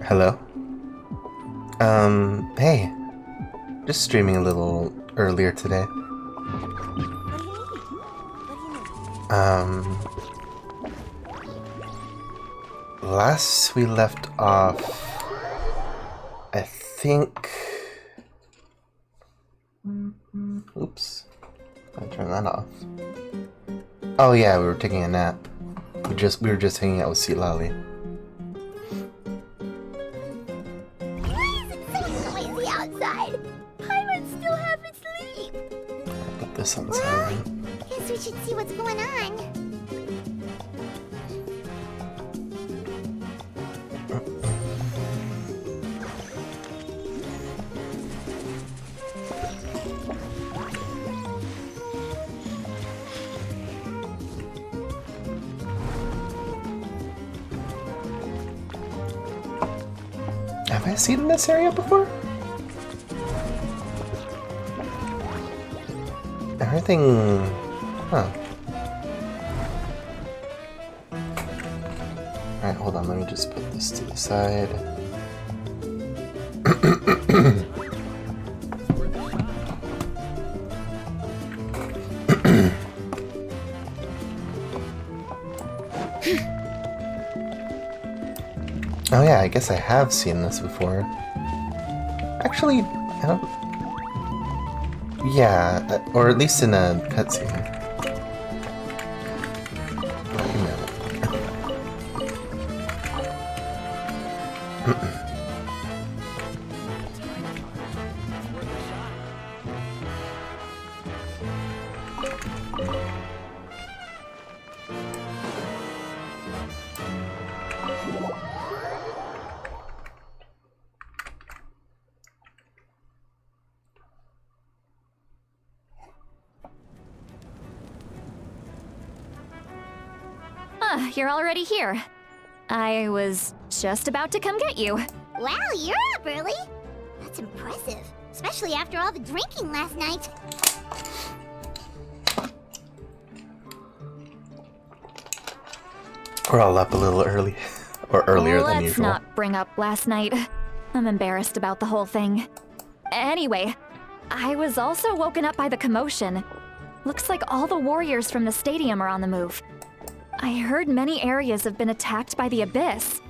Hello? Hey. Just streaming a little earlier today. Last we left off, I think... Oops. I turn that off. Oh yeah, we were taking a nap. We were just hanging out with Lally. Why is it so noisy outside? Pirates still haven't sleep. Put this on silent. Guess we should see what's going on. Have I seen this area before? Everything... Huh. Alright, hold on, let me just put this to the side. Oh yeah, I guess I have seen this before. Actually, I don't... Yeah, or at least in a cutscene. You're already here. I was just about to come get you. Wow, you're up early. That's impressive, especially after all the drinking last night. We're all up a little early. Or earlier than usual. Let's not bring up last night. I'm embarrassed about the whole thing. Anyway, I was also woken up by the commotion. Looks like all the warriors from the stadium are on the move. I heard many areas have been attacked by the Abyss,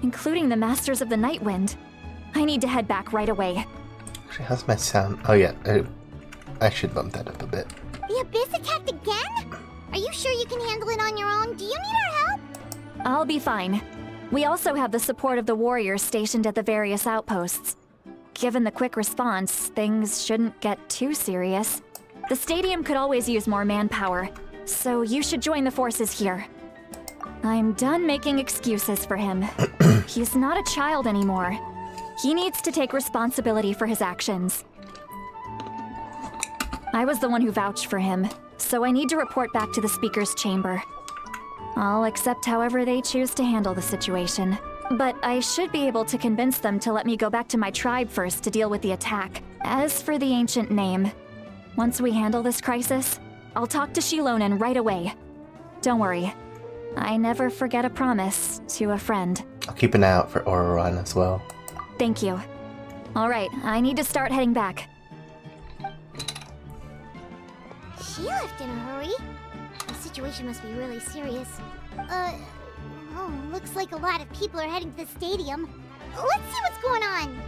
including the Masters of the Nightwind. I need to head back right away. Actually, how's my sound? Oh yeah, I should bump that up a bit. The Abyss attacked again? Are you sure you can handle it on your own? Do you need our help? I'll be fine. We also have the support of the warriors stationed at the various outposts. Given the quick response, things shouldn't get too serious. The stadium could always use more manpower, so you should join the forces here. I'm done making excuses for him. He's not a child anymore. He needs to take responsibility for his actions. I was the one who vouched for him, so I need to report back to the Speaker's chamber. I'll accept however they choose to handle the situation. But I should be able to convince them to let me go back to my tribe first to deal with the attack. As for the ancient name, once we handle this crisis, I'll talk to Shilonen right away. Don't worry. I never forget a promise to a friend. I'll keep an eye out for Ororon as well. Thank you. Alright, I need to start heading back. She left in a hurry. The situation must be really serious. Looks like a lot of people are heading to the stadium. Let's see what's going on.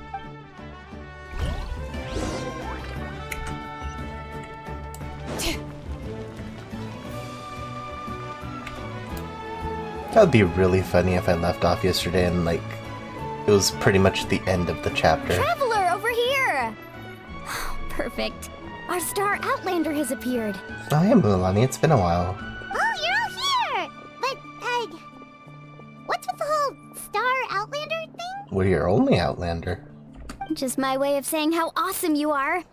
That would be really funny if I left off yesterday and, like, it was pretty much the end of the chapter. Traveler, over here! Perfect. Our star Outlander has appeared. Oh, hey, Mulan, it's been a while. Oh, you're all here! But, what's with the whole star Outlander thing? We're your only Outlander. Just my way of saying how awesome you are.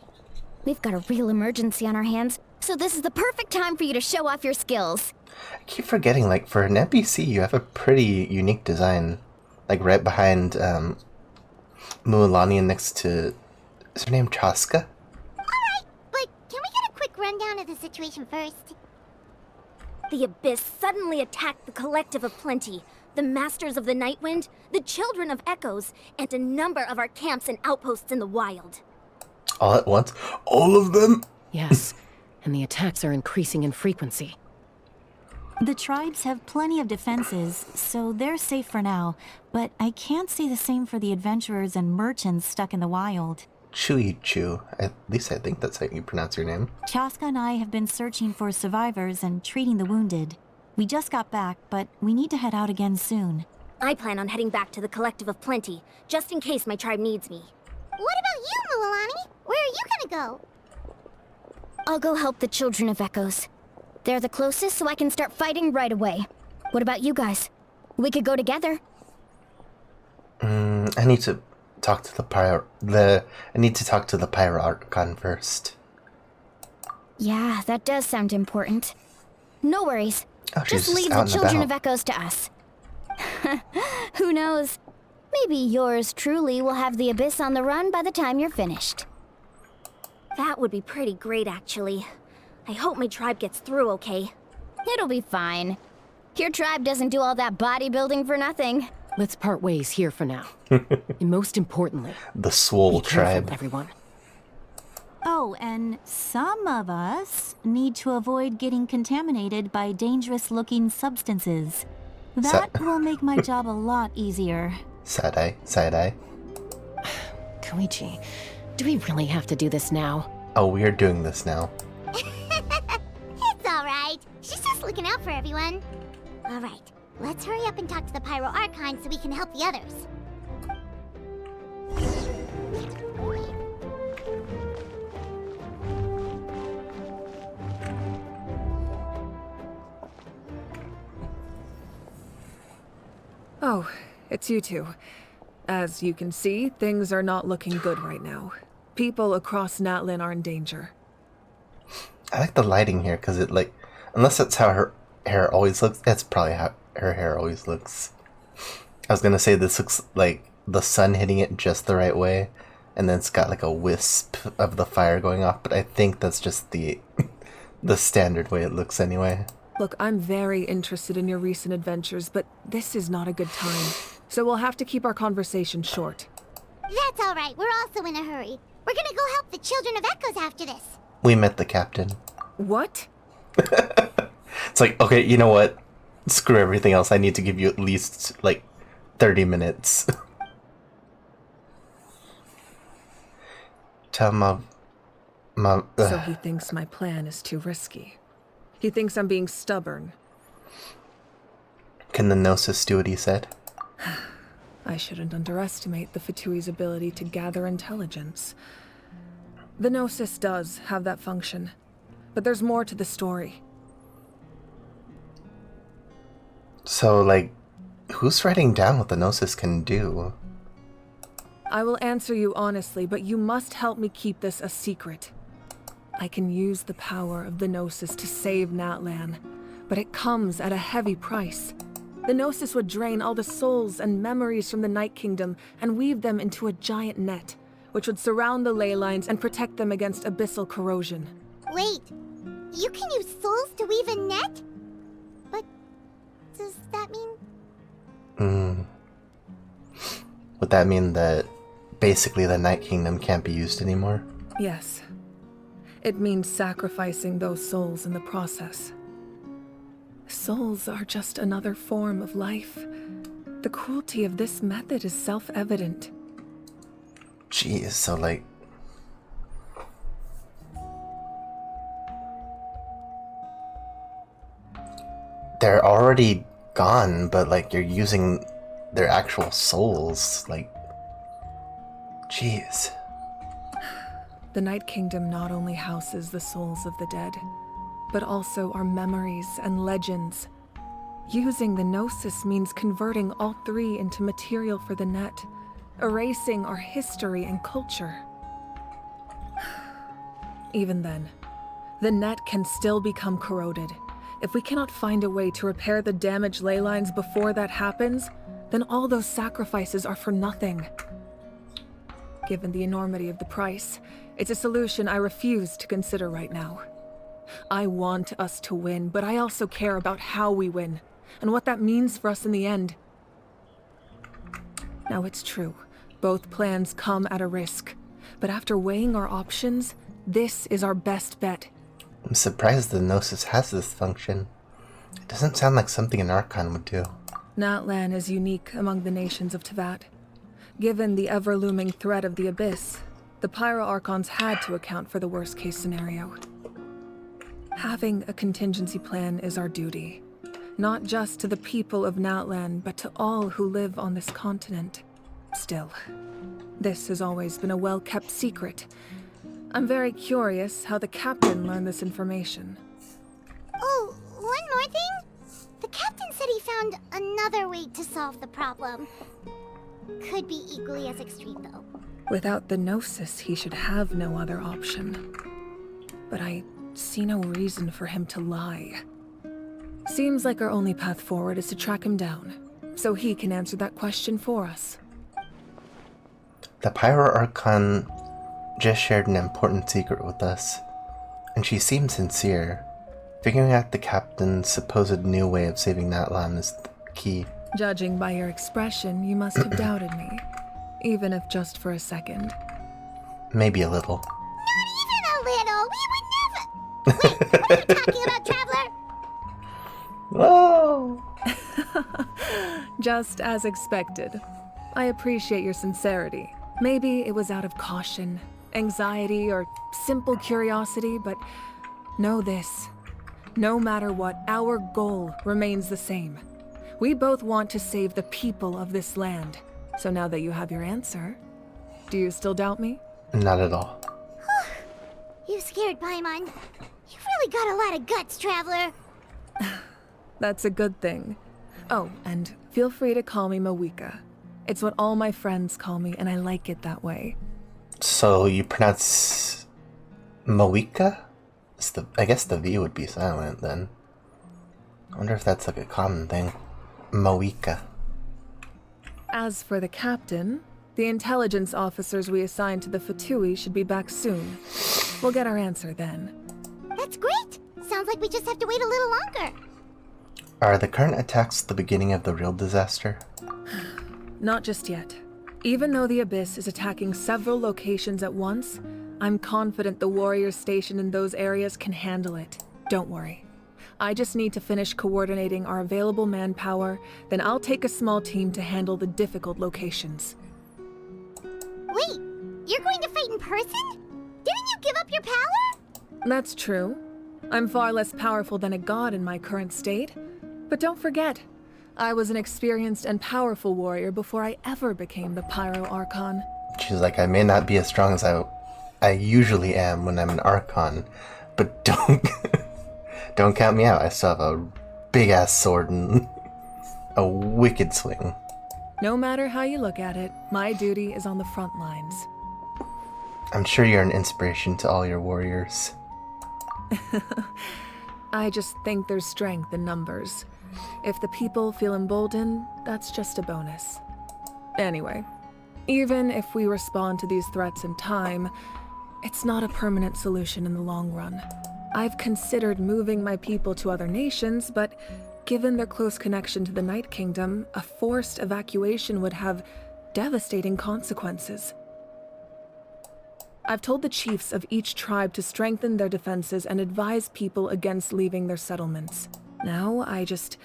We've got a real emergency on our hands, so this is the perfect time for you to show off your skills. I keep forgetting, like, for an NPC, you have a pretty unique design. Like, right behind, Mulan next to... Is her name Chaska? Alright, but can we get a quick rundown of the situation first? The Abyss suddenly attacked the Collective of Plenty, the Masters of the Night Wind, the Children of Echoes, and a number of our camps and outposts in the wild. All at once? All of them? Yes, and the attacks are increasing in frequency. The tribes have plenty of defenses, so they're safe for now, but I can't say the same for the adventurers and merchants stuck in the wild. Chewy. At least I think that's how you pronounce your name. Chaska and I have been searching for survivors and treating the wounded. We just got back, but we need to head out again soon. I plan on heading back to the Collective of Plenty, just in case my tribe needs me. What about you, Mualani? Where are you gonna go? I'll go help the Children of Echoes. They're the closest, so I can start fighting right away. What about you guys? We could go together. I need to talk to the Pyro Archon first. Yeah, that does sound important. No worries. Oh, she's Just leave the out and Children of about. Echoes to us. Who knows? Maybe yours truly will have the Abyss on the run by the time you're finished. That would be pretty great, actually. I hope my tribe gets through okay. It'll be fine. Your tribe doesn't do all that bodybuilding for nothing. Let's part ways here for now. And most importantly, The Swole be careful, tribe. everyone. Oh, and some of us need to avoid getting contaminated by dangerous-looking substances. That will make my job a lot easier. Side eye. Koichi, do we really have to do this now? Oh, we are doing this now. It's alright. She's just looking out for everyone. Alright, let's hurry up and talk to the Pyro Archon so we can help the others. Oh, it's you two. As you can see, things are not looking good right now. People across Natlin are in danger. I like the lighting here because it unless that's how her hair always looks, that's probably how her hair always looks. I was gonna say this looks like the sun hitting it just the right way, and then it's got like a wisp of the fire going off, but I think that's just the standard way it looks anyway. Look, I'm very interested in your recent adventures, but this is not a good time. So we'll have to keep our conversation short. That's alright, we're also in a hurry. We're gonna go help the Children of Echoes after this. We met the captain. What? It's like, okay, you know what? Screw everything else. I need to give you at least 30 minutes. Tell So he thinks my plan is too risky. He thinks I'm being stubborn. Can the Gnosis do what he said? I shouldn't underestimate the Fatui's ability to gather intelligence. The Gnosis does have that function, but there's more to the story. So, who's writing down what the Gnosis can do? I will answer you honestly, but you must help me keep this a secret. I can use the power of the Gnosis to save Natlan, but it comes at a heavy price. The Gnosis would drain all the souls and memories from the Night Kingdom and weave them into a giant net, which would surround the ley lines and protect them against abyssal corrosion. Wait, you can use souls to weave a net? But does that mean... Would that mean that basically the Night Kingdom can't be used anymore? Yes. It means sacrificing those souls in the process. Souls are just another form of life. The cruelty of this method is self-evident. Jeez, so they're already gone, but you're using their actual souls, jeez. The Night Kingdom not only houses the souls of the dead, but also our memories and legends. Using the Gnosis means converting all three into material for the net, erasing our history and culture. Even then, the net can still become corroded. If we cannot find a way to repair the damaged ley lines before that happens, then all those sacrifices are for nothing. Given the enormity of the price, it's a solution I refuse to consider right now. I want us to win, but I also care about how we win, and what that means for us in the end. Now it's true, both plans come at a risk. But after weighing our options, this is our best bet. I'm surprised the Gnosis has this function. It doesn't sound like something an Archon would do. Natlan is unique among the nations of Teyvat. Given the ever-looming threat of the Abyss, the Pyro-Archons had to account for the worst-case scenario. Having a contingency plan is our duty, not just to the people of Natlan, but to all who live on this continent. Still, this has always been a well-kept secret. I'm very curious how the captain learned this information. Oh, one more thing? The captain said he found another way to solve the problem. Could be equally as extreme, though. Without the Gnosis, he should have no other option. But I see no reason for him to lie. Seems like our only path forward is to track him down, so he can answer that question for us. The Pyro Archon just shared an important secret with us, and she seemed sincere. Figuring out the captain's supposed new way of saving Natlan is the key. Judging by your expression, you must have doubted me, even if just for a second. Maybe a little. Not even a little! We would never... Wait, what are you talking about, Traveler? Whoa! Just as expected. I appreciate your sincerity. Maybe it was out of caution, anxiety, or simple curiosity, but know this. No matter what, our goal remains the same. We both want to save the people of this land. So now that you have your answer, do you still doubt me? Not at all. You scared Paimon. You've really got a lot of guts, Traveler. That's a good thing. Oh, and feel free to call me Mawika. It's what all my friends call me, and I like it that way. So you pronounce Mawika? I guess the V would be silent then. I wonder if that's like a common thing. Mawika. As for the captain, the intelligence officers we assigned to the Fatui should be back soon. We'll get our answer then. That's great. Sounds like we just have to wait a little longer. Are the current attacks the beginning of the real disaster? Not just yet. Even though the Abyss is attacking several locations at once, I'm confident the warriors stationed in those areas can handle it. Don't worry. I just need to finish coordinating our available manpower, then I'll take a small team to handle the difficult locations. Wait, you're going to fight in person? Didn't you give up your power? That's true. I'm far less powerful than a god in my current state. But don't forget, I was an experienced and powerful warrior before I ever became the Pyro Archon. She's like, I may not be as strong as I usually am when I'm an Archon, but don't count me out. I still have a big ass sword and a wicked swing. No matter how you look at it, my duty is on the front lines. I'm sure you're an inspiration to all your warriors. I just think there's strength in numbers. If the people feel emboldened, that's just a bonus. Anyway, even if we respond to these threats in time, it's not a permanent solution in the long run. I've considered moving my people to other nations, but given their close connection to the Night Kingdom, a forced evacuation would have devastating consequences. I've told the chiefs of each tribe to strengthen their defenses and advise people against leaving their settlements. Now, I just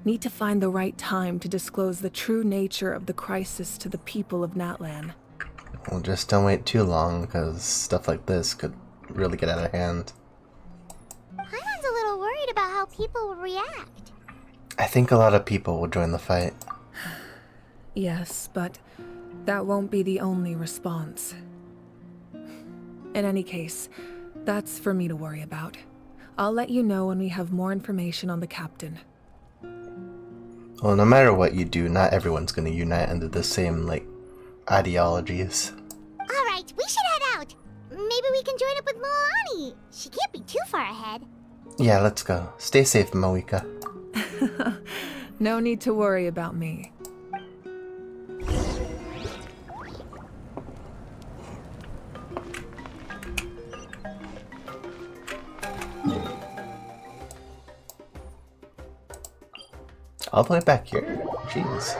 need to find the right time to disclose the true nature of the crisis to the people of Natlan. Well, just don't wait too long, because stuff like this could really get out of hand. Paimon's a little worried about how people will react. I think a lot of people will join the fight. Yes, but that won't be the only response. In any case, that's for me to worry about. I'll let you know when we have more information on the captain. Well, no matter what you do, not everyone's going to unite under the same, ideologies. Alright, we should head out. Maybe we can join up with Milani. She can't be too far ahead. Yeah, let's go. Stay safe, Mawika. No need to worry about me. All the way back here? Jeez.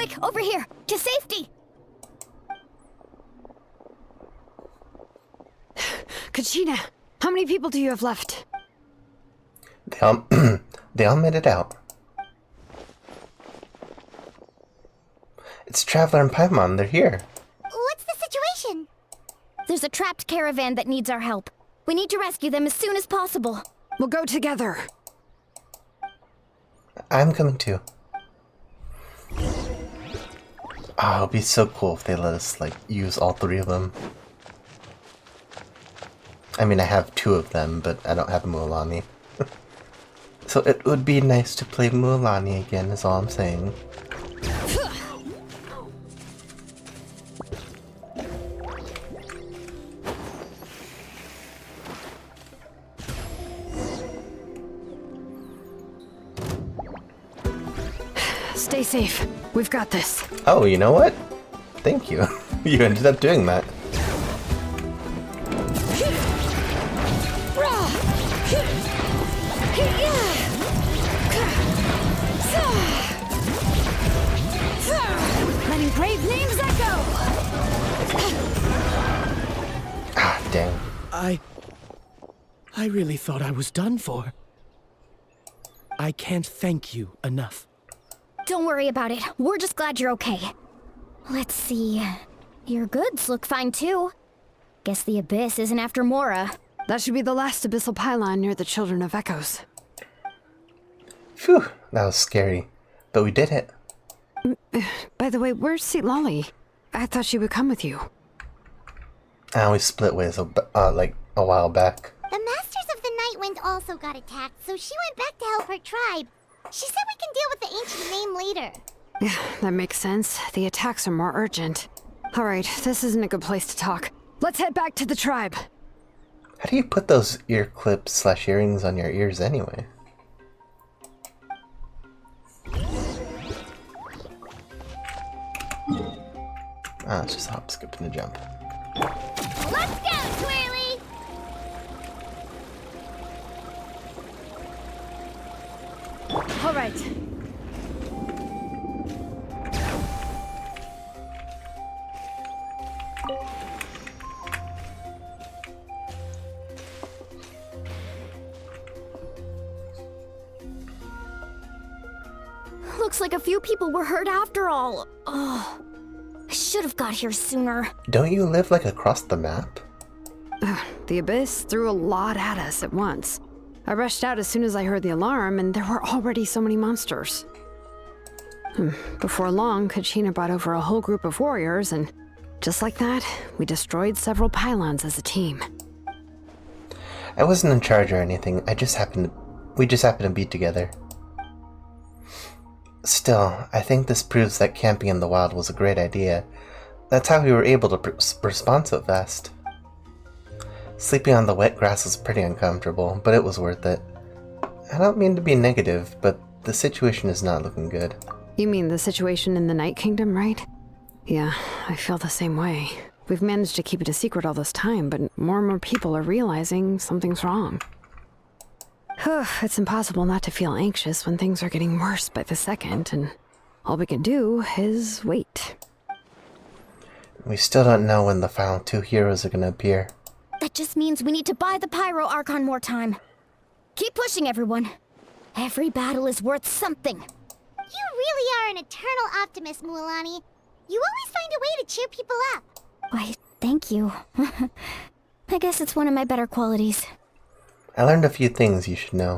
Quick, over here! To safety! Kachina, how many people do you have left? They all, they all made it out. It's Traveler and Paimon, they're here. What's the situation? There's a trapped caravan that needs our help. We need to rescue them as soon as possible. We'll go together. I'm coming too. Oh, it'd be so cool if they let us, like, use all three of them. I mean, I have two of them, but I don't have Mualani. So it would be nice to play Mualani again, is all I'm saying. Stay safe. We've got this. Oh, you know what? Thank you. You ended up doing that. Letting brave names echo! Ah, dang. I really thought I was done for. I can't thank you enough. Don't worry about it. We're just glad you're okay. Let's see. Your goods look fine too. Guess the Abyss isn't after Mora. That should be the last abyssal pylon near the Children of Echoes. Phew, that was scary. But we did it. By the way, where's Lolly? I thought she would come with you. And we split ways like a while back. The Masters of the Nightwind also got attacked, so she went back to help her tribe. She said we can deal with the ancient name later. Yeah, that makes sense. The attacks are more urgent. Alright, this isn't a good place to talk. Let's head back to the tribe. How do you put those ear clips / earrings on your ears anyway? Ah, it's just hop, skip, and a jump. Let's go, Twirly! Alright. Looks like a few people were hurt after all. Oh, I should have got here sooner. Don't you live like across the map? The Abyss threw a lot at us at once. I rushed out as soon as I heard the alarm, and there were already so many monsters. Before long, Kachina brought over a whole group of warriors, and just like that, we destroyed several pylons as a team. I wasn't in charge or anything. We just happened to be together. Still, I think this proves that camping in the wild was a great idea. That's how we were able to respond so fast. Sleeping on the wet grass was pretty uncomfortable, but it was worth it. I don't mean to be negative, but the situation is not looking good. You mean the situation in the Night Kingdom, right? Yeah, I feel the same way. We've managed to keep it a secret all this time, but more and more people are realizing something's wrong. It's impossible not to feel anxious when things are getting worse by the second, and all we can do is wait. We still don't know when the final two heroes are going to appear. That just means we need to buy the Pyro Archon more time. Keep pushing, everyone. Every battle is worth something. You really are an eternal optimist, Mualani. You always find a way to cheer people up. Why, thank you. I guess it's one of my better qualities. I learned a few things you should know.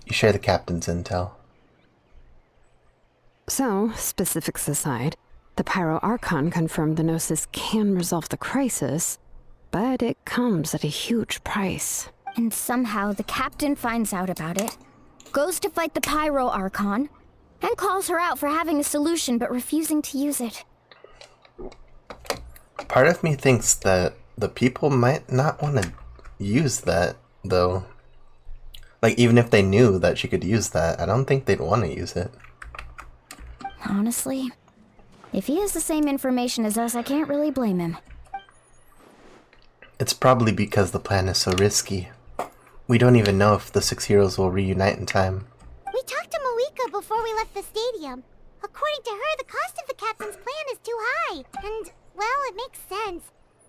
You share the captain's intel. So, specifics aside, the Pyro Archon confirmed the Gnosis can resolve the crisis, but it comes at a huge price. And somehow the captain finds out about it, goes to fight the Pyro Archon, and calls her out for having a solution but refusing to use it. Part of me thinks that the people might not want to use that, though. Like, even if they knew that she could use that, I don't think they'd want to use it. Honestly, if he has the same information as us, I can't really blame him. It's probably because the plan is so risky. We don't even know if the 6 heroes will reunite in time. We talked to Moika before we left the stadium. According to her, the cost of the captain's plan is too high. And, well, it makes sense.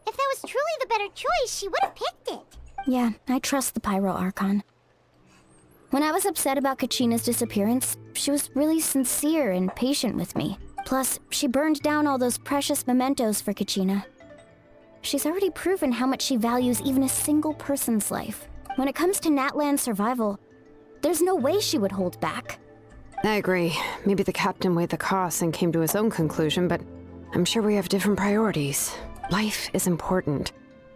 If that was truly the better choice, she would have picked it. Yeah, I trust the Pyro Archon. When I was upset about Kachina's disappearance, she was really sincere and patient with me. Plus, she burned down all those precious mementos for Kachina. She's already proven how much she values even a single person's life. When it comes to Natlan's survival, there's no way she would hold back. I agree. Maybe the captain weighed the costs and came to his own conclusion, but I'm sure we have different priorities. Life is important,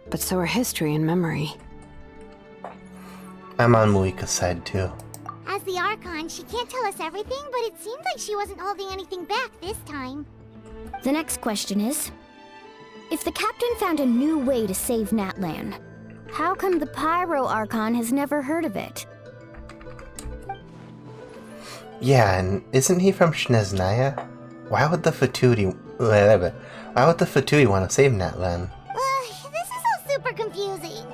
but so are history and memory. I'm on Muika's side too. As the Archon, she can't tell us everything, but it seemed like she wasn't holding anything back this time. The next question is, if the captain found a new way to save Natlan, how come the Pyro Archon has never heard of it? Yeah, and isn't he from Shneznaya? Why would the Fatui want to save Natlan? This is all super confusing.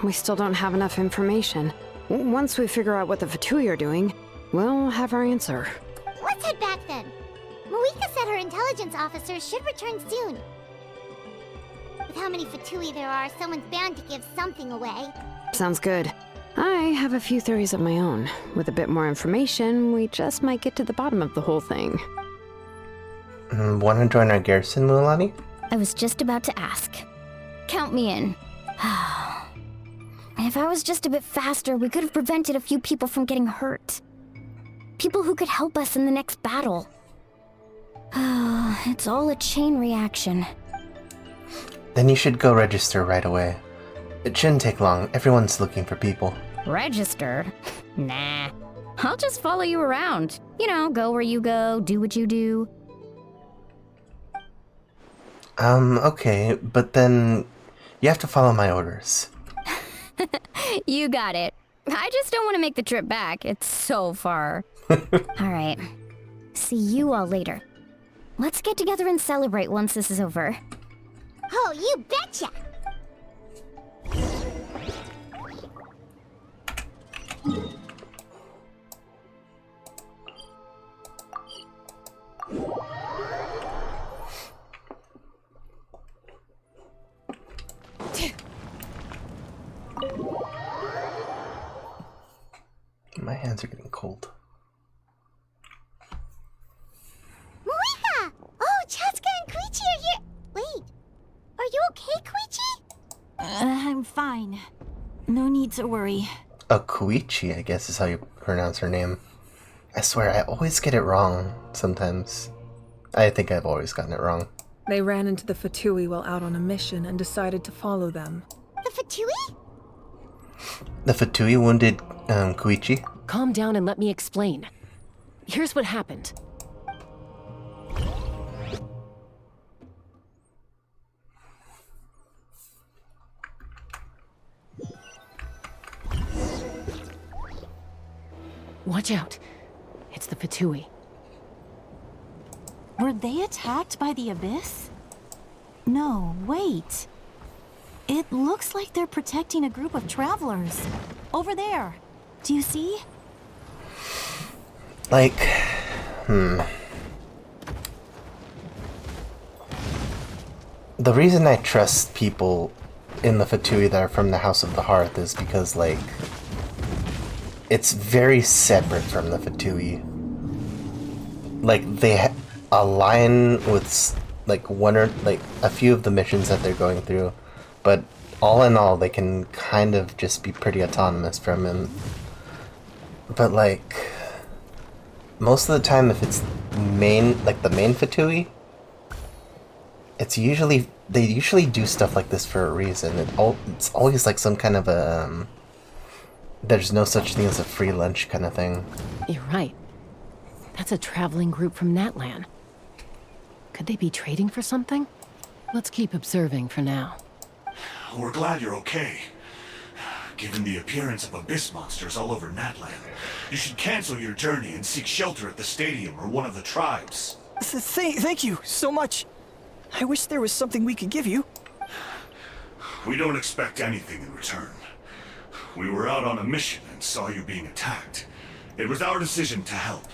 We still don't have enough information. Once we figure out what the Fatui are doing, we'll have our answer. Let's head back then. Muika said her intelligence officers should return soon. With how many Fatui there are, someone's bound to give something away. Sounds good. I have a few theories of my own. With a bit more information, we just might get to the bottom of the whole thing. Wanna join our garrison, Mualani? I was just about to ask. Count me in. If I was just a bit faster, we could have prevented a few people from getting hurt. People who could help us in the next battle. It's all a chain reaction. Then you should go register right away. It shouldn't take long. Everyone's looking for people. Register? Nah. I'll just follow you around. You know, go where you go, do what you do. Okay, but then you have to follow my orders. You got it. I just don't want to make the trip back. It's so far. Alright. See you all later. Let's get together and celebrate once this is over. Oh, you betcha! My hands are getting cold. Muika! Oh, Chaska and Koichi are here! Wait, are you okay, Koichi? I'm fine. No need to worry. Koichi, I guess is how you pronounce her name. I swear, I always get it wrong sometimes. I think I've always gotten it wrong. They ran into the Fatui while out on a mission and decided to follow them. The Fatui? The Fatui wounded Koichi? Calm down and let me explain. Here's what happened. Watch out. It's the Fatui. Were they attacked by the Abyss? No, wait. It looks like they're protecting a group of travelers. Over there. Do you see? Like, The reason I trust people in the Fatui that are from the House of the Hearth is because, like, it's very separate from the Fatui. Like, they align with, like, one or, like, a few of the missions that they're going through, but all in all, they can kind of just be pretty autonomous from him. But, like, most of the time, if it's the main Fatui, it's usually, they usually do stuff like this for a reason. It's always like some kind of a, there's no such thing as a free lunch kind of thing. You're right. That's a traveling group from Natlan. Could they be trading for something? Let's keep observing for now. We're glad you're okay. Given the appearance of abyss monsters all over Natlan, you should cancel your journey and seek shelter at the stadium or one of the tribes. Thank you so much. I wish there was something we could give you. We don't expect anything in return. We were out on a mission and saw you being attacked. It was our decision to help.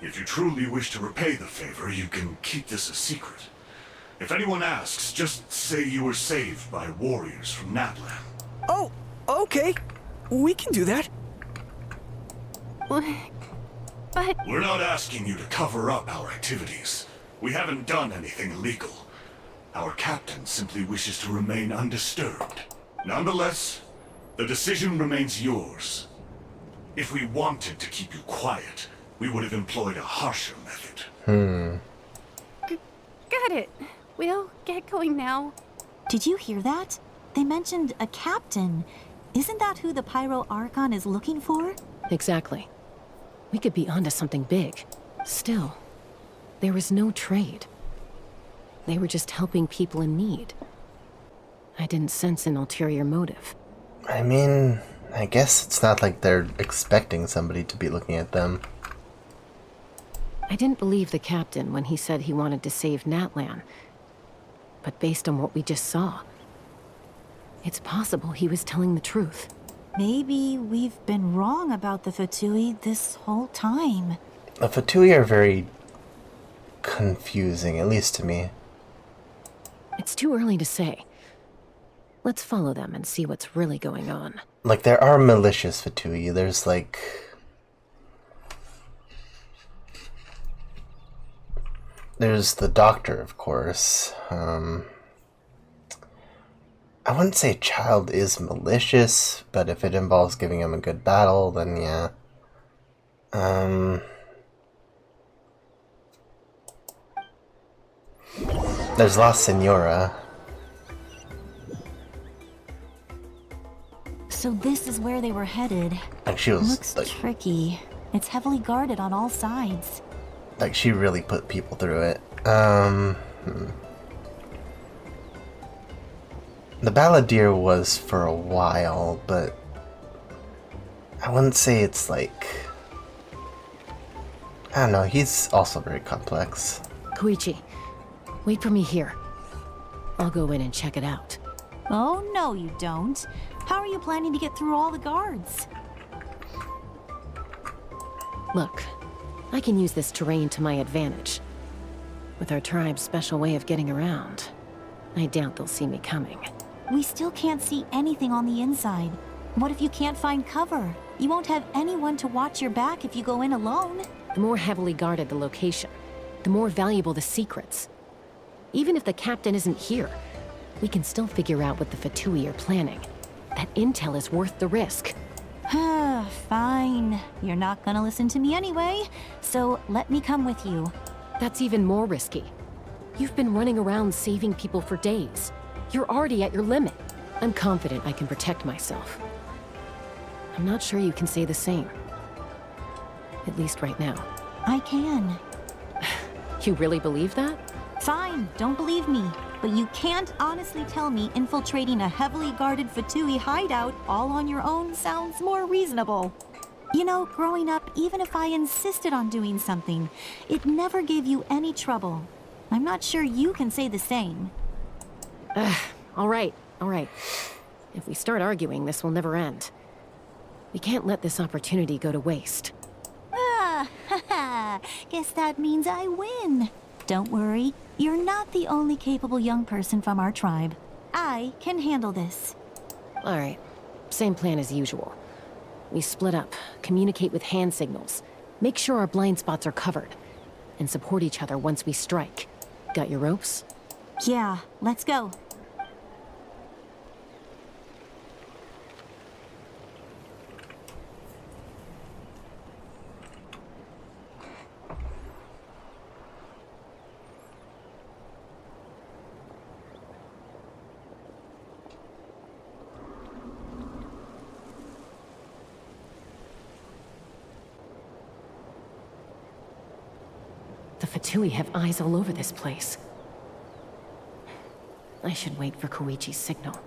If you truly wish to repay the favor, you can keep this a secret. If anyone asks, just say you were saved by warriors from Natlan. Oh, okay. We can do that. But... We're not asking you to cover up our activities. We haven't done anything illegal. Our captain simply wishes to remain undisturbed. Nonetheless, the decision remains yours. If we wanted to keep you quiet, we would have employed a harsher method. Got it. We'll get going now. Did you hear that? They mentioned a captain. Isn't that who the Pyro Archon is looking for? Exactly. We could be onto something big. Still, there was no trade. They were just helping people in need. I didn't sense an ulterior motive. I mean, I guess it's not like they're expecting somebody to be looking at them. I didn't believe the captain when he said he wanted to save Natlan. But based on what we just saw, it's possible he was telling the truth. Maybe we've been wrong about the Fatui this whole time. The Fatui are very confusing, at least to me. It's too early to say. Let's follow them and see what's really going on. Like, there are malicious Fatui. There's, like... There's the doctor, of course. I wouldn't say child is malicious, but if it involves giving him a good battle, then yeah. There's La Senora. So this is where they were headed. Like, she was, Looks like, tricky. It's heavily guarded on all sides. like, she really put people through it. The Balladeer was for a while, but I wouldn't say it's like... I don't know, he's also very complex. Koichi, wait for me here. I'll go in and check it out. Oh, no, you don't. How are you planning to get through all the guards? Look, I can use this terrain to my advantage. With our tribe's special way of getting around, I doubt they'll see me coming. We still can't see anything on the inside. What if you can't find cover? You won't have anyone to watch your back if you go in alone. The more heavily guarded the location, the more valuable the secrets. Even if the captain isn't here, we can still figure out what the Fatui are planning. That intel is worth the risk. Fine. You're not gonna listen to me anyway, so let me come with you. That's even more risky. You've been running around saving people for days. You're already at your limit. I'm confident I can protect myself. I'm not sure you can say the same. At least right now. I can. You really believe that? Fine, don't believe me. But you can't honestly tell me infiltrating a heavily guarded Fatui hideout all on your own sounds more reasonable. You know, growing up, even if I insisted on doing something, it never gave you any trouble. I'm not sure you can say the same. All right. If we start arguing, this will never end. We can't let this opportunity go to waste. Guess that means I win. Don't worry, you're not the only capable young person from our tribe. I can handle this. All right, same plan as usual. We split up, communicate with hand signals, make sure our blind spots are covered, and support each other once we strike. Got your ropes? Yeah, let's go. The Fatui have eyes all over this place. I should wait for Koichi's signal.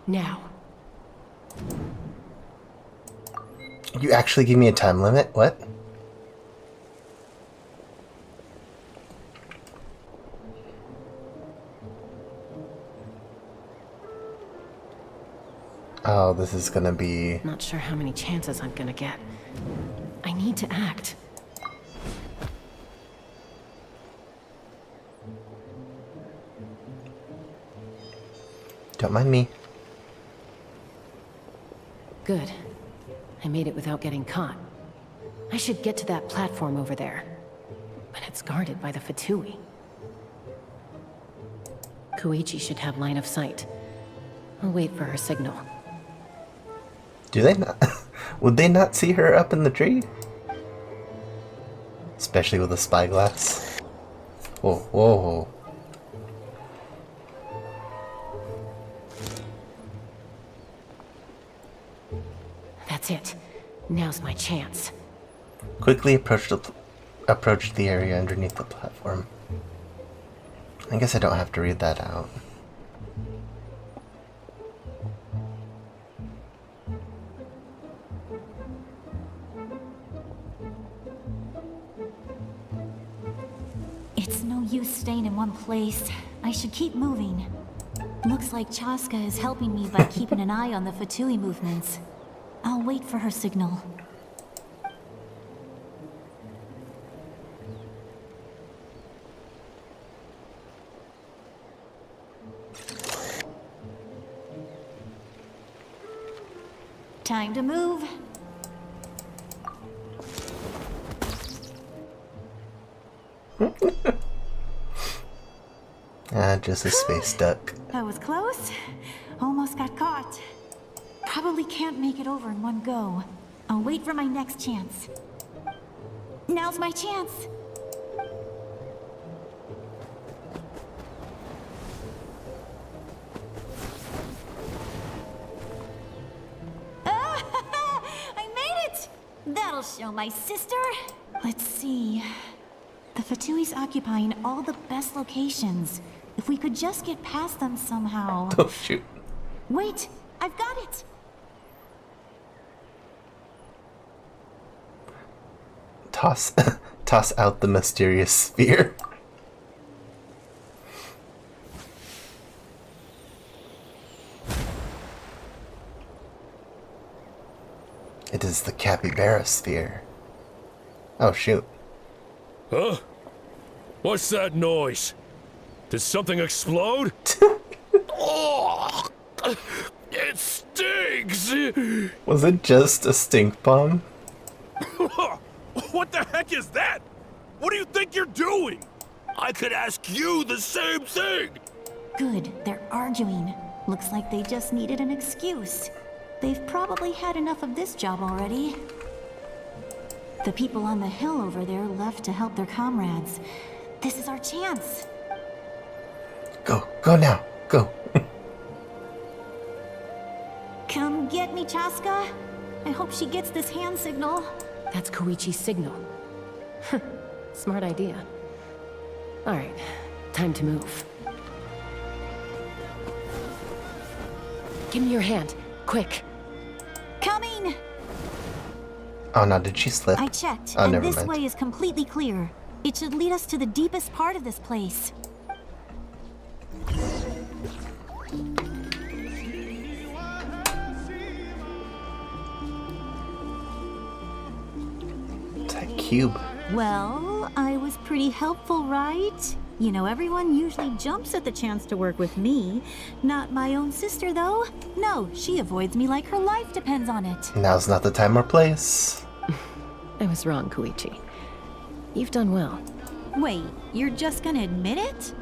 Now. You actually give me a time limit? What? Oh, this is gonna be... Not sure how many chances I'm gonna get. I need to act. Don't mind me. Good. I made it without getting caught. I should get to that platform over there. But it's guarded by the Fatui. Koichi should have line of sight. I'll wait for her signal. Do they not? Would they not see her up in the tree? Especially with a spyglass. Whoa, whoa. That's it. Now's my chance. Quickly approach the area underneath the platform. I guess I don't have to read that out. It's no use staying in one place. I should keep moving. Looks like Chaska is helping me by keeping an eye on the Fatui movements. I'll wait for her signal. Time to move. Just a space duck. That was close. Almost got caught. Probably can't make it over in one go. I'll wait for my next chance. Now's my chance. I made it! That'll show my sister. Let's see. The Fatui's occupying all the best locations. If we could just get past them somehow. Oh, shoot. Wait, I've got it. Toss out the mysterious sphere. It is the capybara sphere. Oh, shoot. Huh? What's that noise? Did something explode? Oh, it stinks! Was it just a stink bomb? What the heck is that? What do you think you're doing? I could ask you the same thing! Good, they're arguing. Looks like they just needed an excuse. They've probably had enough of this job already. The people on the hill over there left to help their comrades. This is our chance. Go now, go. Come get me, Chaska. I hope she gets this hand signal. That's Koichi's signal. Smart idea. Alright, time to move. Give me your hand, quick. Coming! Oh no, did she slip? I checked, oh, and never this mind. way is completely clear. It should lead us to the deepest part of this place. It's that cube. Well, I was pretty helpful, right? You know, everyone usually jumps at the chance to work with me. Not my own sister, though. No, she avoids me like her life depends on it. Now's not the time or place. I was wrong, Koichi. You've done well. Wait, you're just gonna admit it?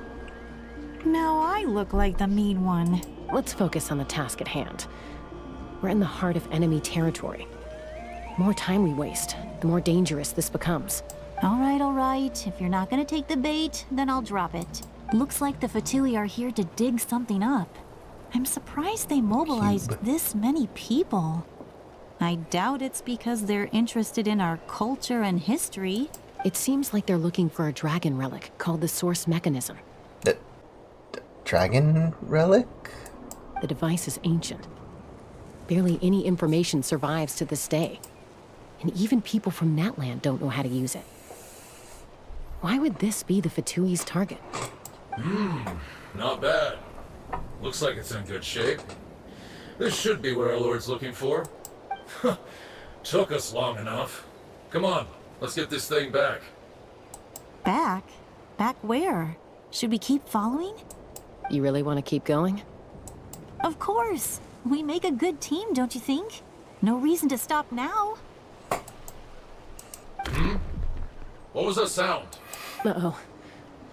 Now I look like the mean one. Let's focus on the task at hand. We're in the heart of enemy territory. The more time we waste, the more dangerous this becomes. All right. If you're not gonna take the bait, then I'll drop it. Looks like the Fatui are here to dig something up. I'm surprised they mobilized this many people. I doubt it's because they're interested in our culture and history. It seems like they're looking for a dragon relic called the Source Mechanism. The dragon relic? The device is ancient. Barely any information survives to this day. and even people from Natland don't know how to use it. Why would this be the Fatui's target? Not bad. Looks like it's in good shape. This should be what our Lord's looking for. Took us long enough. Come on, let's get this thing back. Back? Back where? Should we keep following? You really want to keep going? Of course. We make a good team, don't you think? No reason to stop now. What was that sound? Uh-oh.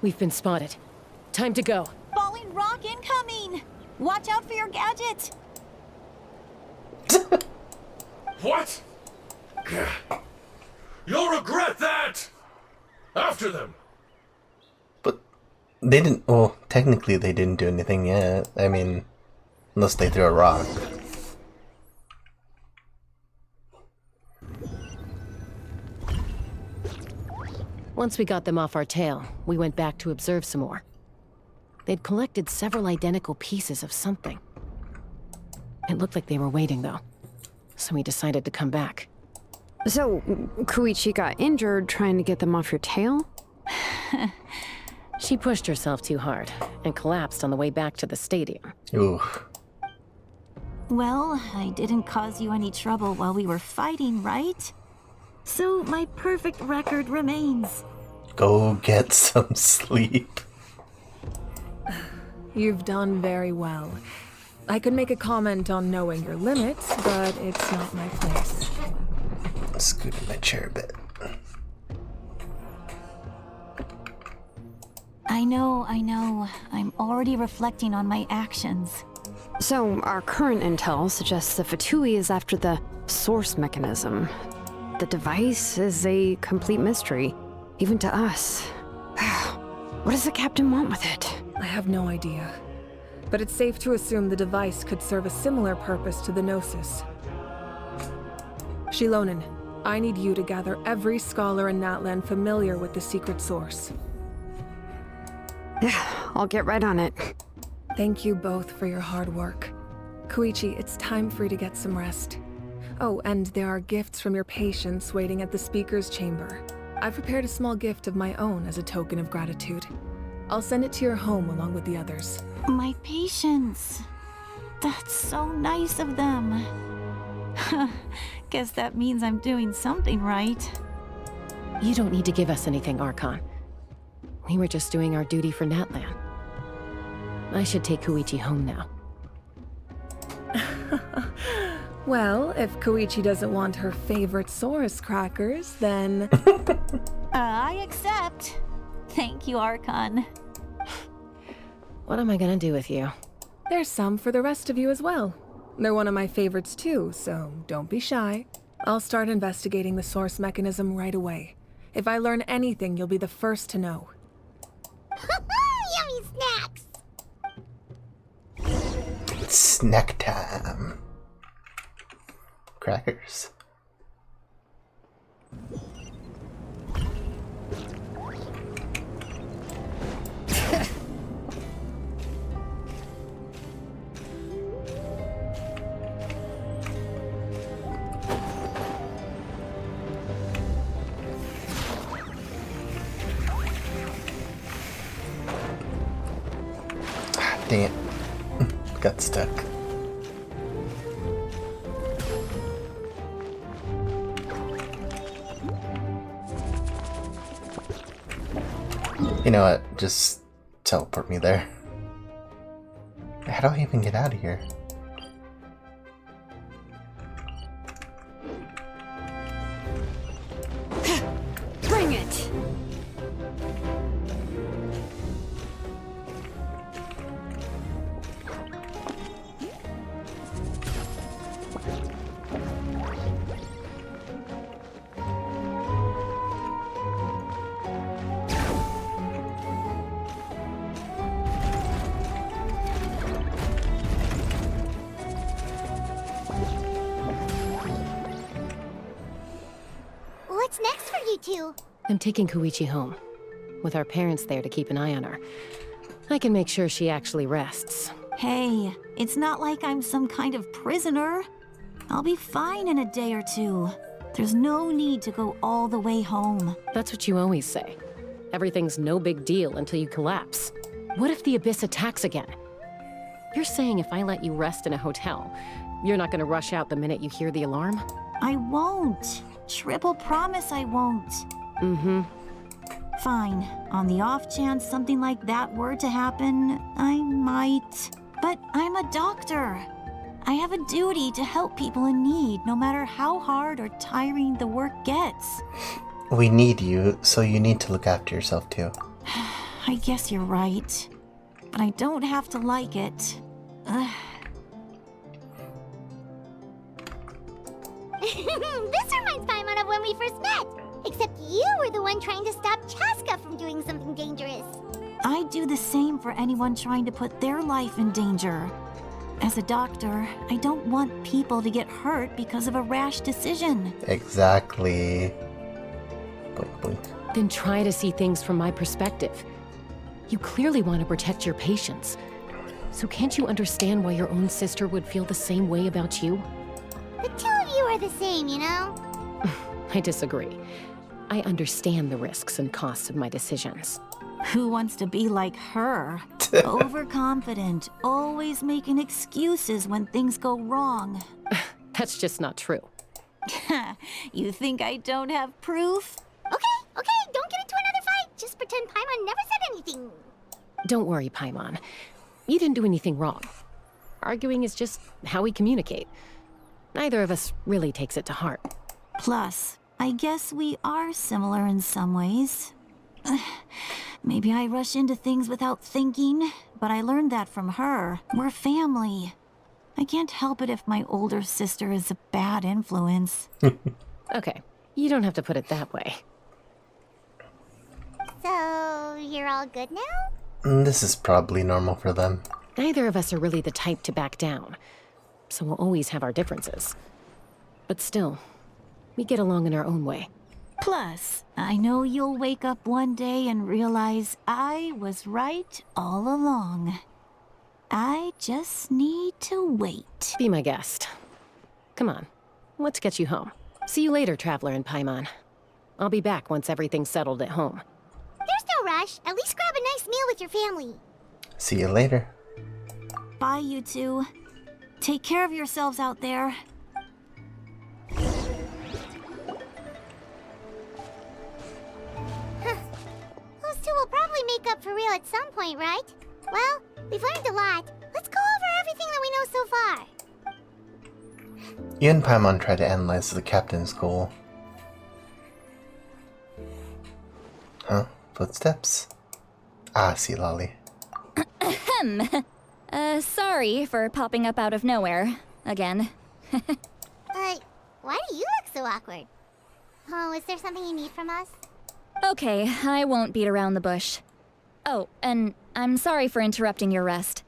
We've been spotted. Time to go. Falling rock incoming! Watch out for your gadget! What? You'll regret that! After them! But they didn't, well, technically they didn't do anything yet. I mean, unless they threw a rock. Once we got them off our tail, we went back to observe some more. They'd collected several identical pieces of something. It looked like they were waiting, though. So we decided to come back. So, Koichi got injured trying to get them off your tail? She pushed herself too hard and collapsed on the way back to the stadium. Ooh. Well, I didn't cause you any trouble while we were fighting, right? So my perfect record remains. Go get some sleep. You've done very well. I could make a comment on knowing your limits, but it's not my place. Scoot in my chair a bit. I know. I'm already reflecting on my actions. So, our current intel suggests the Fatui is after the source mechanism. The device is a complete mystery, even to us. What does the captain want with it? I have no idea. But it's safe to assume the device could serve a similar purpose to the Gnosis. Shilonen, I need you to gather every scholar in Natland familiar with the secret source. Yeah, I'll get right on it. Thank you both for your hard work. Koichi, it's time for you to get some rest. Oh, and there are gifts from your patients waiting at the speaker's chamber. I've prepared a small gift of my own as a token of gratitude. I'll send it to your home along with the others. My patients. That's so nice of them. Guess that means I'm doing something right. You don't need to give us anything, Archon. We were just doing our duty for Natlan. I should take Koichi home now. Well, if Koichi doesn't want her favorite Saurus crackers, then... I accept. Thank you, Archon. What am I gonna do with you? There's some for the rest of you as well. They're one of my favorites too, so don't be shy. I'll start investigating the source mechanism right away. If I learn anything, you'll be the first to know. Yummy snacks! It's snack time. Crackers. Dang it. Got stuck. You know what? Just teleport me there. How do I even get out of here? Bring it! What's next for you two? I'm taking Koichi home. With our parents there to keep an eye on her. I can make sure she actually rests. Hey, it's not like I'm some kind of prisoner. I'll be fine in a day or two. There's no need to go all the way home. That's what you always say. Everything's no big deal until you collapse. What if the Abyss attacks again? You're saying if I let you rest in a hotel, you're not gonna rush out the minute you hear the alarm? I won't. Triple promise I won't. Mm-hmm. Fine. On the off chance something like that were to happen, I might. But I'm a doctor. I have a duty to help people in need, no matter how hard or tiring the work gets. We need you, so you need to look after yourself too. I guess you're right. But I don't have to like it. This reminds Paimon of when we first met. Except you were the one trying to stop Chaska from doing something dangerous. I'd do the same for anyone trying to put their life in danger. As a doctor, I don't want people to get hurt because of a rash decision. Exactly. Blink, blink. Then try to see things from my perspective. You clearly want to protect your patients. So can't you understand why your own sister would feel the same way about you? The two of you are the same, you know? I disagree. I understand the risks and costs of my decisions. Who wants to be like her? Overconfident, always making excuses when things go wrong. That's just not true. You think I don't have proof? Okay, don't get into another fight. Just pretend Paimon never said anything. Don't worry, Paimon. You didn't do anything wrong. Arguing is just how we communicate. Neither of us really takes it to heart. Plus, I guess we are similar in some ways. Maybe I rush into things without thinking, but I learned that from her. We're family. I can't help it if my older sister is a bad influence. Okay, you don't have to put it that way. So, you're all good now? This is probably normal for them. Neither of us are really the type to back down, so we'll always have our differences. But still, we get along in our own way. Plus, I know you'll wake up one day and realize I was right all along. I just need to wait. Be my guest. Come on, let's get you home. See you later, Traveler and Paimon. I'll be back once everything's settled at home. There's no rush. At least grab a nice meal with your family. See you later. Bye, you two. Take care of yourselves out there. Those two will probably make up for real at some point, right? Well, we've learned a lot. Let's go over everything that we know so far. You and Paimon try to analyze the captain's goal. Huh? Footsteps? Ah, see Lolly. Sorry for popping up out of nowhere. Again. Why do you look so awkward? Oh, is there something you need from us? Okay, I won't beat around the bush. Oh, and I'm sorry for interrupting your rest.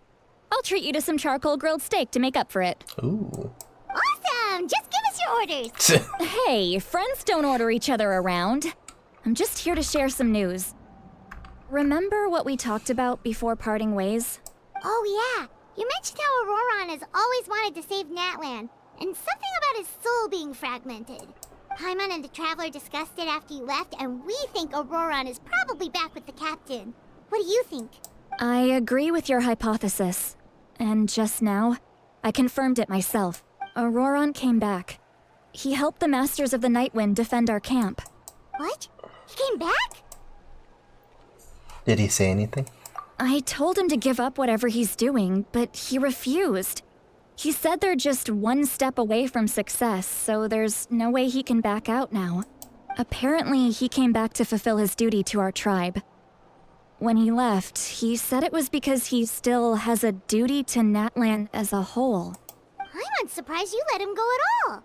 I'll treat you to some charcoal grilled steak to make up for it. Ooh. Awesome! Just give us your orders! Hey, friends don't order each other around. I'm just here to share some news. Remember what we talked about before parting ways? Oh yeah, you mentioned how Auroron has always wanted to save Natlan, and something about his soul being fragmented. Paimon and the Traveler discussed it after you left, and we think Auroron is probably back with the captain. What do you think? I agree with your hypothesis. And just now, I confirmed it myself. Auroron came back. He helped the Masters of the Nightwind defend our camp. What? He came back? Did he say anything? I told him to give up whatever he's doing, but he refused. He said they're just one step away from success, so there's no way he can back out now. Apparently, he came back to fulfill his duty to our tribe. When he left, he said it was because he still has a duty to Natlan as a whole. I'm unsurprised you let him go at all.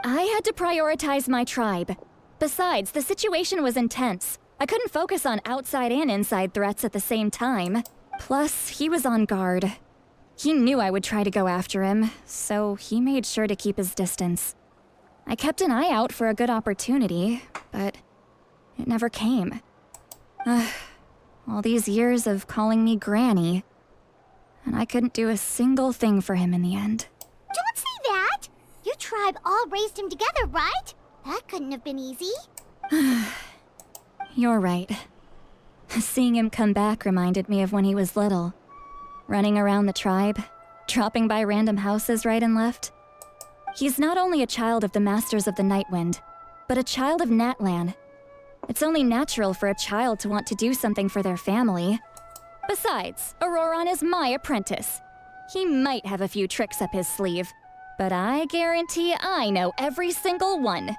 I had to prioritize my tribe. Besides, the situation was intense. I couldn't focus on outside and inside threats at the same time. Plus, he was on guard. He knew I would try to go after him, so he made sure to keep his distance. I kept an eye out for a good opportunity, but it never came. All these years of calling me Granny, and I couldn't do a single thing for him in the end. Don't say that! Your tribe all raised him together, right? That couldn't have been easy. You're right. Seeing him come back reminded me of when he was little. Running around the tribe, dropping by random houses right and left. He's not only a child of the Masters of the Nightwind, but a child of Natlan. It's only natural for a child to want to do something for their family. Besides, Auroron is my apprentice. He might have a few tricks up his sleeve, but I guarantee I know every single one.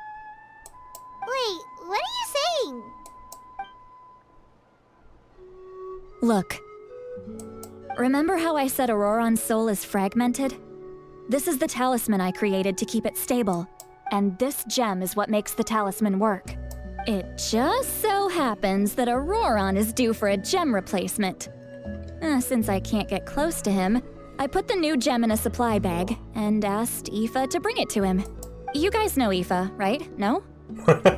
Wait, what are you saying? Look. Remember how I said Auroron's soul is fragmented? This is the talisman I created to keep it stable, and this gem is what makes the talisman work. It just so happens that Auroron is due for a gem replacement. Since I can't get close to him, I put the new gem in a supply bag and asked Aoife to bring it to him. You guys know Aoife, right? No?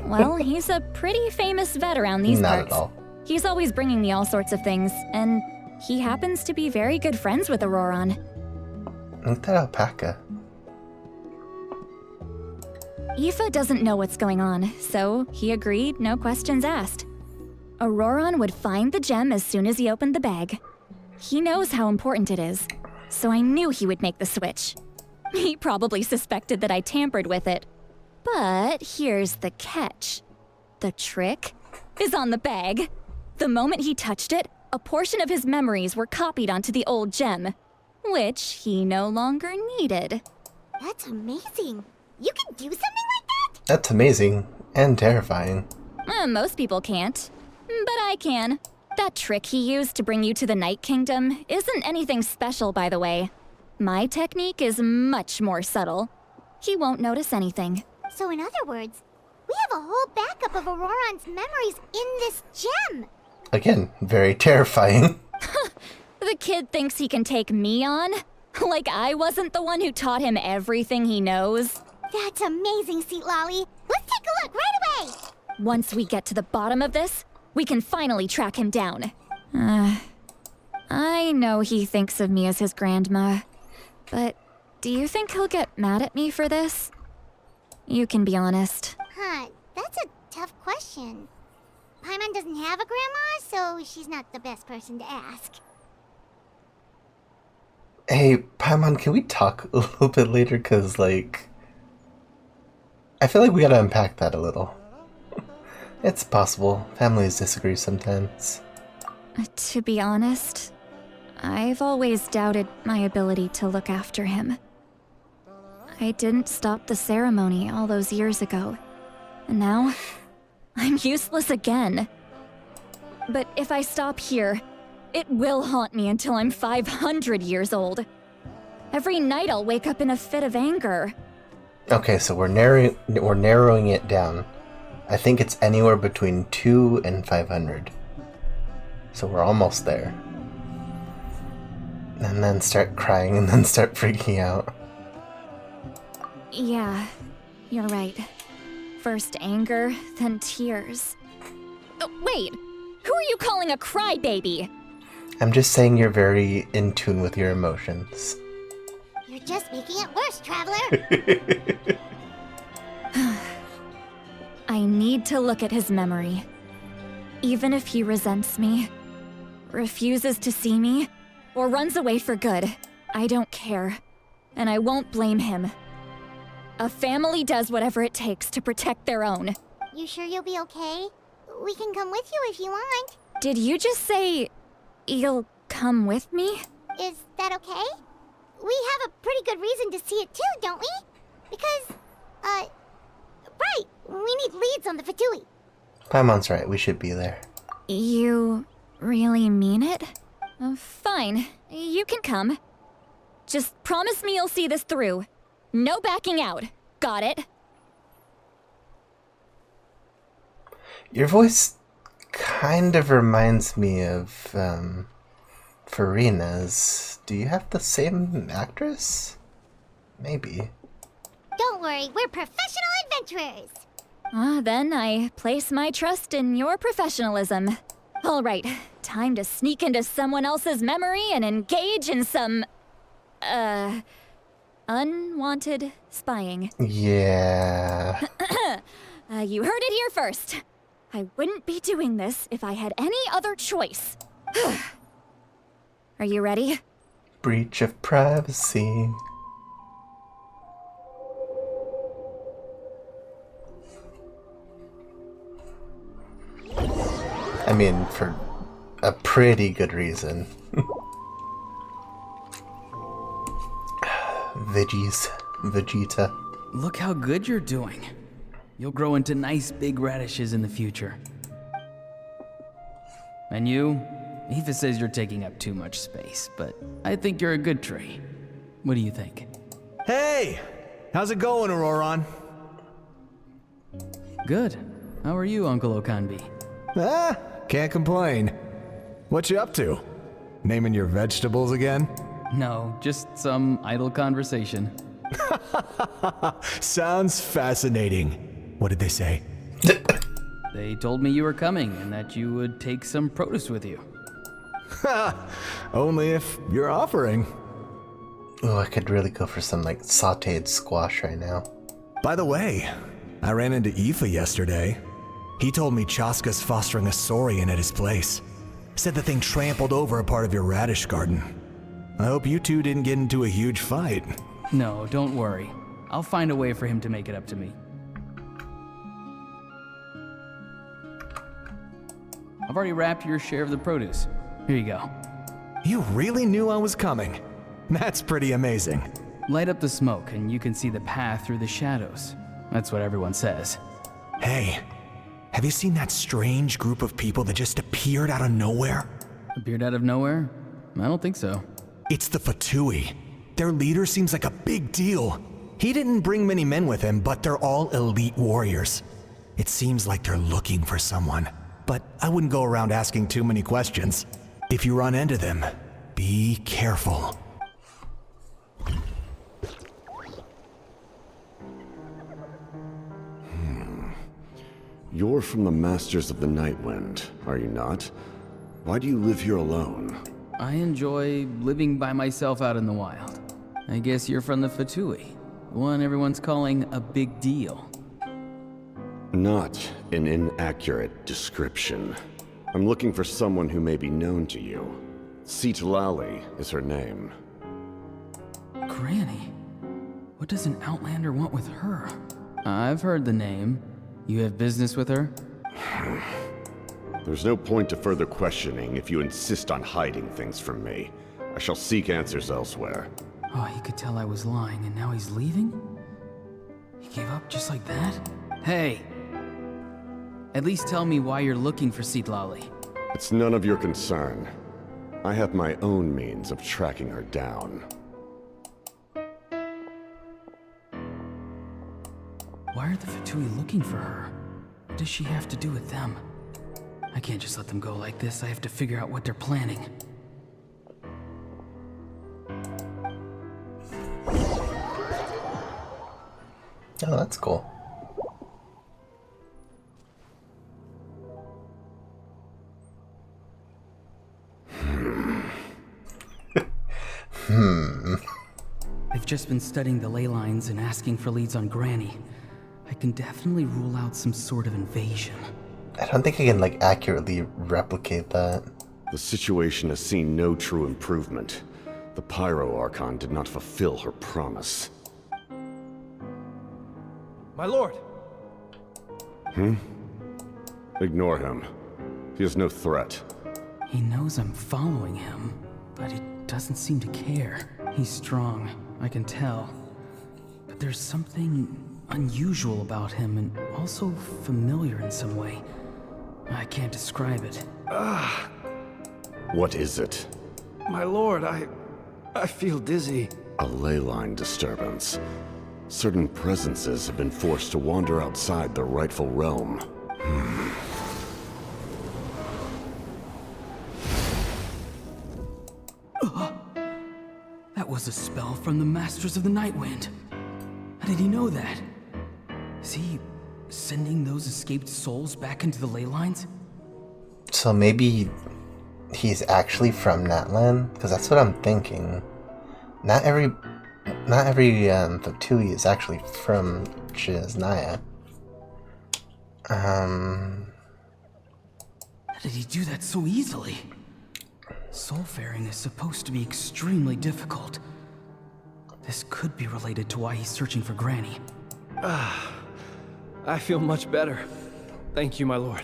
Well, he's a pretty famous vet around these Not parts. at all. He's always bringing me all sorts of things, and he happens to be very good friends with Auroron. Look at that alpaca. Aoife doesn't know what's going on, so he agreed, no questions asked. Auroron would find the gem as soon as he opened the bag. He knows how important it is, so I knew he would make the switch. He probably suspected that I tampered with it. But here's the catch. The trick is on the bag. The moment he touched it, a portion of his memories were copied onto the old gem, which he no longer needed. That's amazing. You can do something like that? That's amazing and terrifying. Most people can't, but I can. That trick he used to bring you to the Night Kingdom isn't anything special, by the way. My technique is much more subtle. He won't notice anything. So in other words, we have a whole backup of Auroron's memories in this gem. Again, very terrifying. The kid thinks he can take me on? Like I wasn't the one who taught him everything he knows? That's amazing, Seat Lolly. Let's take a look right away. Once we get to the bottom of this, we can finally track him down. I know he thinks of me as his grandma, but do you think he'll get mad at me for this? You can be honest. Huh, that's a tough question. Paimon doesn't have a grandma, so she's not the best person to ask. Hey, Paimon, can we talk a little bit later? Because, I feel like we gotta unpack that a little. It's possible. Families disagree sometimes. To be honest, I've always doubted my ability to look after him. I didn't stop the ceremony all those years ago, and now I'm useless again. But if I stop here, it will haunt me until I'm 500 years old. Every night I'll wake up in a fit of anger. Okay, so we're narrowing it down. I think it's anywhere between 2 and 500. So we're almost there. And then start crying and then start freaking out. Yeah, you're right. First anger, then tears. Wait, who are you calling a crybaby? I'm just saying you're very in tune with your emotions. You're just making it worse, Traveler. I need to look at his memory. Even if he resents me, refuses to see me, or runs away for good, I don't care. And I won't blame him. A family does whatever it takes to protect their own. You sure you'll be okay? We can come with you if you want. Did you just say you'll come with me? Is that okay? We have a pretty good reason to see it too, don't we? Because, right, we need leads on the Fatui. Paimon's right, we should be there. You really mean it? Fine, you can come. Just promise me you'll see this through. No backing out. Got it? Your voice kind of reminds me of, Farina's. Do you have the same actress? Maybe. Don't worry, we're professional adventurers. Then I place my trust in your professionalism. All right, time to sneak into someone else's memory and engage in some, unwanted spying. Yeah. You heard it here first. I wouldn't be doing this if I had any other choice. Are you ready? Breach of privacy. I mean, for a pretty good reason. Vegeta. Look how good you're doing. You'll grow into nice big radishes in the future. And you? Aoife says you're taking up too much space, but I think you're a good tree. What do you think? Hey! How's it going, Auroron? Good. How are you, Uncle Okanbi? Can't complain. What you up to? Naming your vegetables again? No, just some idle conversation. Sounds fascinating. What did they say? They told me you were coming and that you would take some produce with you. Only if you're offering. Oh, I could really go for some like sauteed squash right now. By the way, I ran into Aoife yesterday. He told me Chaska's fostering a saurian at his place. Said the thing trampled over a part of your radish garden. I hope you two didn't get into a huge fight. No, don't worry. I'll find a way for him to make it up to me. I've already wrapped your share of the produce. Here you go. You really knew I was coming. That's pretty amazing. Light up the smoke and you can see the path through the shadows. That's what everyone says. Hey, have you seen that strange group of people that just appeared out of nowhere? Appeared out of nowhere? I don't think so. It's the Fatui. Their leader seems like a big deal. He didn't bring many men with him, but they're all elite warriors. It seems like they're looking for someone, but I wouldn't go around asking too many questions. If you run into them, be careful. You're from the Masters of the Nightwind, are you not? Why do you live here alone? I enjoy living by myself out in the wild. I guess you're from the Fatui, the one everyone's calling a big deal. Not an inaccurate description. I'm looking for someone who may be known to you. Citlali is her name. Granny? What does an Outlander want with her? I've heard the name. You have business with her? There's no point to further questioning if you insist on hiding things from me. I shall seek answers elsewhere. Oh, he could tell I was lying and now he's leaving? He gave up just like that? Hey! At least tell me why you're looking for Citlali. It's none of your concern. I have my own means of tracking her down. Why are the Fatui looking for her? What does she have to do with them? I can't just let them go like this. I have to figure out what they're planning. Oh, that's cool. I've just been studying the ley lines and asking for leads on Granny. I can definitely rule out some sort of invasion. I don't think I can, like, accurately replicate that. The situation has seen no true improvement. The Pyro Archon did not fulfill her promise. My lord! Ignore him. He is no threat. He knows I'm following him, but he doesn't seem to care. He's strong, I can tell. But there's something unusual about him and also familiar in some way. I can't describe it. What is it? My lord, I feel dizzy. A ley line disturbance. Certain presences have been forced to wander outside their rightful realm. That was a spell from the Masters of the Nightwind. How did he know that? Is he sending those escaped souls back into the ley lines? So maybe he's actually from Natlan? Because that's what I'm thinking. Not every Fatui is actually from Shiznaya. How did he do that so easily? Soulfaring is supposed to be extremely difficult. This could be related to why he's searching for Granny. I feel much better. Thank you, my lord.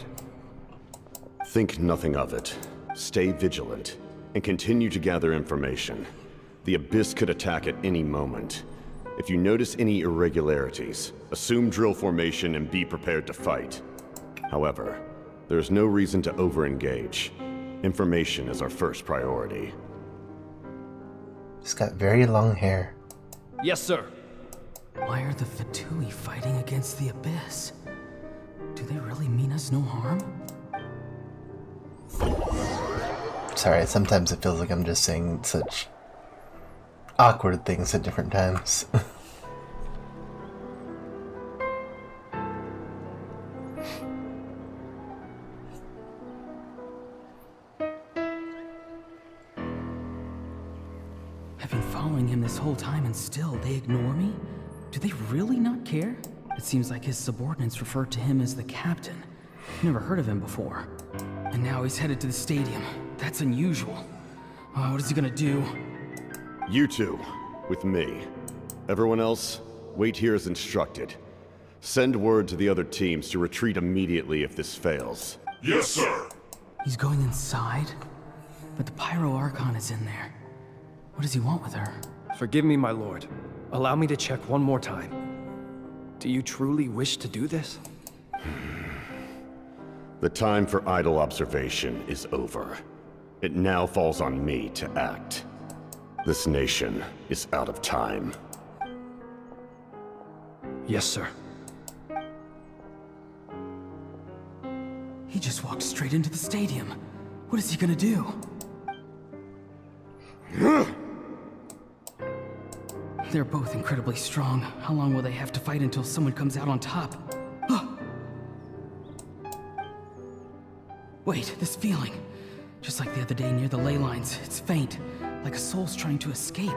Think nothing of it. Stay vigilant, and continue to gather information. The Abyss could attack at any moment. If you notice any irregularities, assume drill formation and be prepared to fight. However, there's no reason to over-engage. Information is our first priority. He's got very long hair. Yes, sir. Why are the Fatui fighting against the Abyss? Do they really mean us no harm? Sorry, sometimes it feels like I'm just saying such awkward things at different times. I've been following him this whole time and still they ignore me? Do they really not care? It seems like his subordinates refer to him as the captain. Never heard of him before. And now he's headed to the stadium. That's unusual. What is he gonna do? You two, with me. Everyone else, wait here as instructed. Send word to the other teams to retreat immediately if this fails. Yes, sir. He's going inside? But the Pyro Archon is in there. What does he want with her? Forgive me, my lord. Allow me to check one more time. Do you truly wish to do this? The time for idle observation is over. It now falls on me to act. This nation is out of time. Yes, sir. He just walked straight into the stadium. What is he gonna do? They're both incredibly strong. How long will they have to fight until someone comes out on top? Wait, this feeling. Just like the other day near the ley lines, it's faint, like a soul's trying to escape.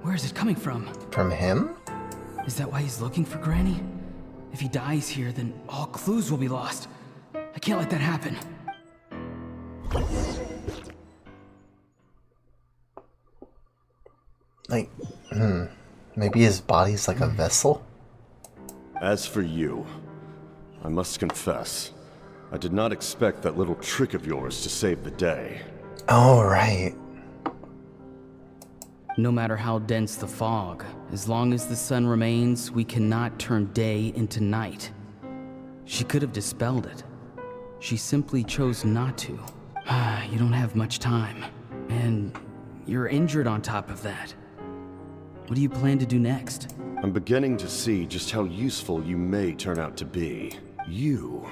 Where is it coming from? From him? Is that why he's looking for Granny? If he dies here, then all clues will be lost. I can't let that happen. Like, maybe his body's like a vessel? As for you, I must confess, I did not expect that little trick of yours to save the day. Oh, right. No matter how dense the fog, as long as the sun remains, we cannot turn day into night. She could have dispelled it. She simply chose not to. You don't have much time. And you're injured on top of that. What do you plan to do next? I'm beginning to see just how useful you may turn out to be. You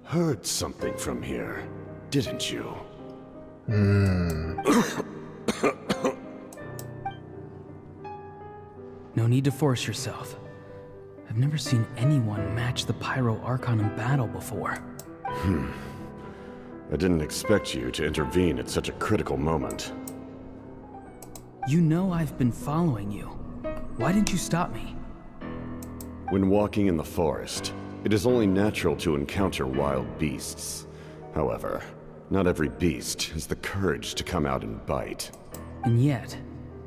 heard something from here, didn't you? No need to force yourself. I've never seen anyone match the Pyro Archon in battle before. I didn't expect you to intervene at such a critical moment. You know I've been following you. Why didn't you stop me? When walking in the forest, it is only natural to encounter wild beasts. However, not every beast has the courage to come out and bite. And yet,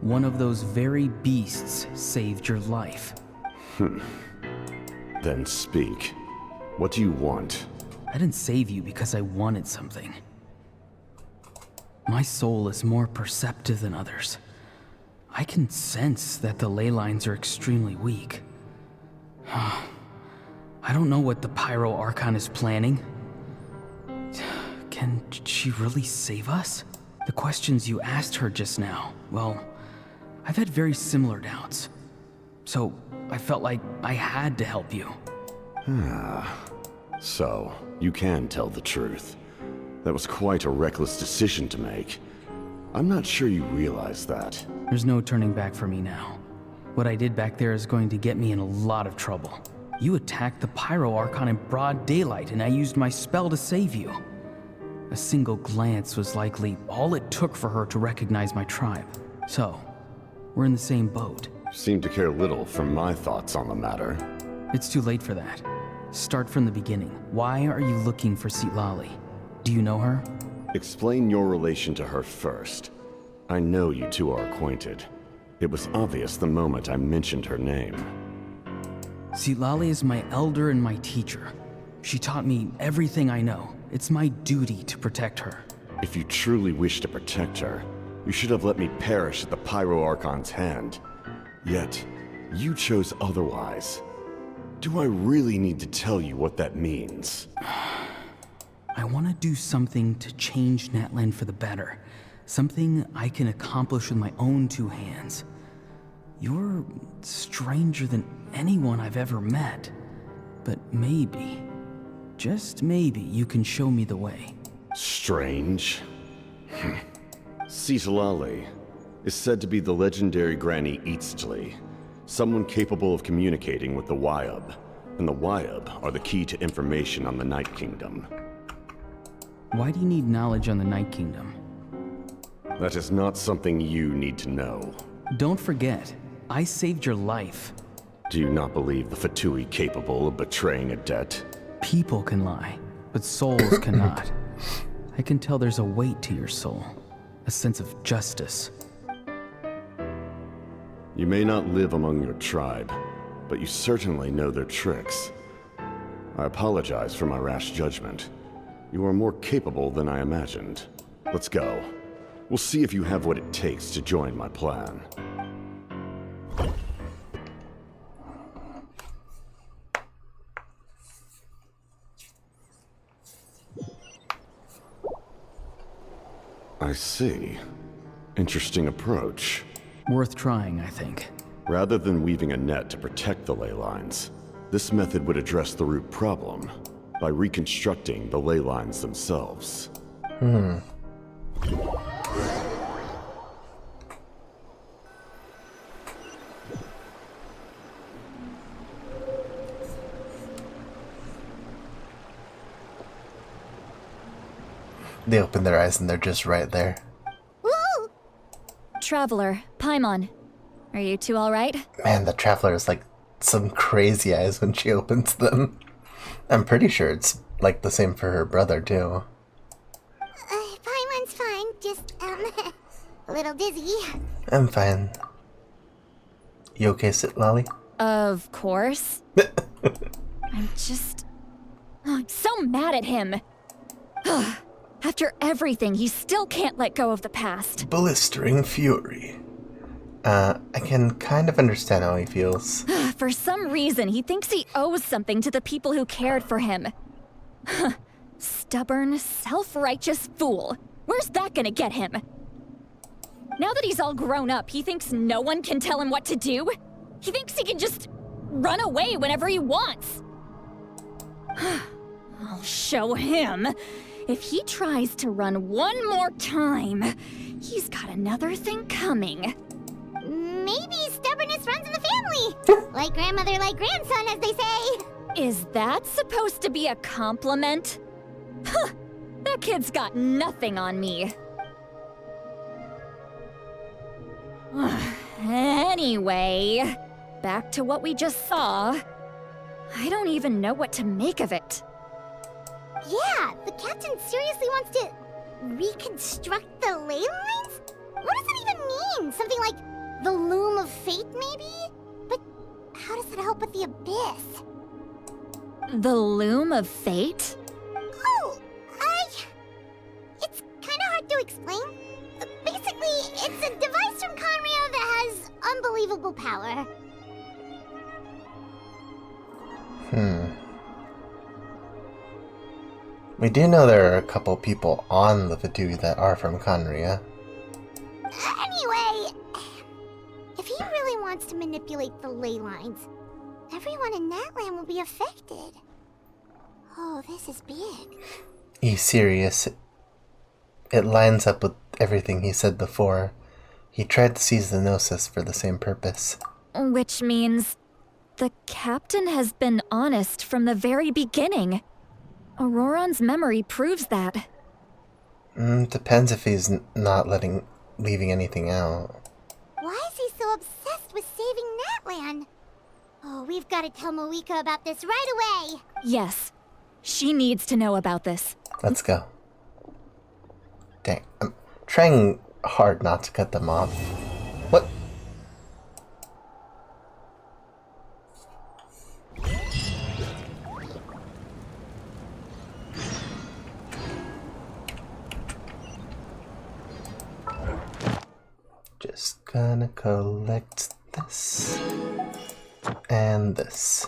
one of those very beasts saved your life. Then speak. What do you want? I didn't save you because I wanted something. My soul is more perceptive than others. I can sense that the ley lines are extremely weak. I don't know what the Pyro Archon is planning. Can she really save us? The questions you asked her just now, well, I've had very similar doubts. So, I felt like I had to help you. So, you can tell the truth. That was quite a reckless decision to make. I'm not sure you realize that. There's no turning back for me now. What I did back there is going to get me in a lot of trouble. You attacked the Pyro Archon in broad daylight, and I used my spell to save you. A single glance was likely all it took for her to recognize my tribe. So, we're in the same boat. Seem to care little for my thoughts on the matter. It's too late for that. Start from the beginning. Why are you looking for Citlali? Do you know her? Explain your relation to her first. I know you two are acquainted. It was obvious the moment I mentioned her name. Citlali is my elder and my teacher. She taught me everything I know. It's my duty to protect her. If you truly wish to protect her, you should have let me perish at the Pyro Archon's hand. Yet, you chose otherwise. Do I really need to tell you what that means? I want to do something to change Natlan for the better. Something I can accomplish with my own two hands. You're stranger than anyone I've ever met. But maybe, just maybe, you can show me the way. Strange? Citlali is said to be the legendary Granny Eatstly, someone capable of communicating with the Wyab, and the Wyab are the key to information on the Night Kingdom. Why do you need knowledge on the Night Kingdom? That is not something you need to know. Don't forget, I saved your life. Do you not believe the Fatui capable of betraying a debt? People can lie, but souls cannot. I can tell there's a weight to your soul, a sense of justice. You may not live among your tribe, but you certainly know their tricks. I apologize for my rash judgment. You are more capable than I imagined. Let's go. We'll see if you have what it takes to join my plan. I see. Interesting approach. Worth trying, I think. Rather than weaving a net to protect the ley lines, this method would address the root problem by reconstructing the ley lines themselves. They open their eyes and they're just right there. Woo! Traveler, Paimon. Are you two alright? Man, the Traveler is like some crazy eyes when she opens them. I'm pretty sure it's like the same for her brother too. Paimon's fine, just, a little dizzy. I'm fine. You okay, Citlali? Of course. I'm just... Oh, I'm so mad at him. After everything, he still can't let go of the past. Blistering fury. I can kind of understand how he feels. For some reason, he thinks he owes something to the people who cared for him. Stubborn, self-righteous fool. Where's that gonna get him? Now that he's all grown up, he thinks no one can tell him what to do? He thinks he can just run away whenever he wants. I'll show him. If he tries to run one more time, he's got another thing coming. Maybe stubbornness runs in the family. Like grandmother, like grandson, as they say. Is that supposed to be a compliment? That kid's got nothing on me. Anyway, back to what we just saw. I don't even know what to make of it. Yeah, the captain seriously wants to reconstruct the ley lines? What does that even mean? Something like the loom of fate, maybe? But how does that help with the abyss? The loom of fate? Oh, it's kind of hard to explain. Basically, it's a device from Conria that has unbelievable power. We do know there are a couple people on the Fatui that are from Conria. Anyway, if he really wants to manipulate the ley lines, everyone in Natlan will be affected. Oh, this is big. He's serious. It lines up with everything he said before. He tried to seize the Gnosis for the same purpose. Which means the captain has been honest from the very beginning. Auroran's memory proves that. Depends if he's not leaving anything out. Why is he so obsessed with saving Natlan? Oh, we've got to tell Moika about this right away. Yes. She needs to know about this. Let's go. Dang, I'm trying hard not to cut them off. What? Just gonna collect this and this.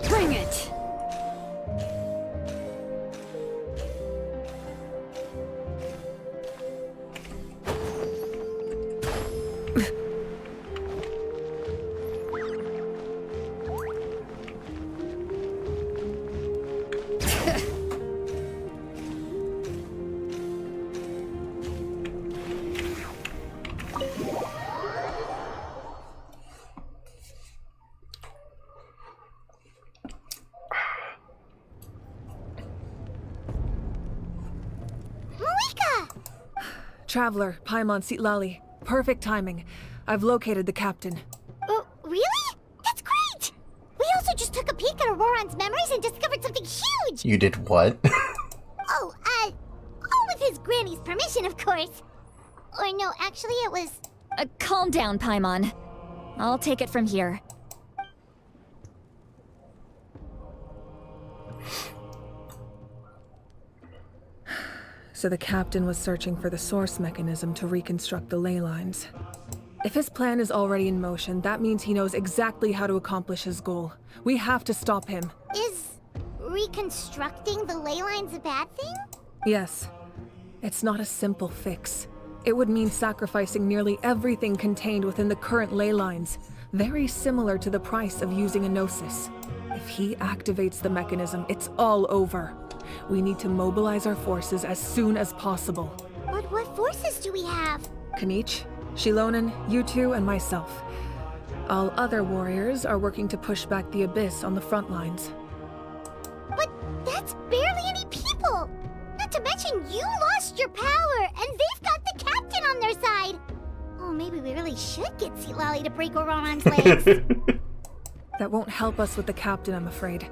Bring it! Traveler, Paimon Sitlali. Perfect timing. I've located the captain. Really? That's great! We also just took a peek at Auroran's memories and discovered something huge! You did what? All with his granny's permission, of course. Or no, actually it was... Calm down, Paimon. I'll take it from here. So the captain was searching for the source mechanism to reconstruct the ley lines. If his plan is already in motion, that means he knows exactly how to accomplish his goal. We have to stop him. Is reconstructing the ley lines a bad thing? Yes. It's not a simple fix. It would mean sacrificing nearly everything contained within the current ley lines, very similar to the price of using a Gnosis. If he activates the mechanism, it's all over. We need to mobilize our forces as soon as possible. But what forces do we have? Kanich, Shilonen, you two, and myself. All other warriors are working to push back the Abyss on the front lines. But that's barely any people! Not to mention you lost your power, and they've got the captain on their side! Oh, maybe we really should get Sitlali to break Auroran's legs. That won't help us with the captain, I'm afraid.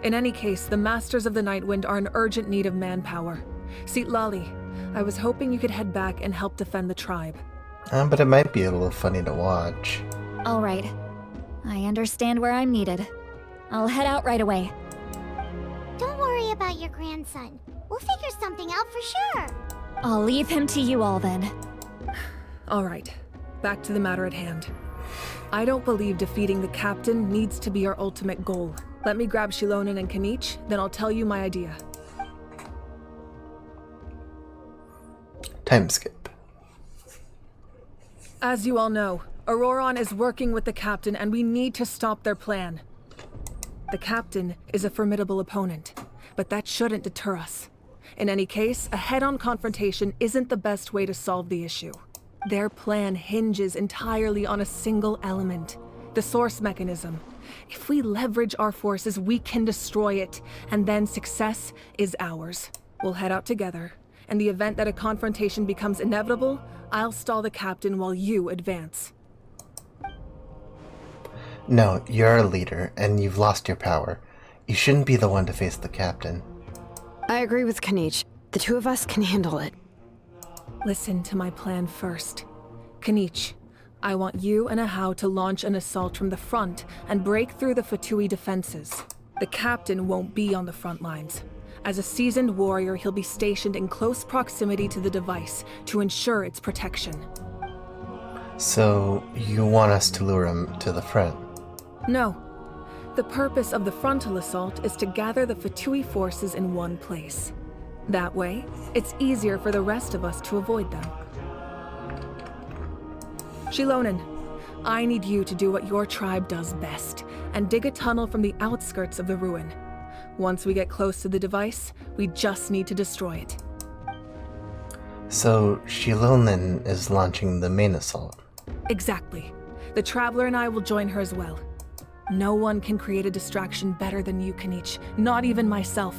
In any case, the Masters of the Nightwind are in urgent need of manpower. Sitlali, I was hoping you could head back and help defend the tribe. But it might be a little funny to watch. All right. I understand where I'm needed. I'll head out right away. Don't worry about your grandson. We'll figure something out for sure. I'll leave him to you all then. All right. Back to the matter at hand. I don't believe defeating the captain needs to be our ultimate goal. Let me grab Shilonen and Kanich, then I'll tell you my idea. Time skip. As you all know, Auroran is working with the captain and we need to stop their plan. The captain is a formidable opponent, but that shouldn't deter us. In any case, a head-on confrontation isn't the best way to solve the issue. Their plan hinges entirely on a single element, the source mechanism. If we leverage our forces, we can destroy it, and then success is ours. We'll head out together. In the event that a confrontation becomes inevitable, I'll stall the captain while you advance. No, you're a leader, and you've lost your power. You shouldn't be the one to face the captain. I agree with Kanich. The two of us can handle it. Listen to my plan first. Kanich, I want you and Ahau to launch an assault from the front and break through the Fatui defenses. The captain won't be on the front lines. As a seasoned warrior, he'll be stationed in close proximity to the device to ensure its protection. So, you want us to lure him to the front? No. The purpose of the frontal assault is to gather the Fatui forces in one place. That way, it's easier for the rest of us to avoid them. Shilonen, I need you to do what your tribe does best. and dig a tunnel from the outskirts of the ruin. Once we get close to the device, we just need to destroy it. So, Shilonin is launching the main assault. Exactly. The Traveler and I will join her as well. No one can create a distraction better than you, Kanich, not even myself.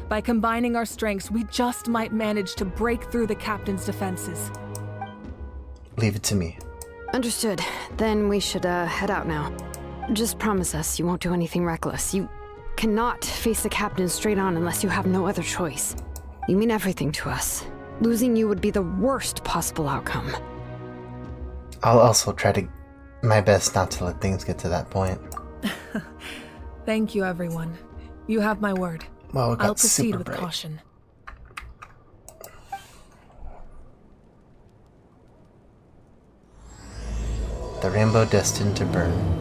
By combining our strengths, we just might manage to break through the Captain's defenses. Leave it to me. Understood. Then we should head out now. Just promise us you won't do anything reckless. You cannot face the Captain straight on unless you have no other choice. You mean everything to us. Losing you would be the worst possible outcome. I'll also try to my best not to let things get to that point. Thank you, everyone. You have my word. Well, it got I'll proceed super with bright. caution. The rainbow destined to burn.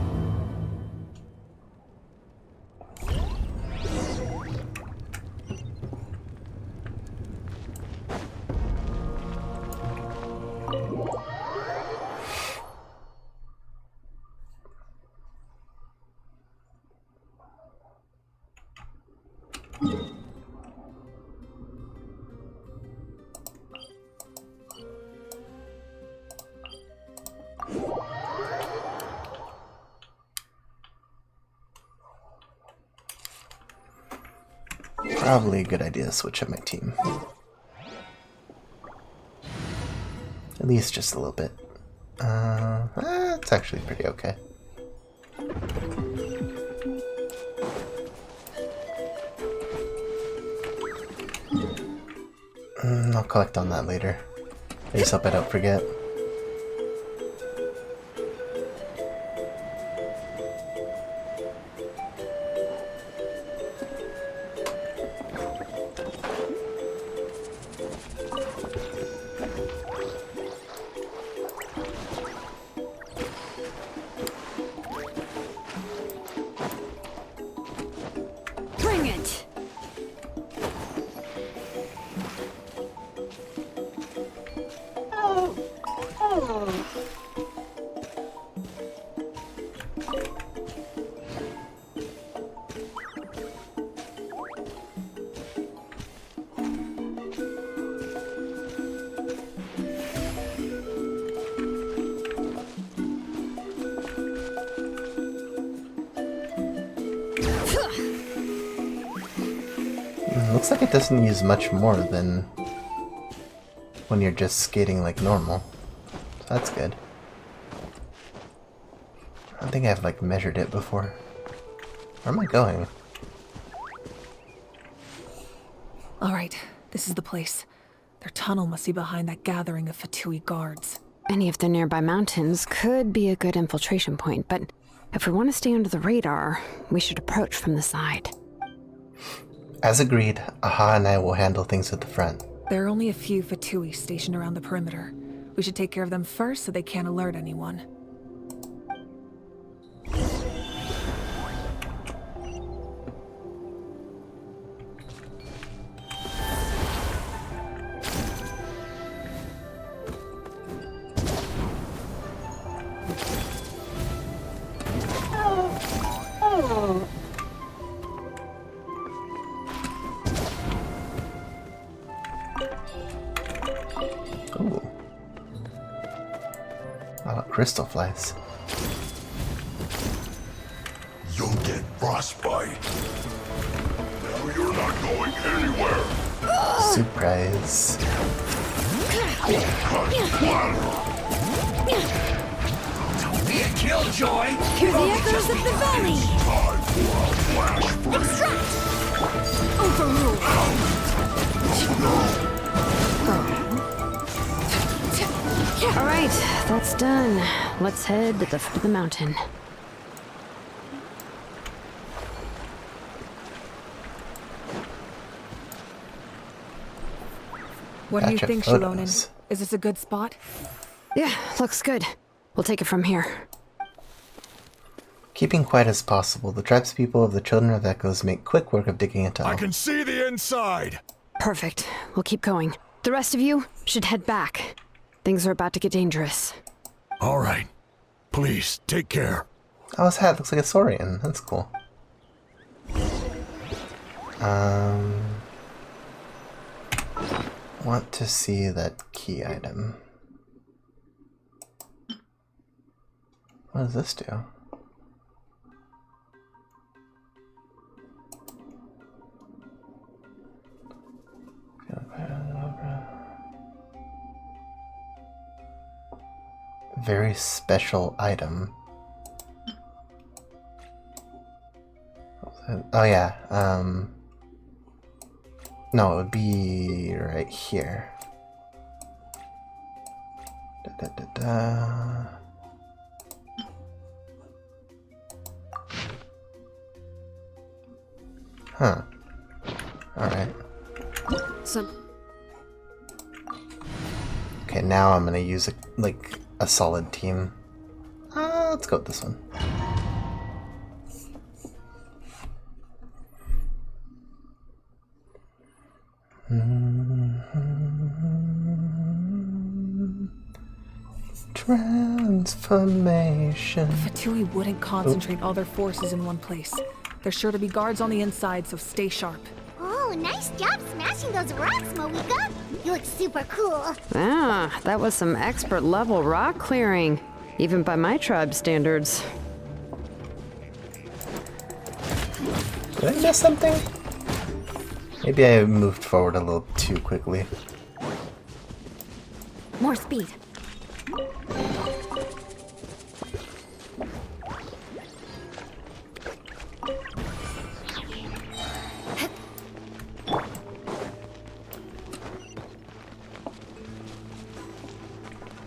Probably a good idea to switch up my team. At least just a little bit. It's actually pretty okay. I'll collect on that later. I just hope I don't forget. Bring it! Looks like it doesn't use much more than when you're just skating like normal. So that's good. I don't think I've like measured it before. Where am I going? Alright, this is the place. Their tunnel must be behind that gathering of Fatui guards. Any of the nearby mountains could be a good infiltration point, but if we want to stay under the radar, we should approach from the side. As agreed, Aha and I will handle things at the front. There are only a few Fatui stationed around the perimeter. We should take care of them first so they can't alert anyone. Ooh. Crystal flies. You'll get frostbite. No, you're not going anywhere. Surprise. Don't be a killjoy. Hear the echoes of the valley! Extract! Overrule! Alright, that's done. Let's head to the foot of the mountain. What do you Gotcha think, photos. Shilonin? Is this a good spot? Yeah, looks good. We'll take it from here. Keeping quiet as possible, the tribespeople of the Children of Echoes make quick work of digging a tunnel. I can see the inside. Perfect. We'll keep going. The rest of you should head back. Things are about to get dangerous. All right. Please, take care. Oh, his hat looks like a Saurian. That's cool. Want to see that key item. What does this do? Very special item. Oh yeah, no, it would be right here. Da, da, da, da. Huh. Alright. Okay, now I'm gonna use a solid team. Let's go with this one. Transformation. The Fatui wouldn't concentrate all their forces in one place. There's sure to be guards on the inside, so stay sharp. Oh, nice job smashing those rocks, Moika. You look super cool. Ah, that was some expert level rock clearing, even by my tribe standards. Did I miss something? Maybe I moved forward a little too quickly. More speed.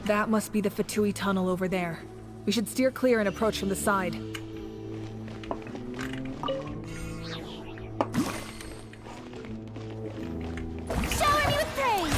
That must be the Fatui tunnel over there. We should steer clear and approach from the side. Shower me with praise.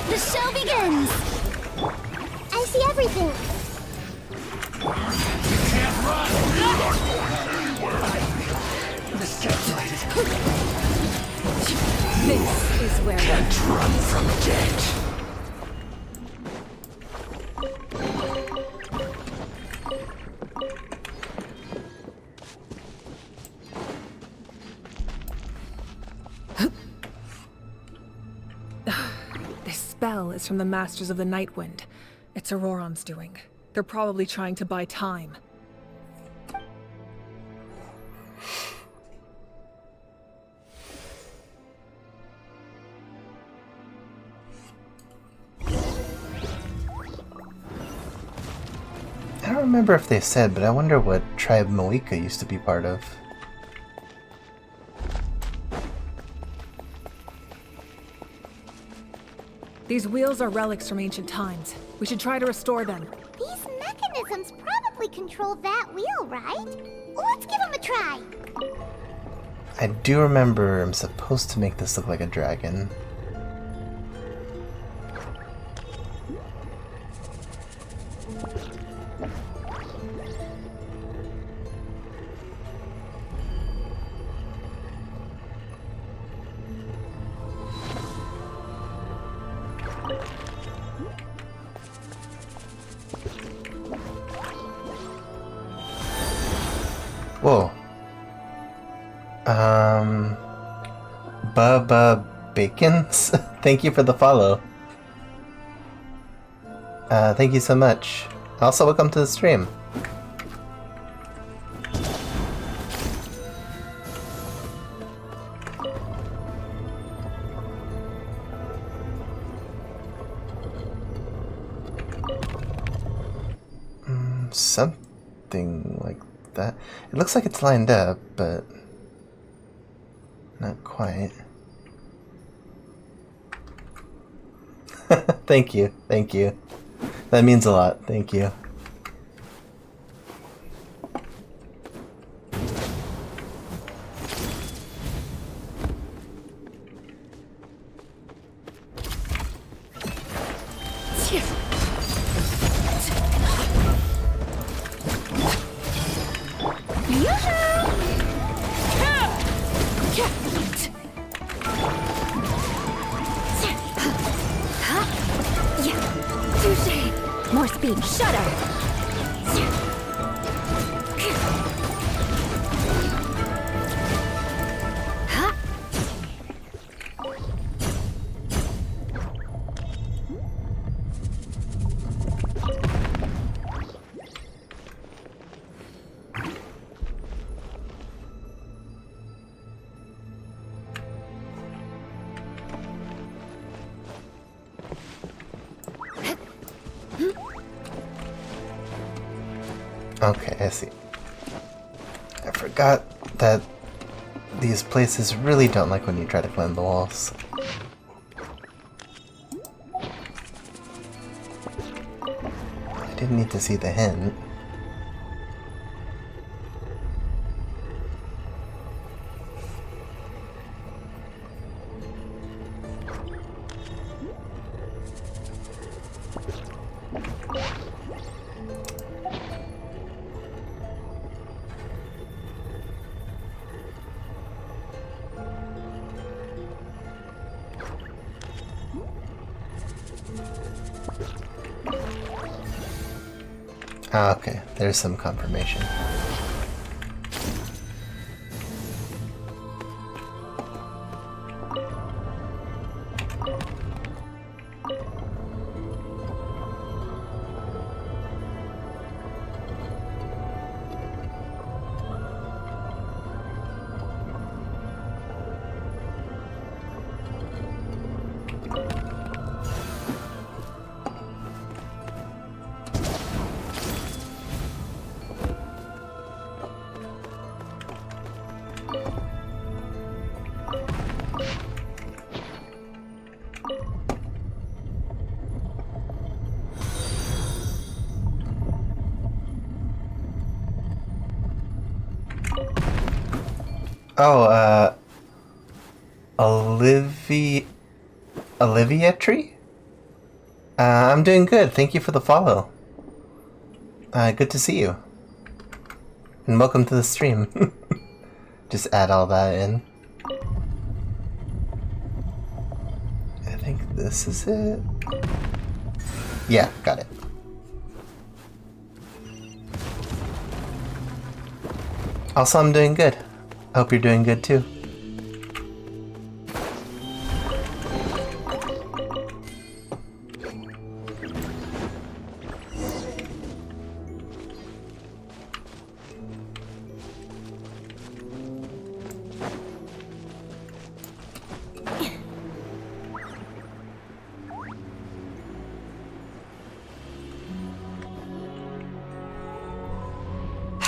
The show begins! I see everything! This is where Can't run from death. This spell is from the Masters of the Nightwind. It's Auroron's doing. They're probably trying to buy time. I don't remember if they said, but I wonder what tribe Moika used to be part of. These wheels are relics from ancient times. We should try to restore them. These mechanisms probably control that wheel, right? Let's give them a try. I do remember I'm supposed to make this look like a dragon. Whoa. Bubba Bacons? Thank you for the follow. Thank you so much. Also, welcome to the stream. Something like that. It looks like it's lined up, but not quite. Thank you. Thank you. That means a lot. Thank you. More speed. Shut up. Okay, I see. I forgot that these places really don't like when you try to climb the walls. I didn't need to see the hint. Ah, okay, there's some confirmation. Oh, Olivietri? I'm doing good. Thank you for the follow. Good to see you. And welcome to the stream. Just add all that in. I think this is it. Yeah, got it. Also, I'm doing good. I hope you're doing good too.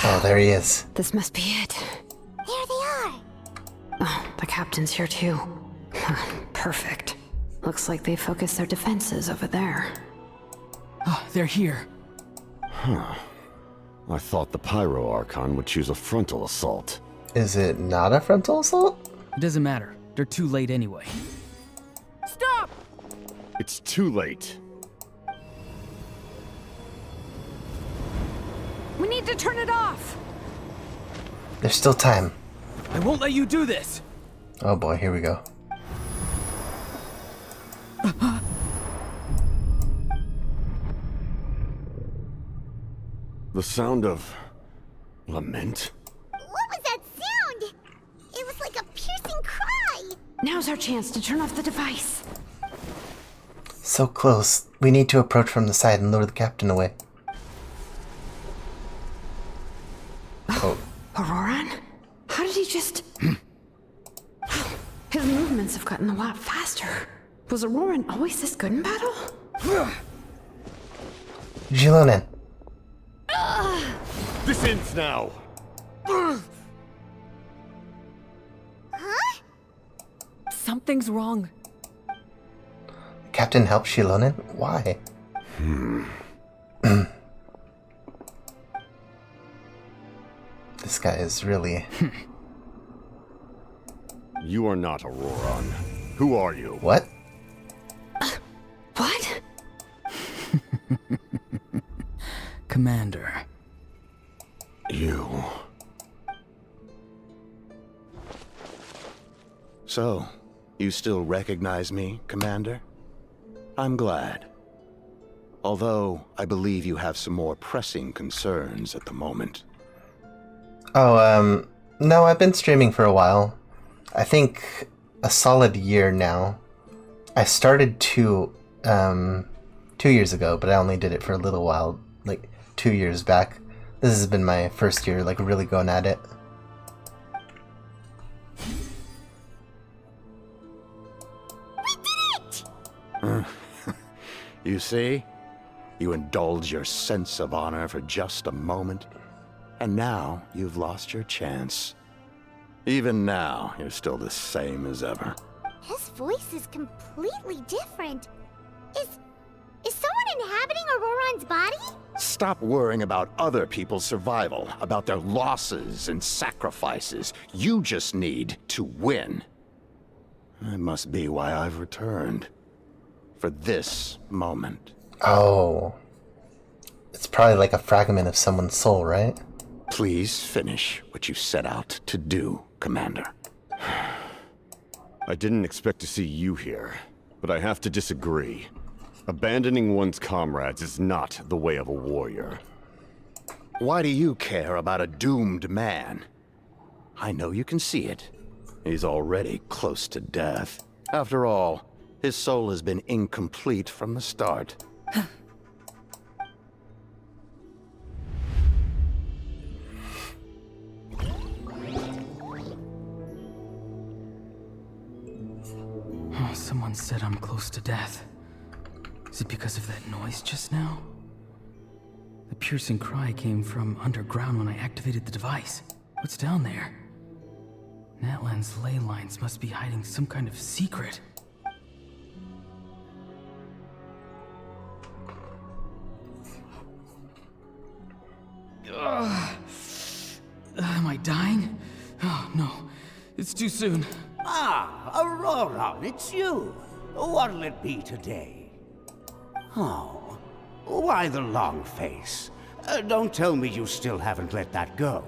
Oh, there he is. This must be it. There they are. Oh, the captain's here too. Perfect. Looks like they focused their defenses over there. Oh, they're here. Huh. I thought the Pyro Archon would choose a frontal assault. Is it not a frontal assault? It doesn't matter. They're too late anyway. Stop! It's too late. We need to turn it off! There's still time. I won't let you do this! Oh boy, here we go. The sound of lament? What was that sound? It was like a piercing cry. Now's our chance to turn off the device. So close. We need to approach from the side and lure the captain away. Oh. Auroran? How did he just... His movements have gotten a lot faster. Was Auroran always this good in battle? Jilonen. This ends now. Huh? Something's wrong. Captain helped Shilonen? Why? This guy is really... You are not Auroron. Who are you? What? What? Commander. You. So, you still recognize me, Commander? I'm glad. Although, I believe you have some more pressing concerns at the moment. Oh, no, I've been streaming for a while. I think a solid year now. I started 2 years ago, but I only did it for a little while, like 2 years back. This has been my first year, like, really going at it. You see? You indulge your sense of honor for just a moment, and now you've lost your chance. Even now, you're still the same as ever. His voice is completely different. Is someone inhabiting Auroron's body? Stop worrying about other people's survival, about their losses and sacrifices. You just need to win. That must be why I've returned. For this moment. Oh. It's probably like a fragment of someone's soul, right? Please finish what you set out to do, Commander. I didn't expect to see you here, but I have to disagree. Abandoning one's comrades is not the way of a warrior. Why do you care about a doomed man? I know you can see it. He's already close to death. After all, his soul has been incomplete from the start. Oh, someone said I'm close to death. Is it because of that noise just now? The piercing cry came from underground when I activated the device. What's down there? Natlan's ley lines must be hiding some kind of secret. Am I dying? Oh, no. It's too soon. Ah, Auroron, it's you. What'll it be today? Oh, why the long face? Don't tell me you still haven't let that go.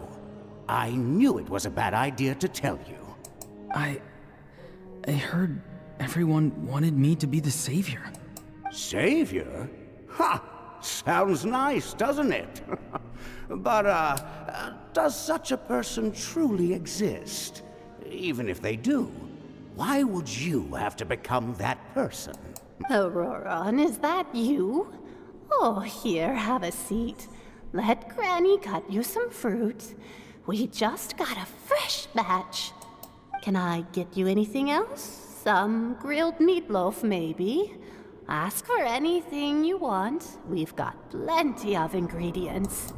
I knew it was a bad idea to tell you. I heard everyone wanted me to be the savior. Savior? Ha! Sounds nice, doesn't it? But, does such a person truly exist? Even if they do, why would you have to become that person? Auroron, is that you? Oh, here, have a seat. Let Granny cut you some fruit. We just got a fresh batch. Can I get you anything else? Some grilled meatloaf, maybe? Ask for anything you want. We've got plenty of ingredients.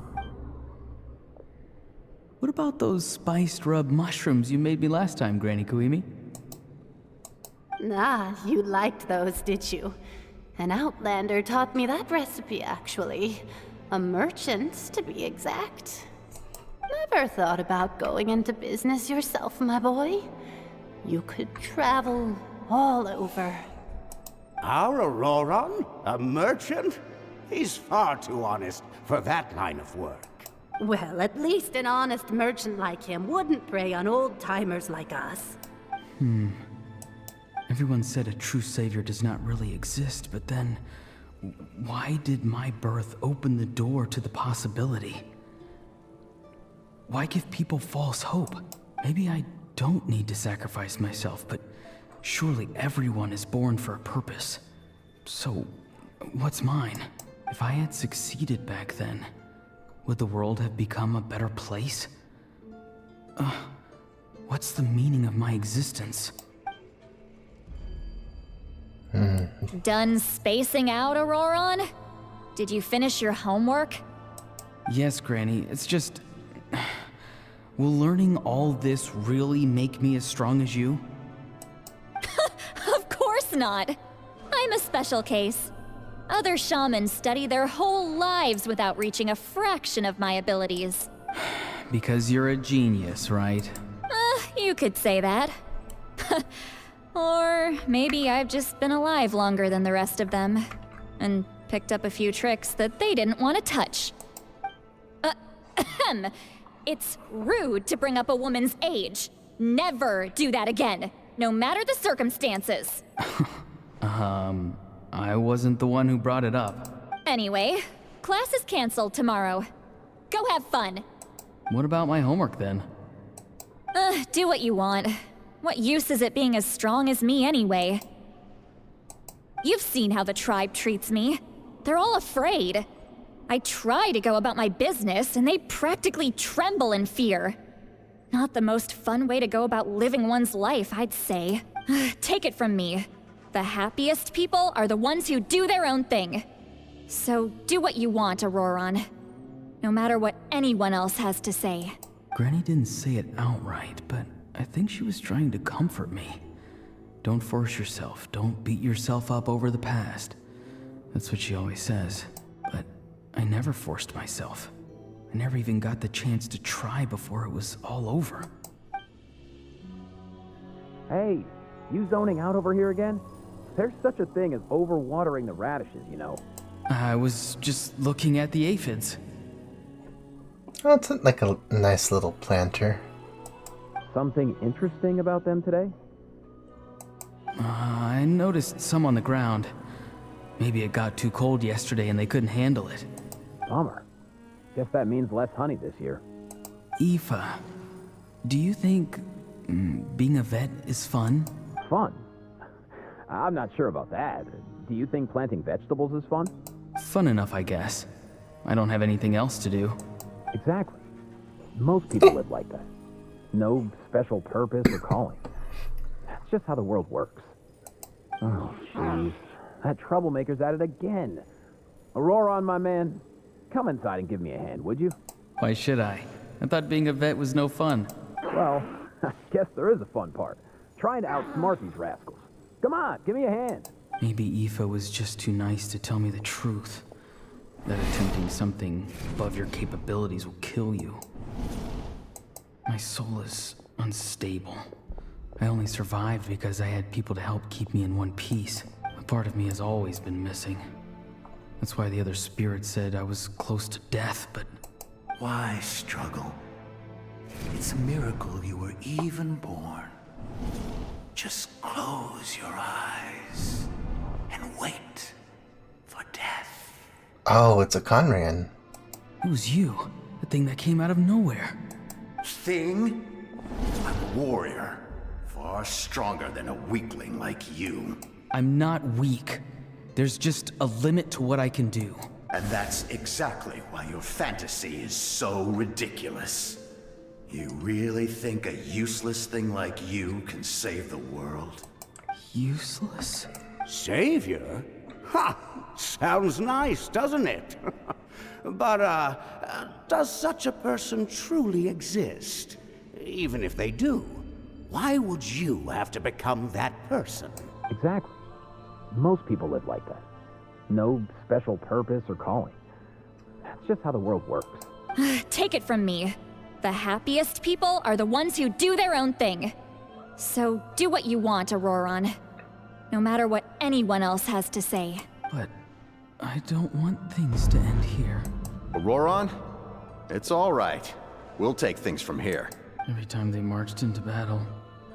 What about those spiced rub mushrooms you made me last time, Granny Kuimi? Ah, you liked those, did you? An outlander taught me that recipe, actually. A merchant, to be exact. Never thought about going into business yourself, my boy? You could travel all over. Our Auroron? A merchant? He's far too honest for that line of work. Well, at least an honest merchant like him wouldn't prey on old-timers like us. Everyone said a true savior does not really exist, but then... why did my birth open the door to the possibility? Why give people false hope? Maybe I don't need to sacrifice myself, but surely everyone is born for a purpose. So, what's mine? If I had succeeded back then, would the world have become a better place? What's the meaning of my existence? Done spacing out, Auroron? Did you finish your homework? Yes, Granny, it's just... Will learning all this really make me as strong as you? Of course not. I'm a special case. Other shamans study their whole lives without reaching a fraction of my abilities. Because you're a genius, right? You could say that. Or maybe I've just been alive longer than the rest of them, and picked up a few tricks that they didn't want to touch. It's rude to bring up a woman's age. Never do that again, no matter the circumstances. I wasn't the one who brought it up. Anyway, class is canceled tomorrow. Go have fun. What about my homework then? Do what you want. What use is it being as strong as me anyway? You've seen how the tribe treats me. They're all afraid. I try to go about my business, and they practically tremble in fear. Not the most fun way to go about living one's life, I'd say. Take it from me. The happiest people are the ones who do their own thing. So do what you want, Auroron. No matter what anyone else has to say. Granny didn't say it outright, but I think she was trying to comfort me. Don't force yourself. Don't beat yourself up over the past. That's what she always says. But I never forced myself. I never even got the chance to try before it was all over. Hey, you zoning out over here again? There's such a thing as overwatering the radishes, you know. I was just looking at the aphids. Oh, it's like a nice little planter. Something interesting about them today? I noticed some on the ground. Maybe it got too cold yesterday and they couldn't handle it. Bummer. Guess that means less honey this year. Aoife, do you think being a vet is fun? Fun? I'm not sure about that. Do you think planting vegetables is fun? Fun enough, I guess. I don't have anything else to do. Exactly. Most people live like that. No special purpose or calling. That's just how the world works. Oh, jeez. That troublemaker's at it again. Auroron, my man, come inside and give me a hand, would you? Why should I? I thought being a vet was no fun. Well, I guess there is a fun part. Trying to outsmart these rascals. Come on, give me a hand. Maybe Aoife was just too nice to tell me the truth. That attempting something above your capabilities will kill you. My soul is unstable. I only survived because I had people to help keep me in one piece. A part of me has always been missing. That's why the other spirits said I was close to death, but... Why struggle? It's a miracle you were even born. Just close your eyes and wait for death. Oh, it's a Conran. It was you. The thing that came out of nowhere. Thing? I'm a warrior. Far stronger than a weakling like you. I'm not weak. There's just a limit to what I can do. And that's exactly why your fantasy is so ridiculous. You really think a useless thing like you can save the world? Useless? Savior? Ha! Sounds nice, doesn't it? But, does such a person truly exist? Even if they do, why would you have to become that person? Exactly. Most people live like that. No special purpose or calling. That's just how the world works. Take it from me. The happiest people are the ones who do their own thing. So do what you want, Auroron. No matter what anyone else has to say. But I don't want things to end here. Auroron? It's all right. We'll take things from here. Every time they marched into battle,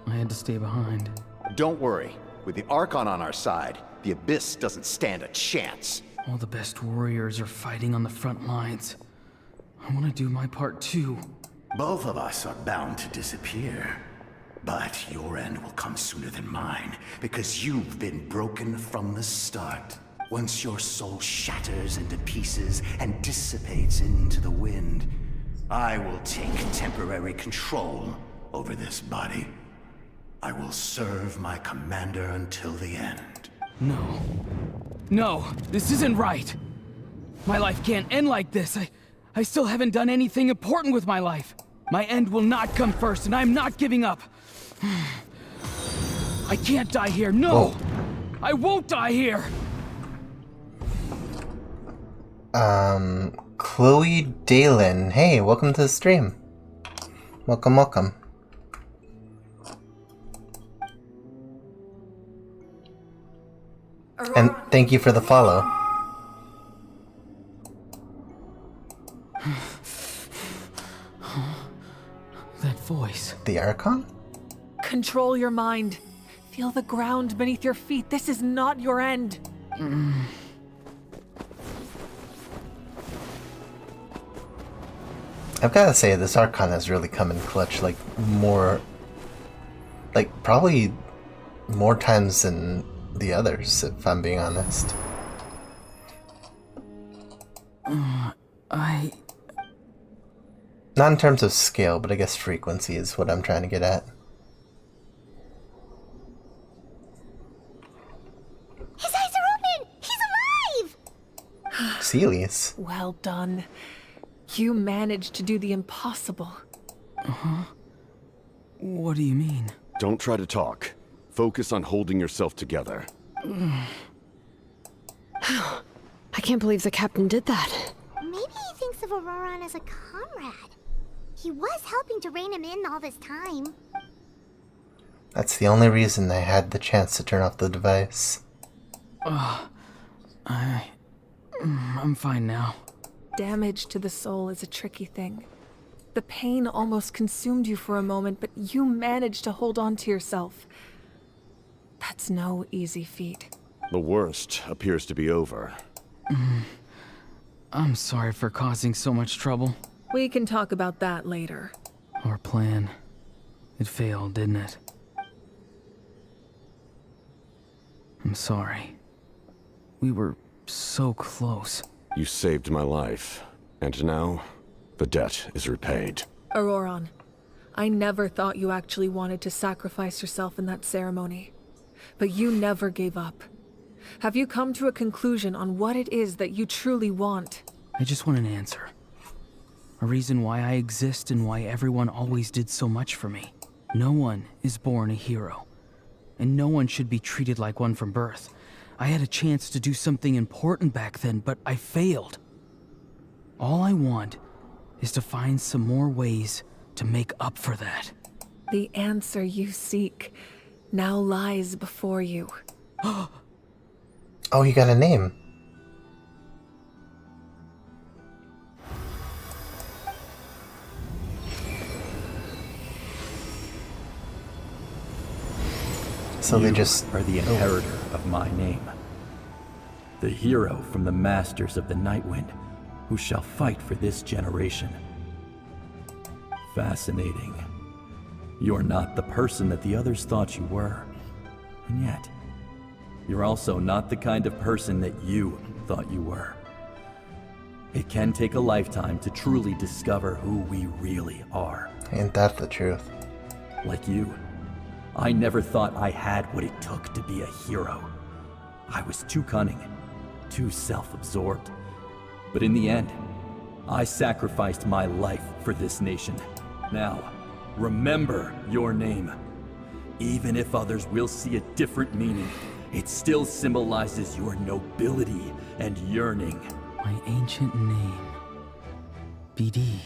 I had to stay behind. Don't worry. With the Archon on our side, the Abyss doesn't stand a chance. All the best warriors are fighting on the front lines. I want to do my part too. Both of us are bound to disappear. But your end will come sooner than mine, because you've been broken from the start. Once your soul shatters into pieces and dissipates into the wind, I will take temporary control over this body. I will serve my commander until the end. No. No, this isn't right. My life can't end like this. I still haven't done anything important with my life. My end will not come first, and I'm not giving up. I can't die here, no! Whoa. I won't die here! Chloe Dalen. Hey, welcome to the stream. Welcome, welcome. And thank you for the follow. That voice. The Archon? Control your mind. Feel the ground beneath your feet. This is not your end. I've gotta say, this Archon has really come in clutch, like, more... Like, probably more times than the others, if I'm being honest. Not in terms of scale, but I guess frequency is what I'm trying to get at. His eyes are open! He's alive! Sealies. Well done. You managed to do the impossible. Uh-huh. What do you mean? Don't try to talk. Focus on holding yourself together. I can't believe the captain did that. Maybe he thinks of Auroran as a comrade. He was helping to rein him in all this time. That's the only reason I had the chance to turn off the device. I'm fine now. Damage to the soul is a tricky thing. The pain almost consumed you for a moment, but you managed to hold on to yourself. That's no easy feat. The worst appears to be over. I'm sorry for causing so much trouble. We can talk about that later. Our plan. It failed, didn't it? I'm sorry. We were so close. You saved my life, and now the debt is repaid. Auroran, I never thought you actually wanted to sacrifice yourself in that ceremony. But you never gave up. Have you come to a conclusion on what it is that you truly want? I just want an answer. A reason why I exist and why everyone always did so much for me. No one is born a hero. And no one should be treated like one from birth. I had a chance to do something important back then, but I failed. All I want is to find some more ways to make up for that. The answer you seek now lies before you. Oh, you got a name. So they just are the inheritor of my name. The hero from the masters of the Nightwind, who shall fight for this generation. Fascinating. You're not the person that the others thought you were. And yet, you're also not the kind of person that you thought you were. It can take a lifetime to truly discover who we really are. Ain't that the truth? Like you, I never thought I had what it took to be a hero. I was too cunning, too self-absorbed. But in the end, I sacrificed my life for this nation. Now, remember your name. Even if others will see a different meaning, it still symbolizes your nobility and yearning. My ancient name. BD.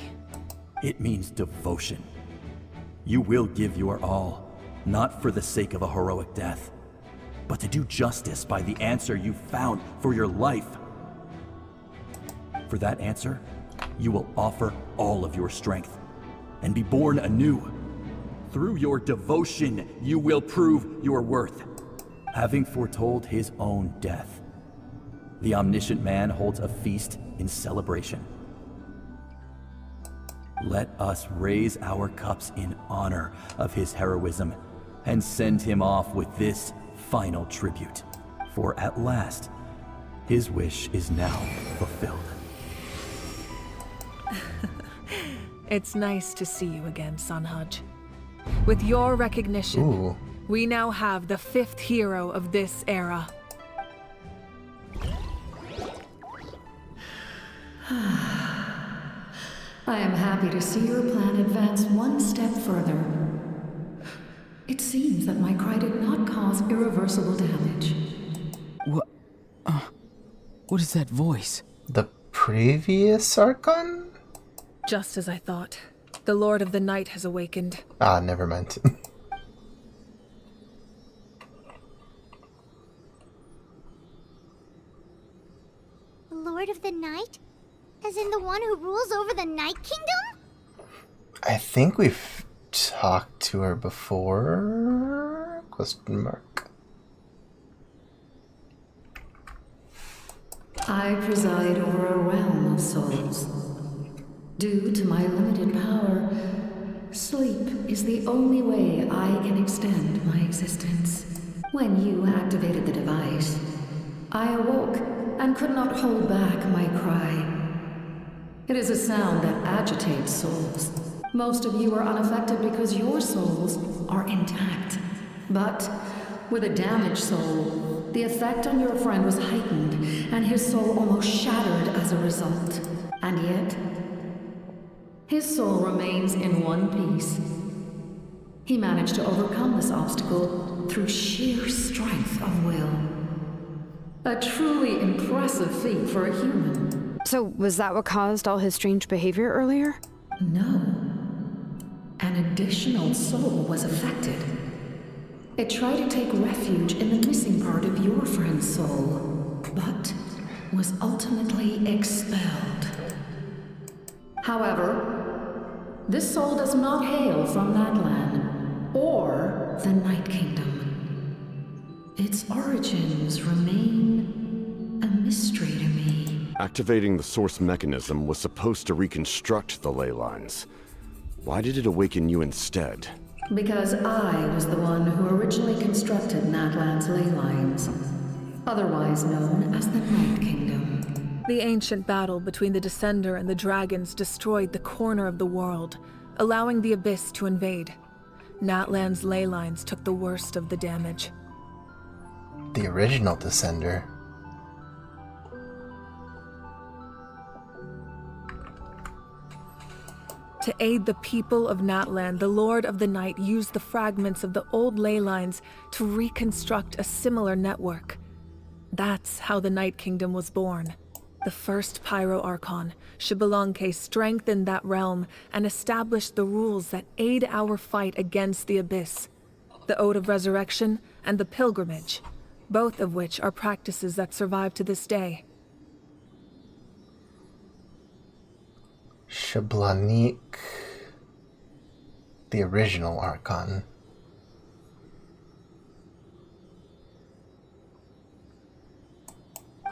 It means devotion. You will give your all, not for the sake of a heroic death, but to do justice by the answer you found for your life. For that answer, you will offer all of your strength and be born anew. Through your devotion, you will prove your worth. Having foretold his own death, the omniscient man holds a feast in celebration. Let us raise our cups in honor of his heroism and send him off with this final tribute. For at last, his wish is now fulfilled. It's nice to see you again, Sunhudge. With your recognition, we now have the 5th hero of this era. I am happy to see your plan advance one step further. It seems that my cry did not cause irreversible damage. What is that voice? The previous Archon? Just as I thought. The Lord of the Night has awakened. Ah, never mind. The Lord of the Night? As in the one who rules over the Night Kingdom? I think we've talked to her before? Question mark. I preside over a realm of souls. Due to my limited power, sleep is the only way I can extend my existence. When you activated the device, I awoke and could not hold back my cry. It is a sound that agitates souls. Most of you are unaffected because your souls are intact. But with a damaged soul, the effect on your friend was heightened, and his soul almost shattered as a result. And yet, his soul remains in one piece. He managed to overcome this obstacle through sheer strength of will. A truly impressive feat for a human. So, was that what caused all his strange behavior earlier? No. An additional soul was affected. It tried to take refuge in the missing part of your friend's soul, but was ultimately expelled. However, this soul does not hail from that land, or the Night Kingdom. Its origins remain a mystery to me. Activating the source mechanism was supposed to reconstruct the ley lines. Why did it awaken you instead? Because I was the one who originally constructed Natlan's ley lines, otherwise known as the Night Kingdom. The ancient battle between the Descender and the dragons destroyed the corner of the world, allowing the Abyss to invade. Natlan's ley lines took the worst of the damage. The original Descender. To aid the people of Natlan, the Lord of the Night used the fragments of the old ley lines to reconstruct a similar network. That's how the Night Kingdom was born. The first Pyro Archon, Xbalanque, strengthened that realm and established the rules that aid our fight against the Abyss. The Ode of Resurrection and the Pilgrimage, both of which are practices that survive to this day. Xbalanque, the original Archon.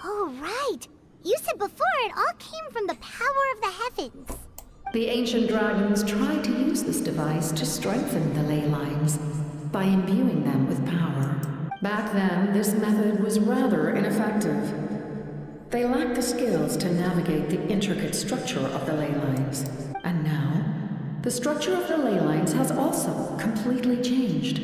Oh, right! You said before it all came from the power of the heavens. The ancient dragons tried to use this device to strengthen the ley lines by imbuing them with power. Back then, this method was rather ineffective. They lacked the skills to navigate the intricate structure of the ley lines. And now, the structure of the ley lines has also completely changed.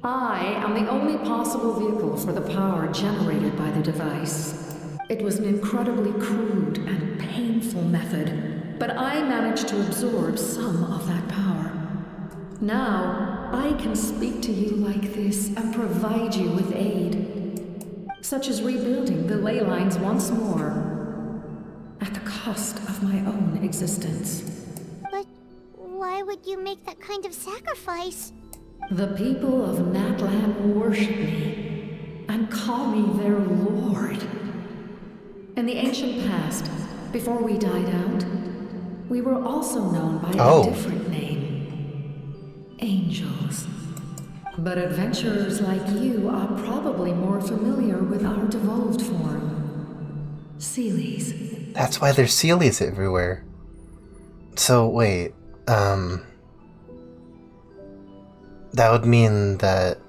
I am the only possible vehicle for the power generated by the device. It was an incredibly crude and painful method, but I managed to absorb some of that power. Now, I can speak to you like this and provide you with aid. Such as rebuilding the ley lines once more, at the cost of my own existence. But why would you make that kind of sacrifice? The people of Natlan worship me and call me their lord. In the ancient past, before we died out, we were also known by a different name. Angels. But adventurers like you are probably more familiar with our devolved form. Seelies. That's why there's Seelies everywhere. So, wait, that would mean that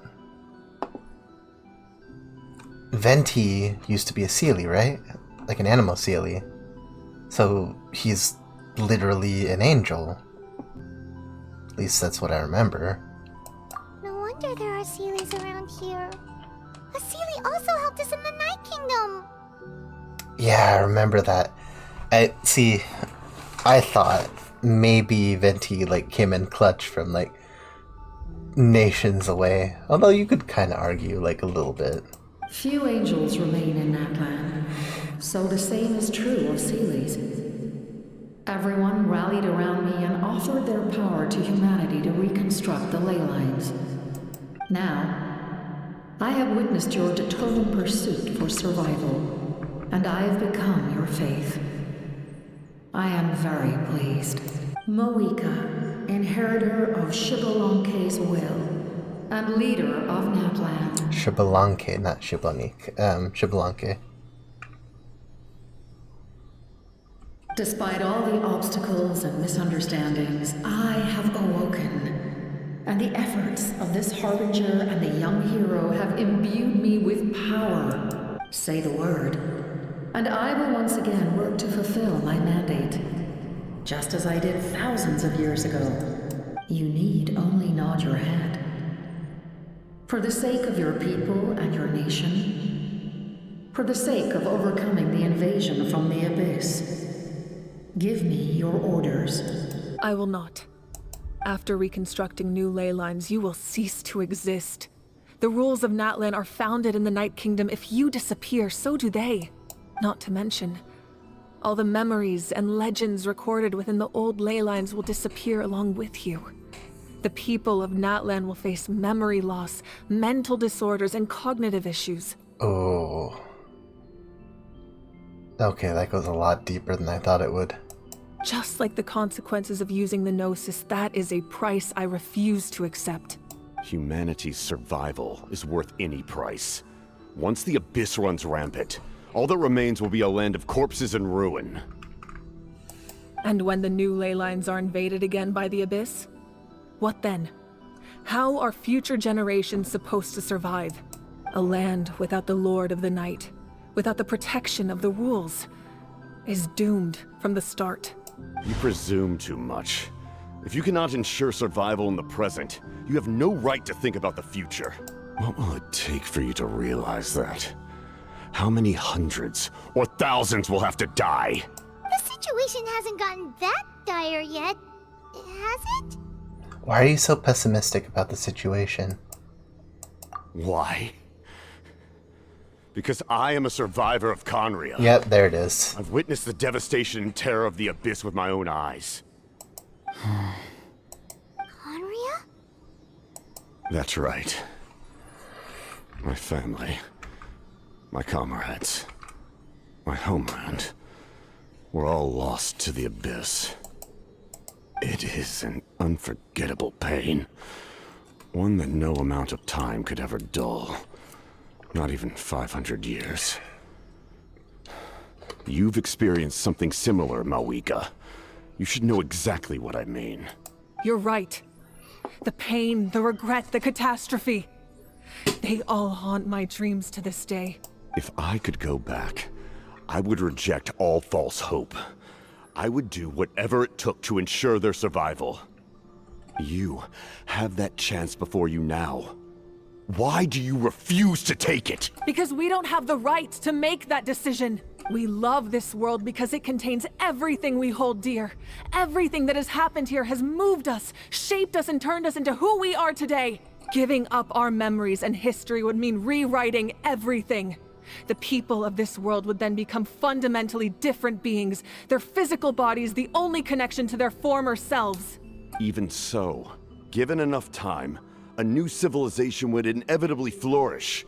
Venti used to be a Seelie, right? Like an animal Seelie. So, he's literally an angel. At least that's what I remember. No wonder there are Seelies around here. A Seelie also helped us in the Night Kingdom. Yeah, I remember that. I thought maybe Venti like came in clutch from like nations away. Although you could kind of argue like a little bit. Few angels remain in Natlan, so the same is true of Seelis. Everyone rallied around me and offered their power to humanity to reconstruct the ley lines. Now, I have witnessed your determined pursuit for survival, and I have become your faith. I am very pleased. Moika, inheritor of Shibalonke's will, and leader of Natlan. Shibalanke, not Shibanik. Shibalanke. Despite all the obstacles and misunderstandings, I have awoken. And the efforts of this harbinger and the young hero have imbued me with power. Say the word. And I will once again work to fulfill my mandate. Just as I did thousands of years ago. You need only nod your head. For the sake of your people and your nation. For the sake of overcoming the invasion from the Abyss. Give me your orders. I will not. After reconstructing new ley lines, you will cease to exist. The rules of Natlan are founded in the Night Kingdom. If you disappear, so do they. Not to mention, all the memories and legends recorded within the old ley lines will disappear along with you. The people of Natlan will face memory loss, mental disorders, and cognitive issues. Oh. Okay, that goes a lot deeper than I thought it would. Just like the consequences of using the Gnosis, that is a price I refuse to accept. Humanity's survival is worth any price. Once the Abyss runs rampant, all that remains will be a land of corpses and ruin. And when the new ley lines are invaded again by the Abyss? What then? How are future generations supposed to survive? A land without the Lord of the Night, without the protection of the rules, is doomed from the start. You presume too much. If you cannot ensure survival in the present, you have no right to think about the future. What will it take for you to realize that? How many hundreds or thousands will have to die? The situation hasn't gotten that dire yet, has it? Why are you so pessimistic about the situation? Why? Because I am a survivor of Conria. Yep, there it is. I've witnessed the devastation and terror of the Abyss with my own eyes. Conria? That's right. My family, my comrades, my homeland, were all lost to the Abyss. It is an unforgettable pain. One that no amount of time could ever dull. Not even 500 years. You've experienced something similar, Mawika. You should know exactly what I mean. You're right. The pain, the regret, the catastrophe. They all haunt my dreams to this day. If I could go back, I would reject all false hope. I would do whatever it took to ensure their survival. You have that chance before you now. Why do you refuse to take it? Because we don't have the right to make that decision. We love this world because it contains everything we hold dear. Everything that has happened here has moved us, shaped us, and turned us into who we are today. Giving up our memories and history would mean rewriting everything. The people of this world would then become fundamentally different beings, their physical bodies the only connection to their former selves. Even so, given enough time, a new civilization would inevitably flourish.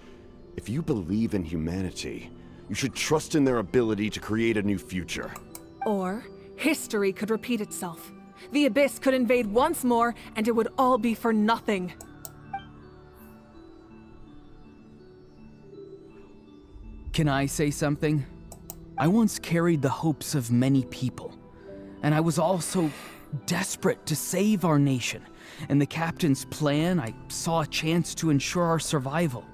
If you believe in humanity, you should trust in their ability to create a new future. Or, history could repeat itself. The Abyss could invade once more, and it would all be for nothing. Can I say something? I once carried the hopes of many people, and I was also desperate to save our nation. In the captain's plan, I saw a chance to ensure our survival.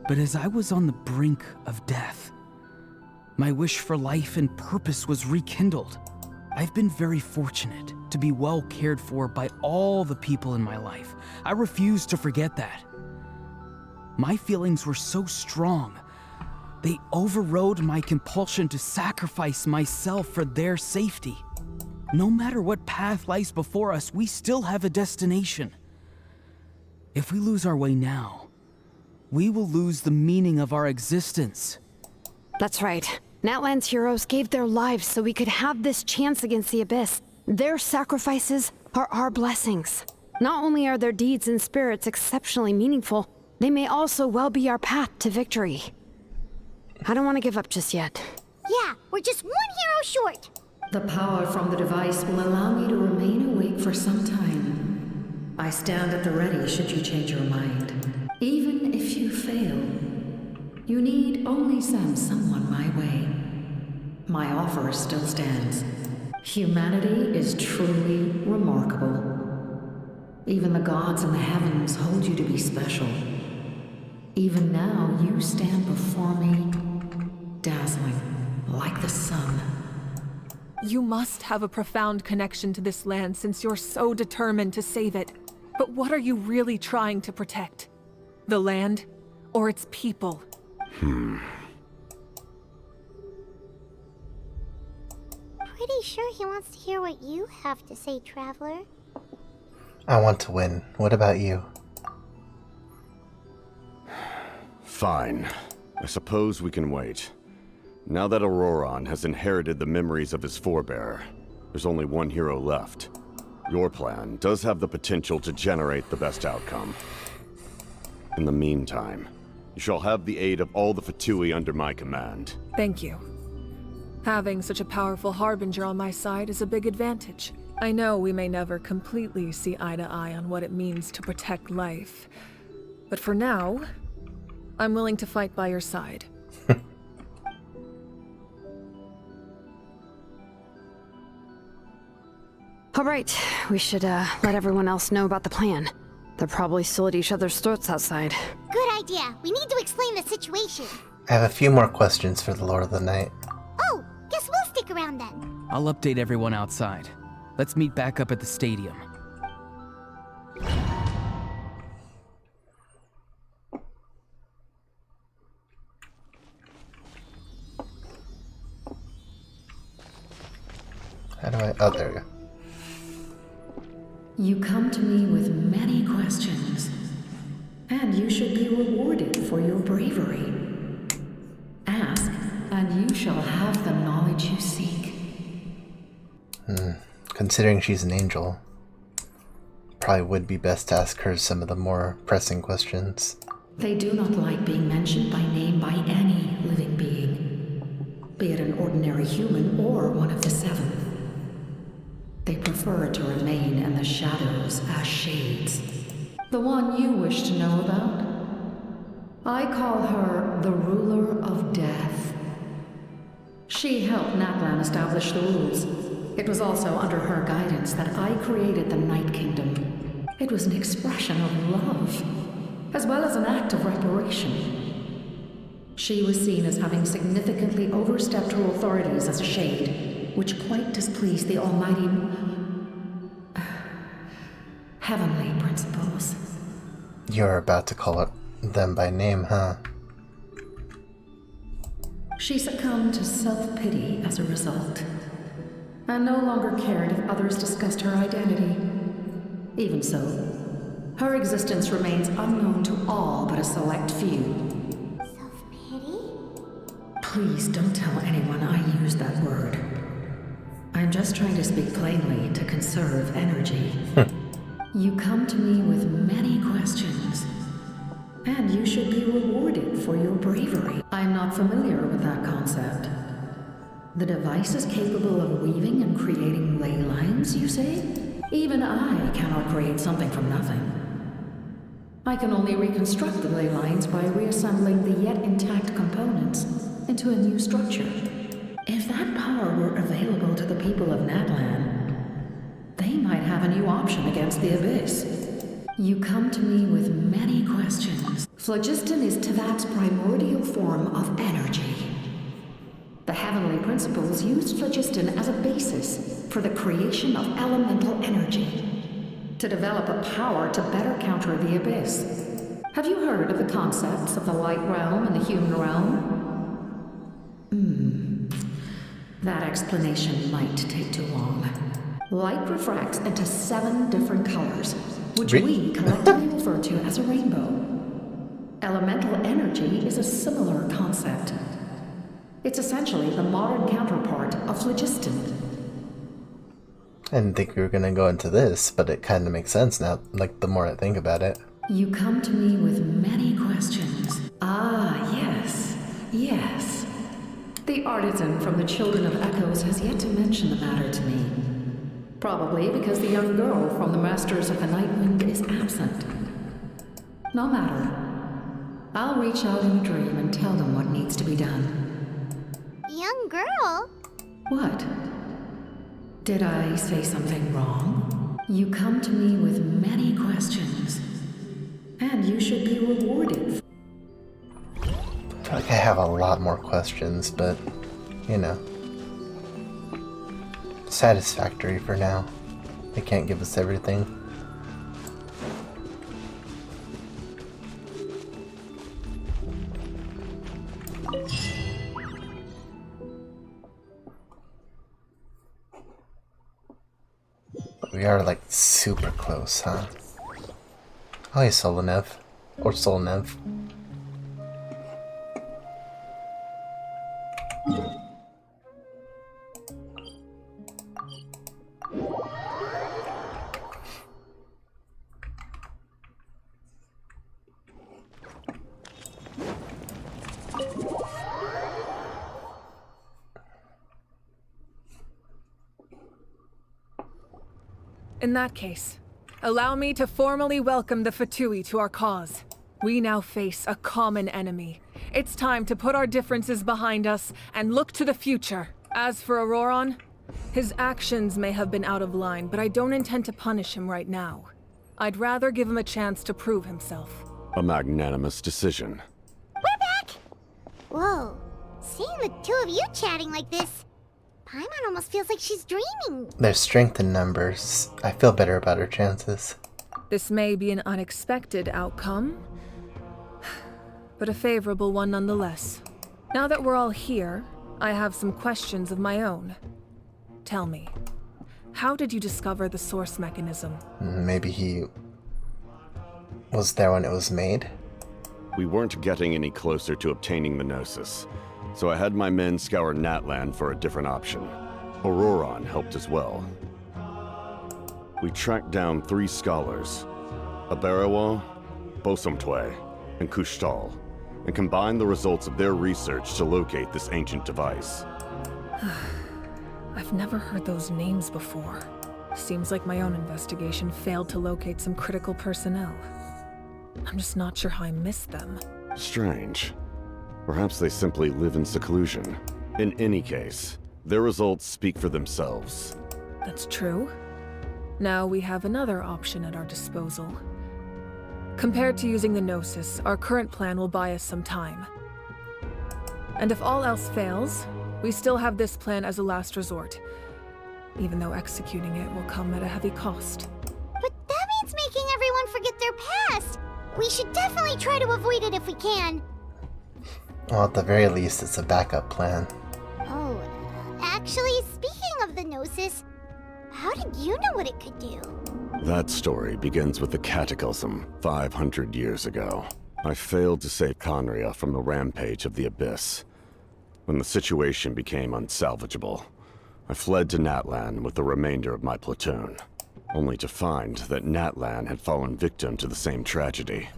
But as I was on the brink of death, my wish for life and purpose was rekindled. I've been very fortunate to be well cared for by all the people in my life. I refuse to forget that. My feelings were so strong, they overrode my compulsion to sacrifice myself for their safety. No matter what path lies before us, we still have a destination. If we lose our way now, we will lose the meaning of our existence. That's right. Natlan's heroes gave their lives so we could have this chance against the Abyss. Their sacrifices are our blessings. Not only are their deeds and spirits exceptionally meaningful, they may also well be our path to victory. I don't want to give up just yet. Yeah, we're just one hero short. The power from the device will allow me to remain awake for some time. I stand at the ready should you change your mind. Even if you fail, you need only send someone my way. My offer still stands. Humanity is truly remarkable. Even the gods in the heavens hold you to be special. Even now, you stand before me, dazzling, like the sun. You must have a profound connection to this land since you're so determined to save it. But what are you really trying to protect? The land or its people? Pretty sure he wants to hear what you have to say, Traveler. I want to win. What about you? Fine. I suppose we can wait. Now that Auroran has inherited the memories of his forebear, there's only one hero left. Your plan does have the potential to generate the best outcome. In the meantime, you shall have the aid of all the Fatui under my command. Thank you. Having such a powerful harbinger on my side is a big advantage. I know we may never completely see eye to eye on what it means to protect life. But for now, I'm willing to fight by your side. All right, we should let everyone else know about the plan. They're probably still at each other's throats outside. Good idea. We need to explain the situation. I have a few more questions for the Lord of the Night. Oh, guess we'll stick around then. I'll update everyone outside. Let's meet back up at the stadium. How do I... Oh, there we go. You come to me with many questions, and you should be rewarded for your bravery. Ask, and you shall have the knowledge you seek. Considering she's an angel, probably would be best to ask her some of the more pressing questions. They do not like being mentioned by name by any living being, be it an ordinary human or one of the seven. They prefer to remain in the shadows as shades. The one you wish to know about? I call her the Ruler of Death. She helped Natlan establish the rules. It was also under her guidance that I created the Night Kingdom. It was an expression of love, as well as an act of reparation. She was seen as having significantly overstepped her authorities as a shade, which quite displeased the almighty heavenly principles. You're about to call it them by name, huh? She succumbed to self-pity as a result, and no longer cared if others discussed her identity. Even so, her existence remains unknown to all but a select few. Self-pity? Please don't tell anyone I used that word. I'm just trying to speak plainly to conserve energy. You come to me with many questions, and you should be rewarded for your bravery. I'm not familiar with that concept. The device is capable of weaving and creating ley lines, you say? Even I cannot create something from nothing. I can only reconstruct the ley lines by reassembling the yet intact components into a new structure. If that power were available to the people of Natlan, they might have a new option against the Abyss. You come to me with many questions. Phlogiston is Tevat's primordial form of energy. The heavenly principles used phlogiston as a basis for the creation of elemental energy, to develop a power to better counter the Abyss. Have you heard of the concepts of the light realm and the human realm? That explanation might take too long. Light refracts into 7 different colors, which Re- we collectively refer to as a rainbow. Elemental energy is a similar concept. It's essentially the modern counterpart of phlogiston. I didn't think we were gonna go into this, but it kind of makes sense now, like, the more I think about it. You come to me with many questions. Ah, yes, yes. The artisan from the Children of Echoes has yet to mention the matter to me. Probably because the young girl from the Masters of the Nightwind is absent. No matter. I'll reach out in a dream and tell them what needs to be done. Young girl? What? Did I say something wrong? You come to me with many questions, and you should be rewarded. I feel like I have a lot more questions, but, you know. Satisfactory for now. They can't give us everything. We are like super close, huh? Oh, hey, Solonev. Or Solnev. In that case, allow me to formally welcome the Fatui to our cause. We now face a common enemy. It's time to put our differences behind us and look to the future. As for Auroron, his actions may have been out of line, but I don't intend to punish him right now. I'd rather give him a chance to prove himself. A magnanimous decision. We're back! Whoa, seeing the two of you chatting like this, Paimon almost feels like she's dreaming. There's strength in numbers. I feel better about her chances. This may be an unexpected outcome, but a favorable one nonetheless. Now that we're all here, I have some questions of my own. Tell me, how did you discover the source mechanism? Maybe he was there when it was made? We weren't getting any closer to obtaining the Gnosis, so I had my men scour Natlan for a different option. Auroron helped as well. We tracked down 3 scholars, Aberawa, Bosomtwe, and Kushtal, and combined the results of their research to locate this ancient device. I've never heard those names before. Seems like my own investigation failed to locate some critical personnel. I'm just not sure how I missed them. Strange. Perhaps they simply live in seclusion. In any case, their results speak for themselves. That's true. Now we have another option at our disposal. Compared to using the Gnosis, our current plan will buy us some time. And if all else fails, we still have this plan as a last resort, even though executing it will come at a heavy cost. But that means making everyone forget their past. We should definitely try to avoid it if we can. Well, at the very least, it's a backup plan. Oh, actually, speaking of the Gnosis, how did you know what it could do? That story begins with the Cataclysm 500 years ago. I failed to save Conria from the rampage of the Abyss. When the situation became unsalvageable, I fled to Natlan with the remainder of my platoon, only to find that Natlan had fallen victim to the same tragedy.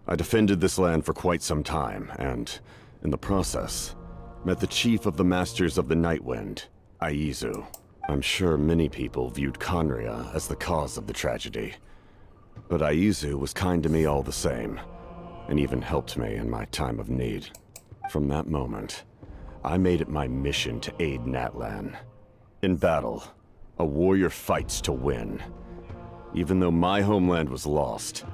I defended this land for quite some time, and, in the process, met the chief of the Masters of the Nightwind, Aizu. I'm sure many people viewed Conria as the cause of the tragedy, but Aizu was kind to me all the same, and even helped me in my time of need. From that moment, I made it my mission to aid Natlan. In battle, a warrior fights to win. Even though my homeland was lost,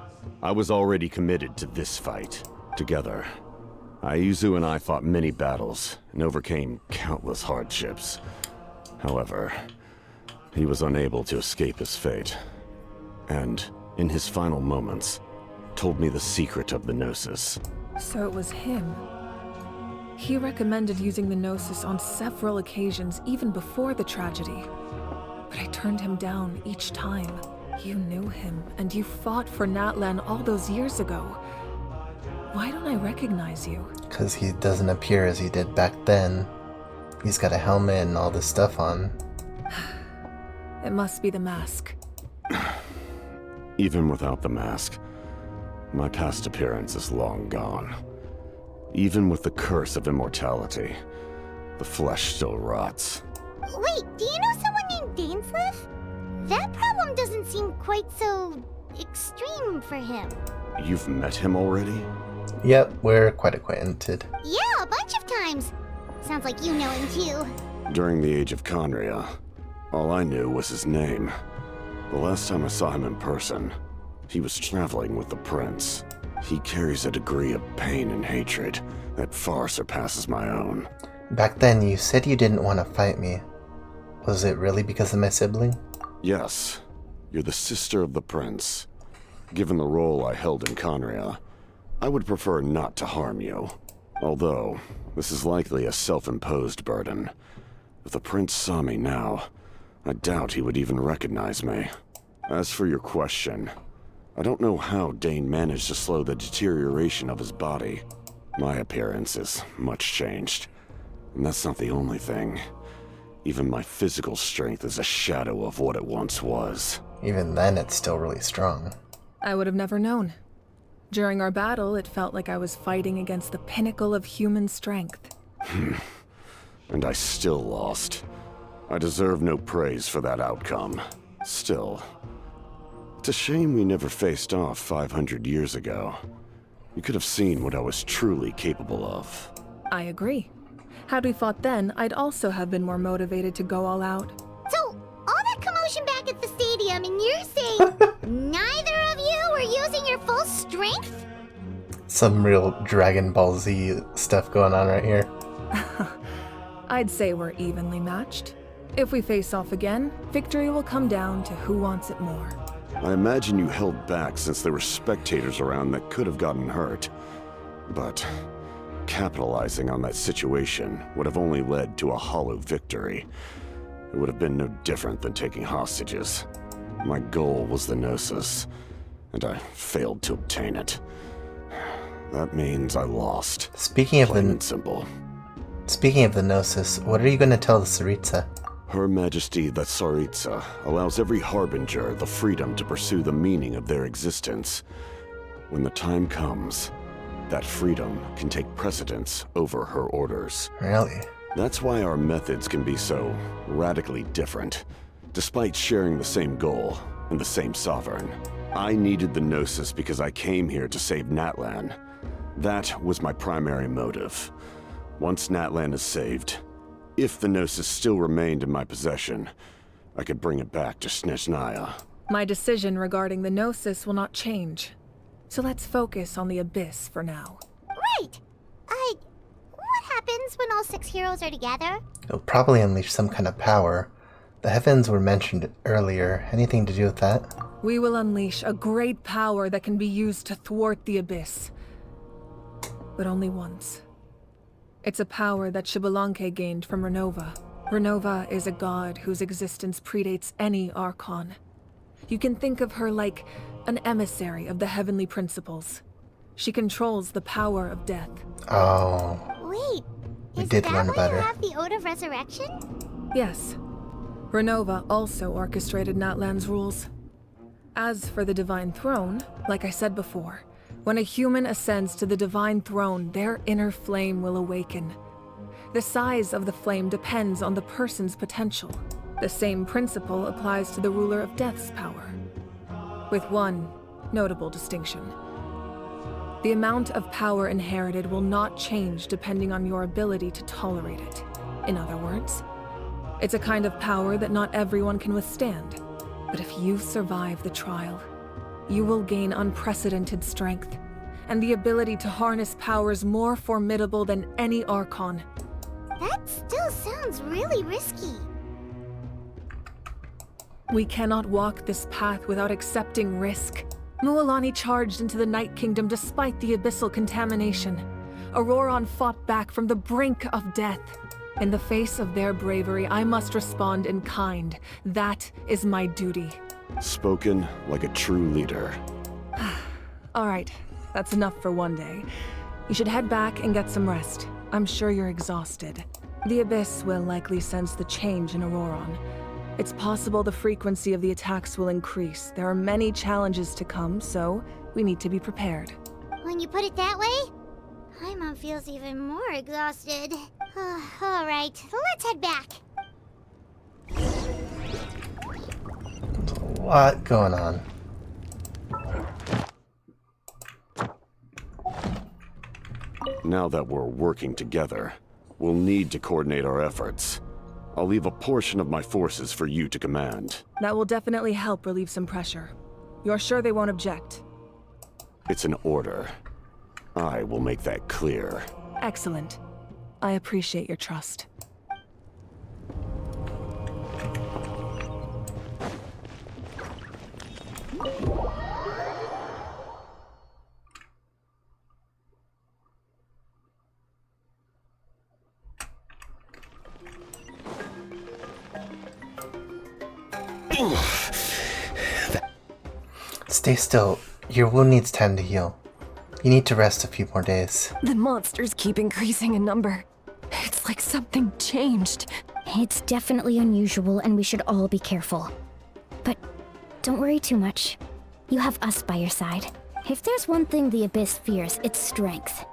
I was already committed to this fight. Together, Aizu and I fought many battles and overcame countless hardships. However, he was unable to escape his fate, and, in his final moments, told me the secret of the Gnosis. So it was him. He recommended using the Gnosis on several occasions, even before the tragedy. but I turned him down each time. You knew him, and you fought for Natlan all those years ago. Why don't I recognize you? Because he doesn't appear as he did back then. He's got a helmet and all this stuff on. It must be the mask. Even without the mask, my past appearance is long gone. Even with the curse of immortality, the flesh still rots. Wait, do you know someone named Dainsleif? That problem doesn't seem quite so extreme for him. You've met him already? Yep, we're quite acquainted. Yeah, a bunch of times. Sounds like you know him too. During the age of Conria, all I knew was his name. The last time I saw him in person, he was traveling with the prince. He carries a degree of pain and hatred that far surpasses my own. Back then, you said you didn't want to fight me. Was it really because of my sibling? Yes, you're the sister of the prince. Given the role I held in Conria, I would prefer not to harm you. Although, this is likely a self-imposed burden. If the prince saw me now, I doubt he would even recognize me. As for your question, I don't know how Dane managed to slow the deterioration of his body. My appearance is much changed, and that's not the only thing. Even my physical strength is a shadow of what it once was. Even then, it's still really strong. I would have never known. During our battle, it felt like I was fighting against the pinnacle of human strength. And I still lost. I deserve no praise for that outcome. Still, it's a shame we never faced off 500 years ago. You could have seen what I was truly capable of. I agree. Had we fought then, I'd also have been more motivated to go all out. So, all that commotion back at the stadium, and you're saying neither of you were using your full strength? Some real Dragon Ball Z stuff going on right here. I'd say we're evenly matched. If we face off again, victory will come down to who wants it more. I imagine you held back since there were spectators around that could have gotten hurt. But capitalizing on that situation would have only led to a hollow victory. It would have been no different than taking hostages. My goal was the Gnosis, and I failed to obtain it. That means I lost. Speaking of Plain and simple. Speaking of the Gnosis, what are you going to tell the Tsaritsa? Her Majesty the Tsaritsa allows every Harbinger the freedom to pursue the meaning of their existence. When the time comes, that freedom can take precedence over her orders. Really? That's why our methods can be so radically different, despite sharing the same goal and the same sovereign. I needed the Gnosis because I came here to save Natlan. That was my primary motive. Once Natlan is saved, if the Gnosis still remained in my possession, I could bring it back to Snezhnaya. My decision regarding the Gnosis will not change. So let's focus on the Abyss for now. Right! What happens when all 6 heroes are together? It'll probably unleash some kind of power. The heavens were mentioned earlier. Anything to do with that? We will unleash a great power that can be used to thwart the Abyss. But only once. It's a power that Xbalanque gained from Renova. Renova is a god whose existence predates any Archon. You can think of her like an emissary of the heavenly principles. She controls the power of death. Oh. Wait, We is did that learn why about you her. have the Ode of Resurrection? Yes. Renova also orchestrated Natlan's rules. As for the Divine Throne, like I said before, when a human ascends to the Divine Throne, their inner flame will awaken. The size of the flame depends on the person's potential. The same principle applies to the Ruler of Death's power, with one notable distinction. The amount of power inherited will not change depending on your ability to tolerate it. In other words, it's a kind of power that not everyone can withstand. But if you survive the trial, you will gain unprecedented strength, and the ability to harness powers more formidable than any Archon. That still sounds really risky. We cannot walk this path without accepting risk. Mualani charged into the Night Kingdom despite the abyssal contamination. Auroron fought back from the brink of death. In the face of their bravery, I must respond in kind. That is my duty. Spoken like a true leader. All right, that's enough for one day. You should head back and get some rest. I'm sure you're exhausted. The Abyss will likely sense the change in Auroron. It's possible the frequency of the attacks will increase. There are many challenges to come, so we need to be prepared. When you put it that way, Paimon feels even more exhausted. Alright, let's head back. There's a lot going on. Now that we're working together, we'll need to coordinate our efforts. I'll leave a portion of my forces for you to command. That will definitely help relieve some pressure. You're sure they won't object? It's an order. I will make that clear. Excellent. I appreciate your trust. Stay still. Your wound needs time to heal. You need to rest a few more days. The monsters keep increasing in number. It's like something changed. It's definitely unusual, and we should all be careful. But don't worry too much. You have us by your side. If there's one thing the Abyss fears, it's strength.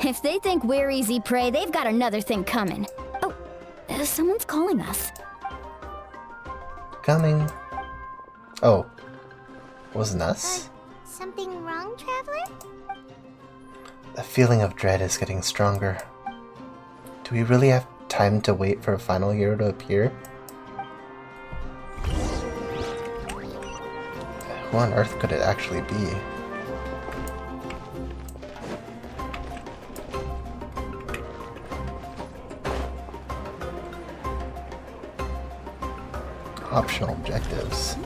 If they think we're easy prey, they've got another thing coming. Oh, someone's calling us. Coming. Oh. Wasn't us? Something wrong, Traveler? The feeling of dread is getting stronger. Do we really have time to wait for a final hero to appear? Who on earth could it actually be? Optional objectives.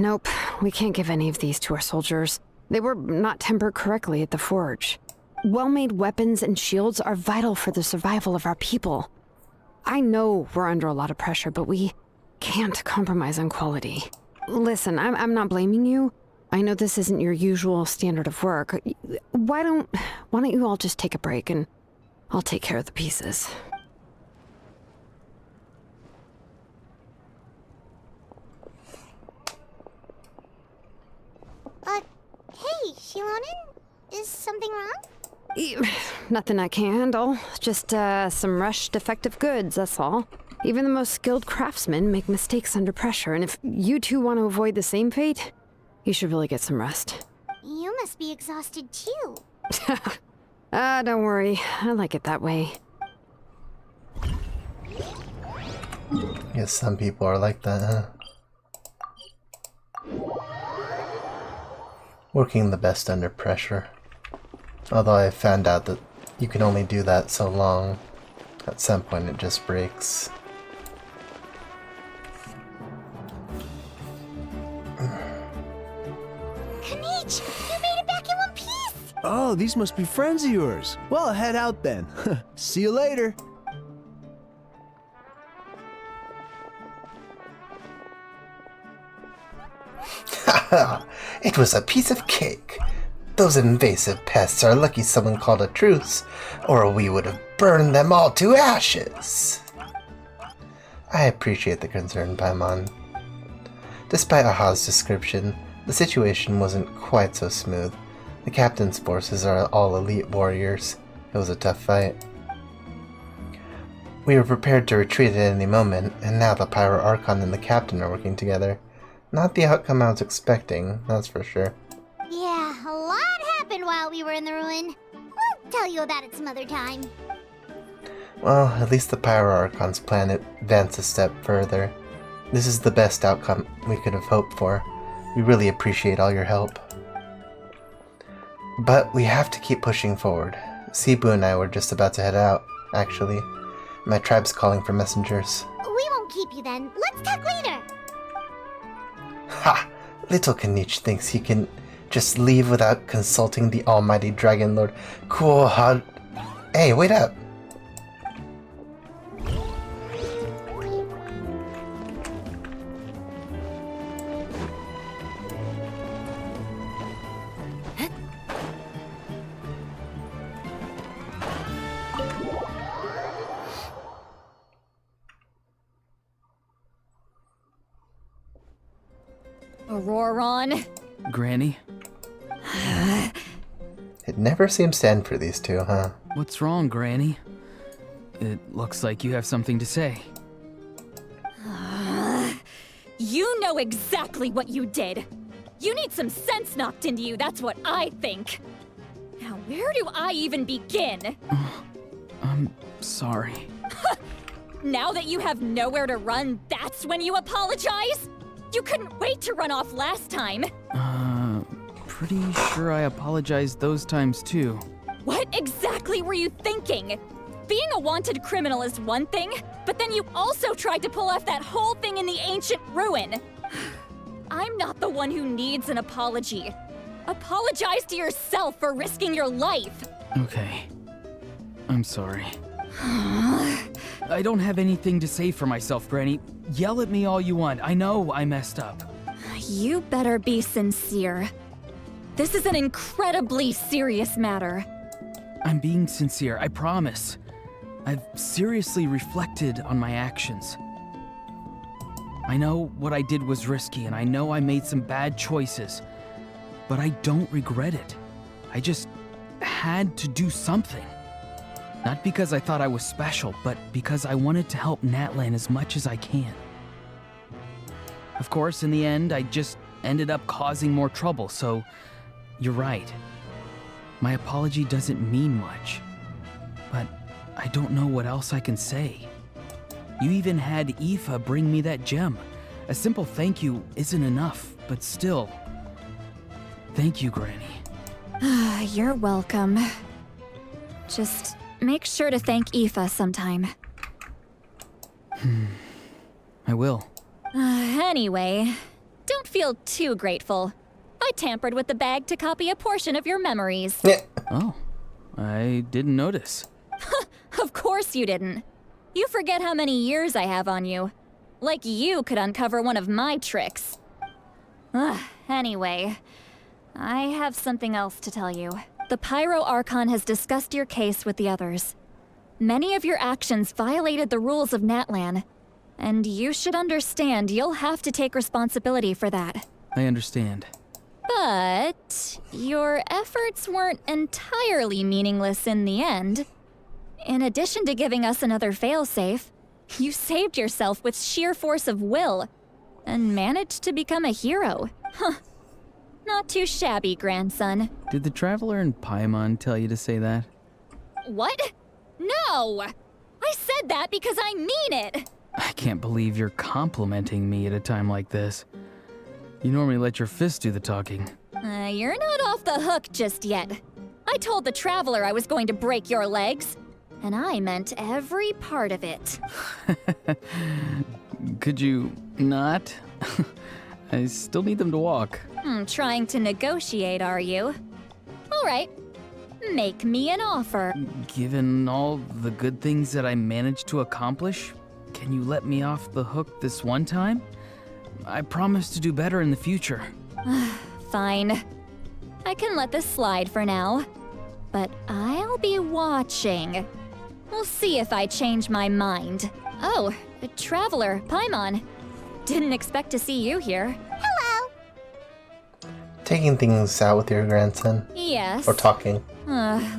Nope. We can't give any of these to our soldiers. They were not tempered correctly at the forge. Well-made weapons and shields are vital for the survival of our people. I know we're under a lot of pressure, but we can't compromise on quality. Listen, I'm not blaming you. I know this isn't your usual standard of work. Why don't you all just take a break and I'll take care of the pieces. Hey, Shilonin? Is something wrong? Nothing I can handle. Just, some rushed defective goods, that's all. Even the most skilled craftsmen make mistakes under pressure, and if you two want to avoid the same fate, you should really get some rest. You must be exhausted too. Don't worry. I like it that way. Yes, some people are like that, huh? Working the best under pressure. Although I found out that you can only do that so long. At some point it just breaks. Kanich, you made it back in one piece! Oh, these must be friends of yours. Well, head out then. See you later. It was a piece of cake. Those invasive pests are lucky someone called a truce, or we would have burned them all to ashes. I appreciate the concern, Paimon. Despite Aha's description, the situation wasn't quite so smooth. The captain's forces are all elite warriors. It was a tough fight. We were prepared to retreat at any moment, and now the Pyro Archon and the captain are working together. Not the outcome I was expecting, that's for sure. Yeah, a lot happened while we were in the ruin. We'll tell you about it some other time. Well, at least the Pyro Archon's plan advanced a step further. This is the best outcome we could have hoped for. We really appreciate all your help. But we have to keep pushing forward. Cebu and I were just about to head out, actually. My tribe's calling for messengers. Wait, won't keep you then. Let's talk later. Ha! Little Kanich thinks he can just leave without consulting the almighty Dragon Lord. Cool, how... Hey, wait up! Auroron. Granny? It never seems to end for these two, huh? What's wrong, Granny? It looks like you have something to say. You know exactly what you did. You need some sense knocked into you, that's what I think. Now, where do I even begin? I'm sorry. Now that you have nowhere to run, that's when you apologize? You couldn't wait to run off last time. Pretty sure I apologized those times too. What exactly were you thinking? Being a wanted criminal is one thing, but then you also tried to pull off that whole thing in the ancient ruin. I'm not the one who needs an apology. Apologize to yourself for risking your life. Okay. I'm sorry. I don't have anything to say for myself, Granny. Yell at me all you want. I know I messed up. You better be sincere. This is an incredibly serious matter. I'm being sincere, I promise. I've seriously reflected on my actions. I know what I did was risky, and I know I made some bad choices, but I don't regret it. I just had to do something. Not because I thought I was special, but because I wanted to help Natlan as much as I can. Of course, in the end, I just ended up causing more trouble, so you're right. My apology doesn't mean much, but I don't know what else I can say. You even had Aoife bring me that gem. A simple thank you isn't enough, but still. Thank you, Granny. You're welcome. Just make sure to thank Aoife sometime. I will. Anyway, don't feel too grateful. I tampered with the bag to copy a portion of your memories. Oh, I didn't notice. Of course you didn't. You forget how many years I have on you. Like you could uncover one of my tricks. Anyway, I have something else to tell you. The Pyro Archon has discussed your case with the others. Many of your actions violated the rules of Natlan, and you should understand you'll have to take responsibility for that. I understand. But your efforts weren't entirely meaningless in the end. In addition to giving us another failsafe, you saved yourself with sheer force of will and managed to become a hero. Huh. Not too shabby, grandson. Did the Traveler in Paimon tell you to say that? What? No! I said that because I mean it! I can't believe you're complimenting me at a time like this. You normally let your fists do the talking. You're not off the hook just yet. I told the Traveler I was going to break your legs, and I meant every part of it. Could you not? I still need them to walk. Trying to negotiate, are you? All right. Make me an offer. Given all the good things that I managed to accomplish, can you let me off the hook this one time? I promise to do better in the future. Fine. I can let this slide for now. But I'll be watching. We'll see if I change my mind. Oh, a Traveler, Paimon. Didn't expect to see you here. Hello! Taking things out with your grandson? Yes. Or talking?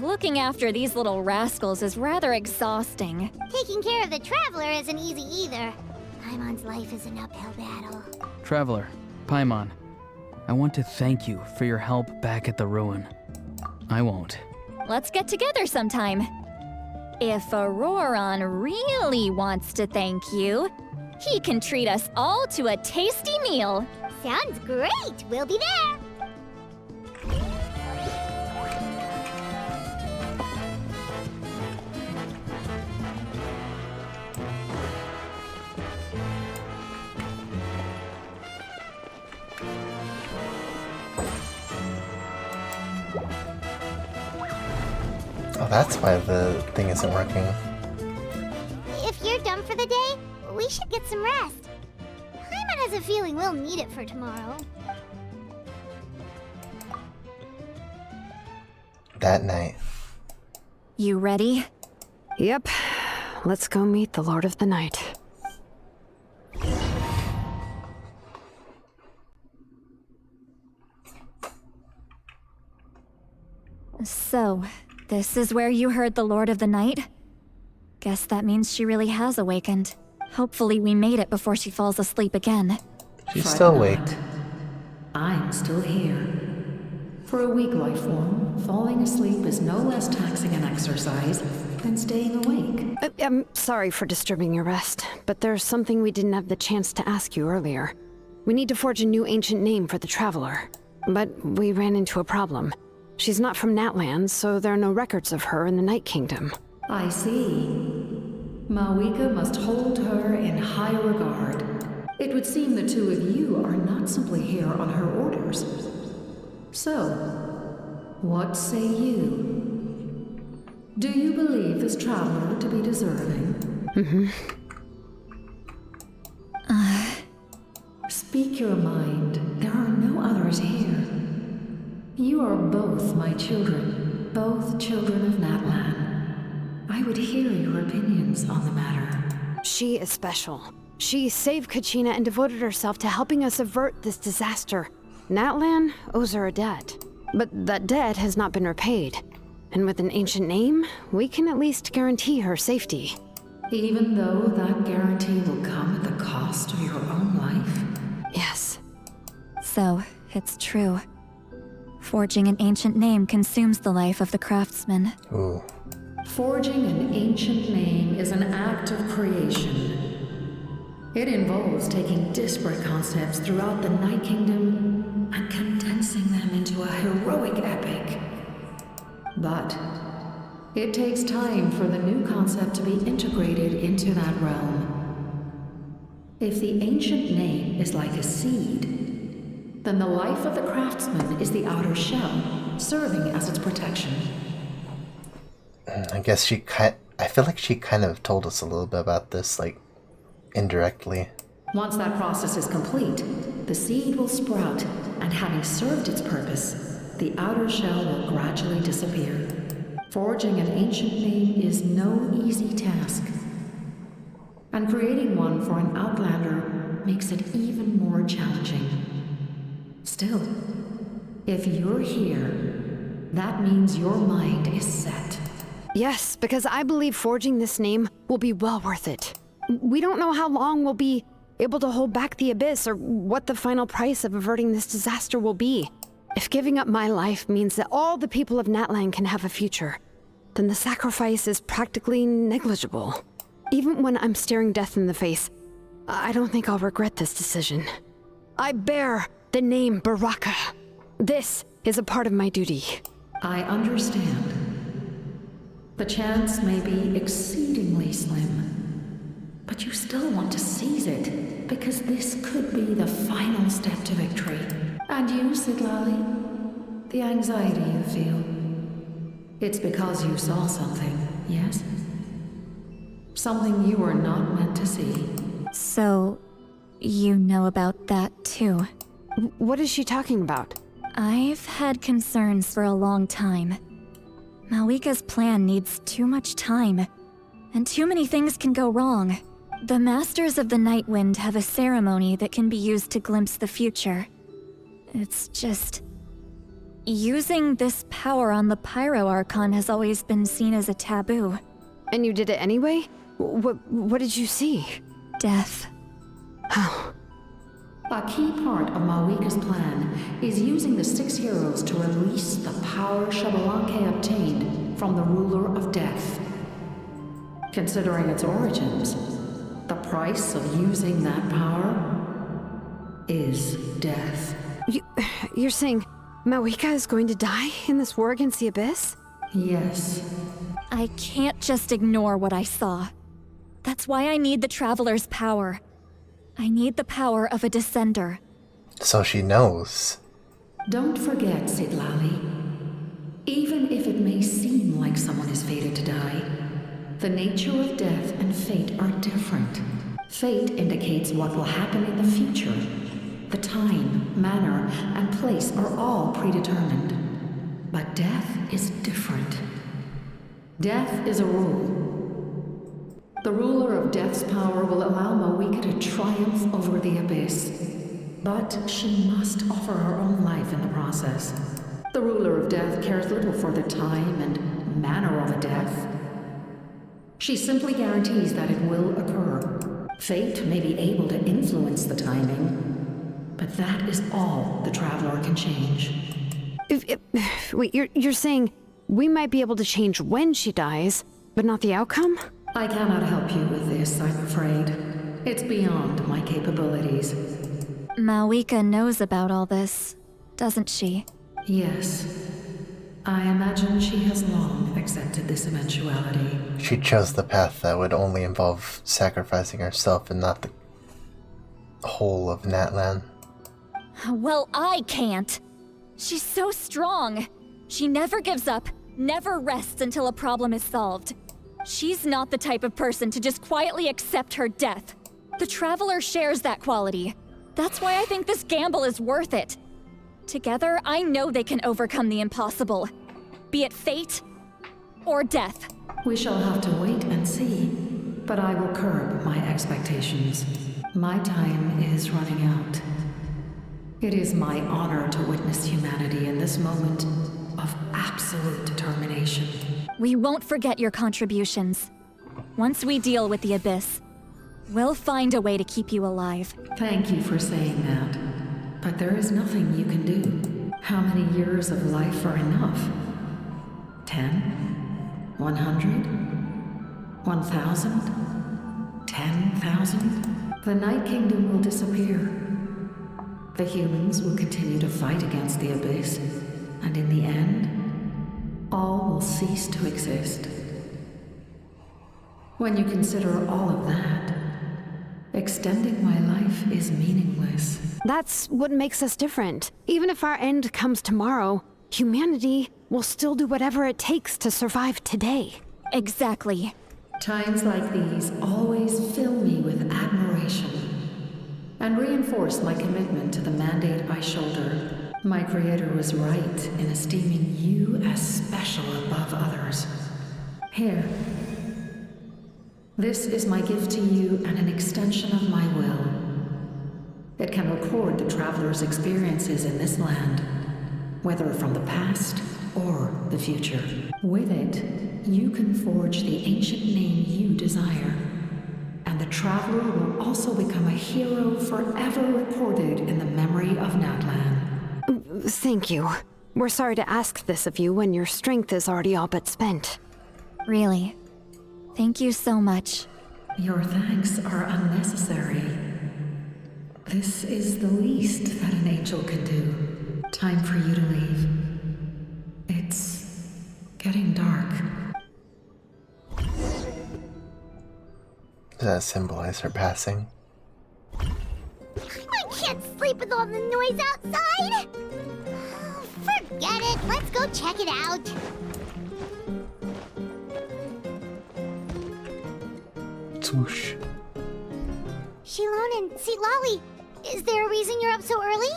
Looking after these little rascals is rather exhausting. Taking care of the Traveler isn't easy either. Paimon's life is an uphill battle. Traveler, Paimon, I want to thank you for your help back at the ruin. I won't. Let's get together sometime. If Auroron really wants to thank you, he can treat us all to a tasty meal. Sounds great! We'll be there! Oh, that's why the thing isn't working. If you're done for the day, we should get some rest. Paimon has a feeling we'll need it for tomorrow. That night. You ready? Yep. Let's go meet the Lord of the Night. So, this is where you heard the Lord of the Night? Guess that means she really has awakened. Hopefully we made it before she falls asleep again. She's still awake. I'm still here. For a weak life form, falling asleep is no less taxing an exercise than staying awake. I'm sorry for disturbing your rest, but there's something we didn't have the chance to ask you earlier. We need to forge a new ancient name for the Traveler. But we ran into a problem. She's not from Natland, so there are no records of her in the Night Kingdom. I see. Mawika must hold her in high regard. It would seem the two of you are not simply here on her orders. So, what say you? Do you believe this traveler to be deserving? Speak your mind. There are no others here. You are both my children, both children of Natlan. I would hear your opinions on the matter. She is special. She saved Kachina and devoted herself to helping us avert this disaster. Natlan owes her a debt, but that debt has not been repaid. And with an ancient name, we can at least guarantee her safety. Even though that guarantee will come at the cost of your own life? Yes. So, it's true. Forging an ancient name consumes the life of the craftsman. Ooh. Forging an ancient name is an act of creation. It involves taking disparate concepts throughout the Night Kingdom and condensing them into a heroic epic. But it takes time for the new concept to be integrated into that realm. If the ancient name is like a seed, then the life of the craftsman is the outer shell, serving as its protection. I guess I feel like she kind of told us a little bit about this, like, indirectly. Once that process is complete, the seed will sprout, and having served its purpose, the outer shell will gradually disappear. Forging an ancient name is no easy task, and creating one for an outlander makes it even more challenging. Still, if you're here, that means your mind is set. Yes, because I believe forging this name will be well worth it. We don't know how long we'll be able to hold back the abyss or what the final price of averting this disaster will be. If giving up my life means that all the people of Natlan can have a future, then the sacrifice is practically negligible. Even when I'm staring death in the face, I don't think I'll regret this decision. I bear the name Baraka. This is a part of my duty. I understand. The chance may be exceedingly slim, but you still want to seize it, because this could be the final step to victory. And you, Siglali? The anxiety you feel. It's because you saw something, yes? Something you were not meant to see. So, you know about that too? What is she talking about? I've had concerns for a long time. Mawika's plan needs too much time, and too many things can go wrong. The Masters of the Night Wind have a ceremony that can be used to glimpse the future. It's just... using this power on the Pyro Archon has always been seen as a taboo. And you did it anyway? What did you see? Death. How? A key part of Mawika's plan is using the 6 heroes to release the power Xbalanque obtained from the Ruler of Death. Considering its origins, the price of using that power is death. You're saying Mawika is going to die in this war against the Abyss? Yes. I can't just ignore what I saw. That's why I need the Traveler's power. I need the power of a Descender. So she knows. Don't forget, Siglali. Even if it may seem like someone is fated to die. The nature of death and fate are different. Fate indicates what will happen in the future. The time, manner, and place are all predetermined. But death is different. Death is a rule. The ruler of death's power will allow Mawika to triumph over the abyss. But she must offer her own life in the process. The ruler of death cares little for the time and manner of a death. She simply guarantees that it will occur. Fate may be able to influence the timing, but that is all the Traveler can change. Wait, you're saying we might be able to change when she dies, but not the outcome? I cannot help you with this, I'm afraid. It's beyond my capabilities. Mawika knows about all this, doesn't she? Yes. I imagine she has long accepted this eventuality. She chose the path that would only involve sacrificing herself and not the whole of Natlan. Well, I can't. She's so strong. She never gives up, never rests until a problem is solved. She's not the type of person to just quietly accept her death. The Traveler shares that quality. That's why I think this gamble is worth it. Together, I know they can overcome the impossible. Be it fate or death. We shall have to wait and see, but I will curb my expectations. My time is running out. It is my honor to witness humanity in this moment of absolute determination. We won't forget your contributions. Once we deal with the Abyss, we'll find a way to keep you alive. Thank you for saying that. But there is nothing you can do. How many years of life are enough? 10? 100? 1,000? 10,000? The Night Kingdom will disappear. The humans will continue to fight against the Abyss, and in the end, all will cease to exist. When you consider all of that, extending my life is meaningless. That's what makes us different. Even if our end comes tomorrow, humanity will still do whatever it takes to survive today. Exactly. Times like these always fill me with admiration and reinforce my commitment to the mandate I shoulder. My creator was right in esteeming you as special above others. Here. This is my gift to you and an extension of my will. It can record the Traveler's experiences in this land, whether from the past or the future. With it, you can forge the ancient name you desire, and the Traveler will also become a hero forever recorded in the memory of Natlan. Thank you. We're sorry to ask this of you when your strength is already all but spent. Really. Thank you so much. Your thanks are unnecessary. This is the least that an angel can do. Time for you to leave. It's getting dark. Does that symbolize her passing? I can't sleep with all the noise outside! Forget it, let's go check it out. Swoosh. Shilon and Lolly, is there a reason you're up so early?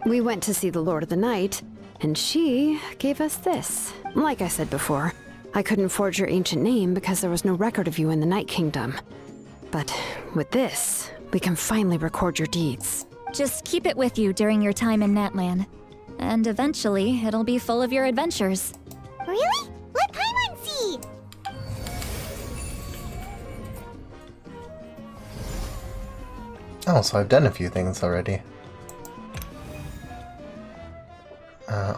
We went to see the Lord of the Night, and she gave us this. Like I said before, I couldn't forge your ancient name because there was no record of you in the Night Kingdom. But with this, we can finally record your deeds. Just keep it with you during your time in Natlan. And eventually, it'll be full of your adventures. Really? Let Paimon see! Oh, so I've done a few things already.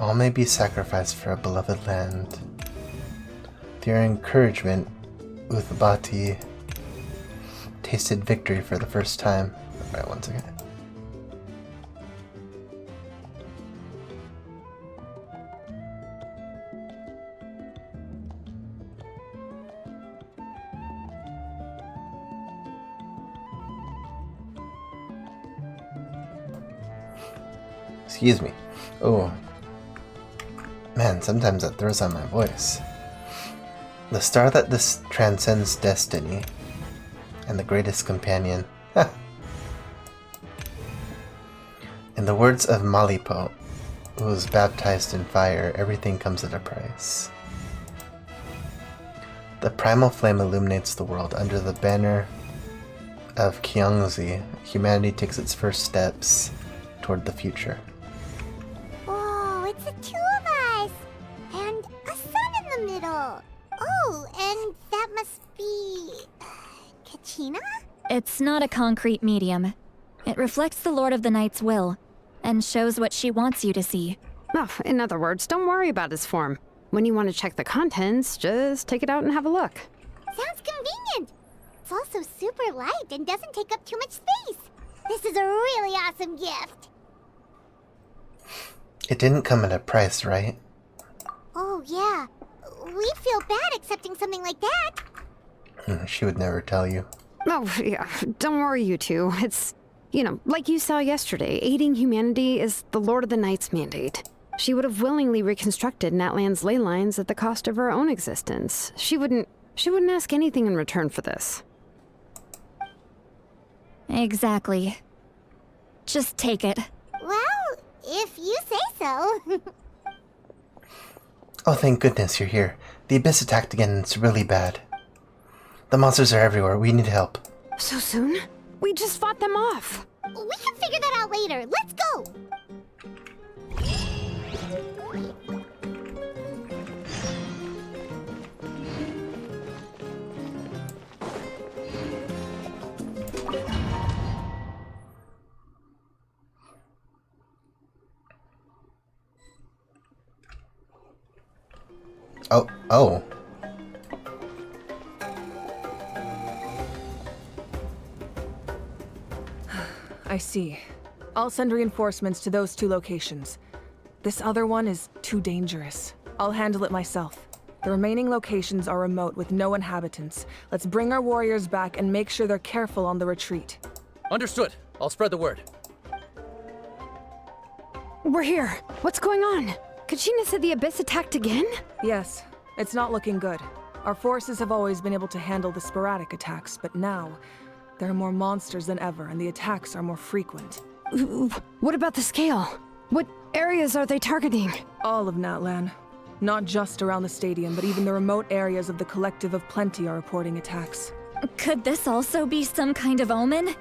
All may be sacrificed for a beloved land. With your encouragement, Uthabati tasted victory for the first time. Alright, one second. Excuse me. Oh. Man, sometimes that throws out my voice. The star that transcends destiny, and the greatest companion. In the words of Malipo, who was baptized in fire, everything comes at a price. The primal flame illuminates the world. Under the banner of Kyongzi, humanity takes its first steps toward the future. Whoa, it's the two of us! And a sun in the middle! Oh, and that must be... Kachina? It's not a concrete medium. It reflects the Lord of the Night's will, and shows what she wants you to see. Oh, in other words, don't worry about his form. When you want to check the contents, just take it out and have a look. Sounds convenient! It's also super light and doesn't take up too much space. This is a really awesome gift. It didn't come at a price, right? Oh, yeah. We'd feel bad accepting something like that. She would never tell you. Oh, yeah. Don't worry, you two. It's, like you saw yesterday, aiding humanity is the Lord of the Night's mandate. She would have willingly reconstructed Natlan's ley lines at the cost of her own existence. She wouldn't ask anything in return for this. Exactly. Just take it. Well, if you say so. Oh, thank goodness you're here. The Abyss attacked again and it's really bad. The monsters are everywhere. We need help. So soon? We just fought them off. We can figure that out later. Let's go! Oh. I see. I'll send reinforcements to those 2 locations. This other one is too dangerous. I'll handle it myself. The remaining locations are remote with no inhabitants. Let's bring our warriors back and make sure they're careful on the retreat. Understood. I'll spread the word. We're here. What's going on? Kachina said the Abyss attacked again? Yes, it's not looking good. Our forces have always been able to handle the sporadic attacks, but now there are more monsters than ever and the attacks are more frequent. What about the scale? What areas are they targeting? All of Natlan. Not just around the stadium, but even the remote areas of the Collective of Plenty are reporting attacks. Could this also be some kind of omen?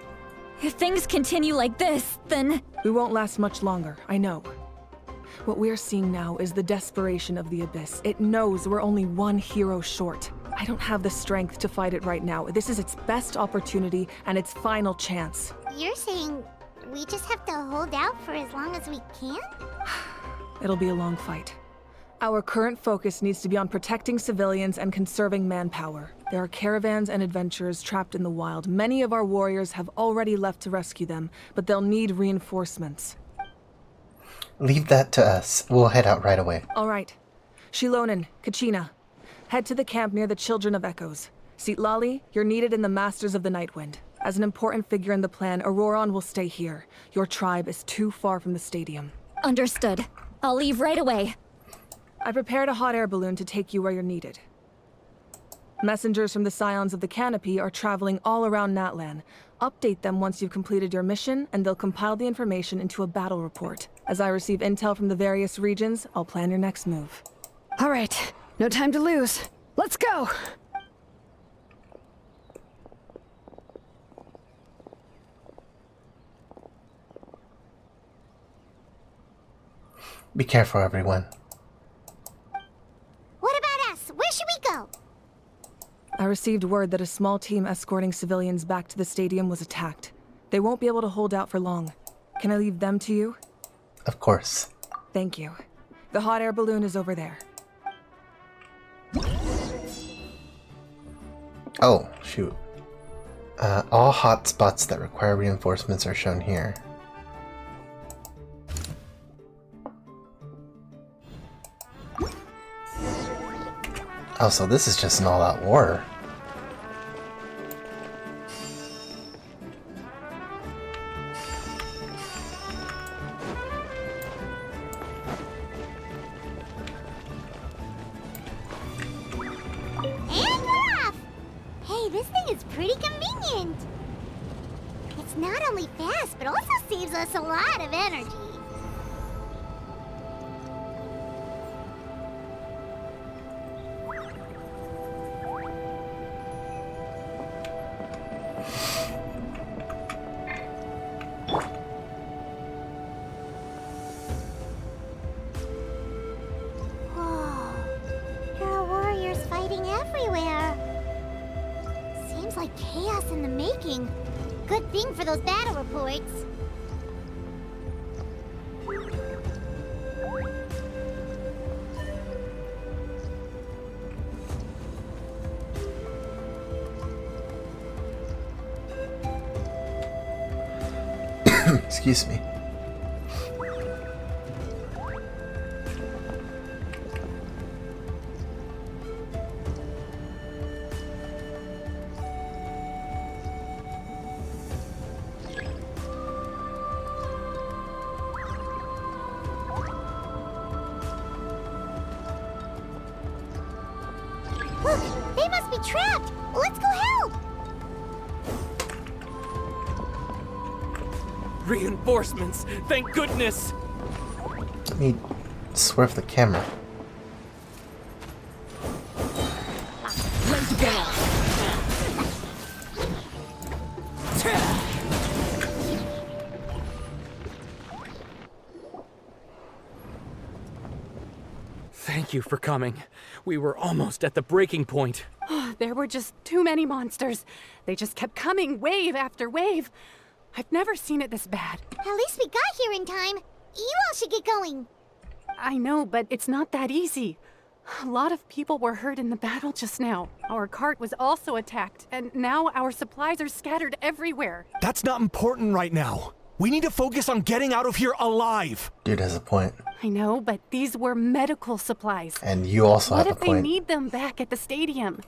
If things continue like this, then... We won't last much longer, I know. What we're seeing now is the desperation of the Abyss. It knows we're only one hero short. I don't have the strength to fight it right now. This is its best opportunity and its final chance. You're saying we just have to hold out for as long as we can? It'll be a long fight. Our current focus needs to be on protecting civilians and conserving manpower. There are caravans and adventurers trapped in the wild. Many of our warriors have already left to rescue them, but they'll need reinforcements. Leave that to us. We'll head out right away. All right. Shilonen, Kachina, head to the camp near the Children of Echoes. Lali, you're needed in the Masters of the Nightwind. As an important figure in the plan, Auroron will stay here. Your tribe is too far from the stadium. Understood. I'll leave right away. I prepared a hot air balloon to take you where you're needed. Messengers from the Scions of the Canopy are traveling all around Natlan. Update them once you've completed your mission, and they'll compile the information into a battle report. As I receive intel from the various regions, I'll plan your next move. All right. No time to lose. Let's go! Be careful, everyone. What about us? Where should we go? I received word that a small team escorting civilians back to the stadium was attacked. They won't be able to hold out for long. Can I leave them to you? Of course. Thank you. The hot air balloon is over there. Oh, shoot. All hotspots that require reinforcements are shown here. Oh, so this is just an all-out war. giant! It's not only fast, but also saves us a lot of energy. Whoa. There are warriors fighting everywhere. Seems like chaos in the making. Good thing for those battle reports. Excuse me. Look, they must be trapped. Let's go help. Reinforcements! Thank goodness! Let me swerve the camera. Let's go! Thank you for coming. We were almost at the breaking point. There were just too many monsters. They just kept coming, wave after wave. I've never seen it this bad. At least we got here in time. You all should get going. I know, but it's not that easy. A lot of people were hurt in the battle just now. Our cart was also attacked, and now our supplies are scattered everywhere. That's not important right now. We need to focus on getting out of here alive. Dude has a point. I know, but these were medical supplies. And you also What have a if they point. need them back at the stadium?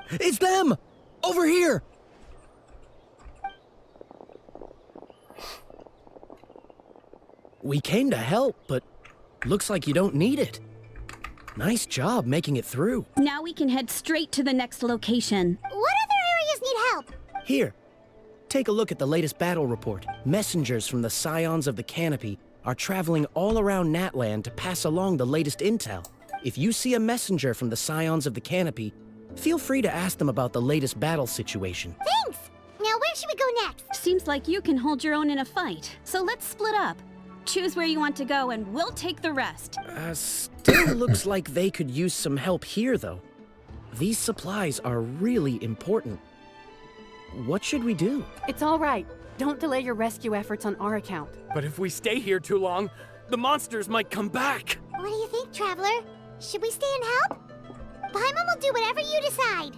It's them! Over here! We came to help, but looks like you don't need it. Nice job making it through. Now we can head straight to the next location. What other areas need help? Here, take a look at the latest battle report. Messengers from the Scions of the Canopy are traveling all around Natland to pass along the latest intel. If you see a messenger from the Scions of the Canopy, feel free to ask them about the latest battle situation. Thanks! Now where should we go next? Seems like you can hold your own in a fight, so let's split up. Choose where you want to go and we'll take the rest. Still looks like they could use some help here, though. These supplies are really important. What should we do? It's all right. Don't delay your rescue efforts on our account. But if we stay here too long, the monsters might come back. What do you think, Traveler? Should we stay and help? Paimon will do whatever you decide.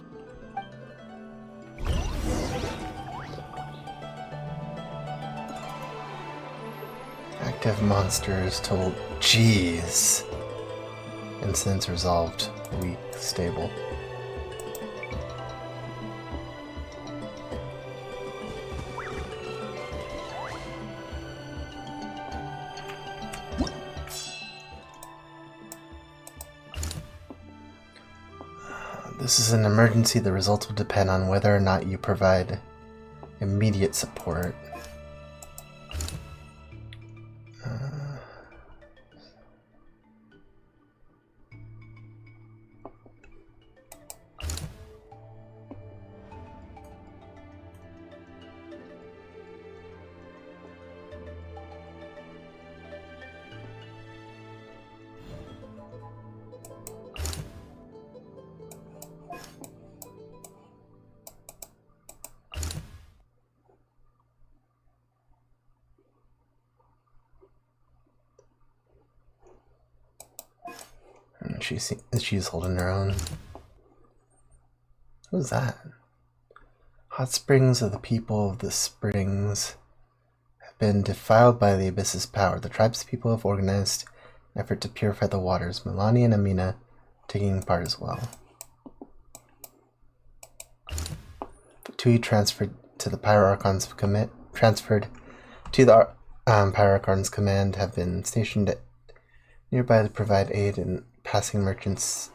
Active monsters told. Jeez. Incidents resolved. Weak. Stable. This is an emergency. The results will depend on whether or not you provide immediate support. She's holding her own. Who's that? Hot springs of the people of the springs have been defiled by the abyss's power. The tribe's people have organized an effort to purify the waters. Milani and Amina taking part as well. Tui transferred to the Pyroarchon's Pyroarchon's command have been stationed nearby to provide aid in passing merchants.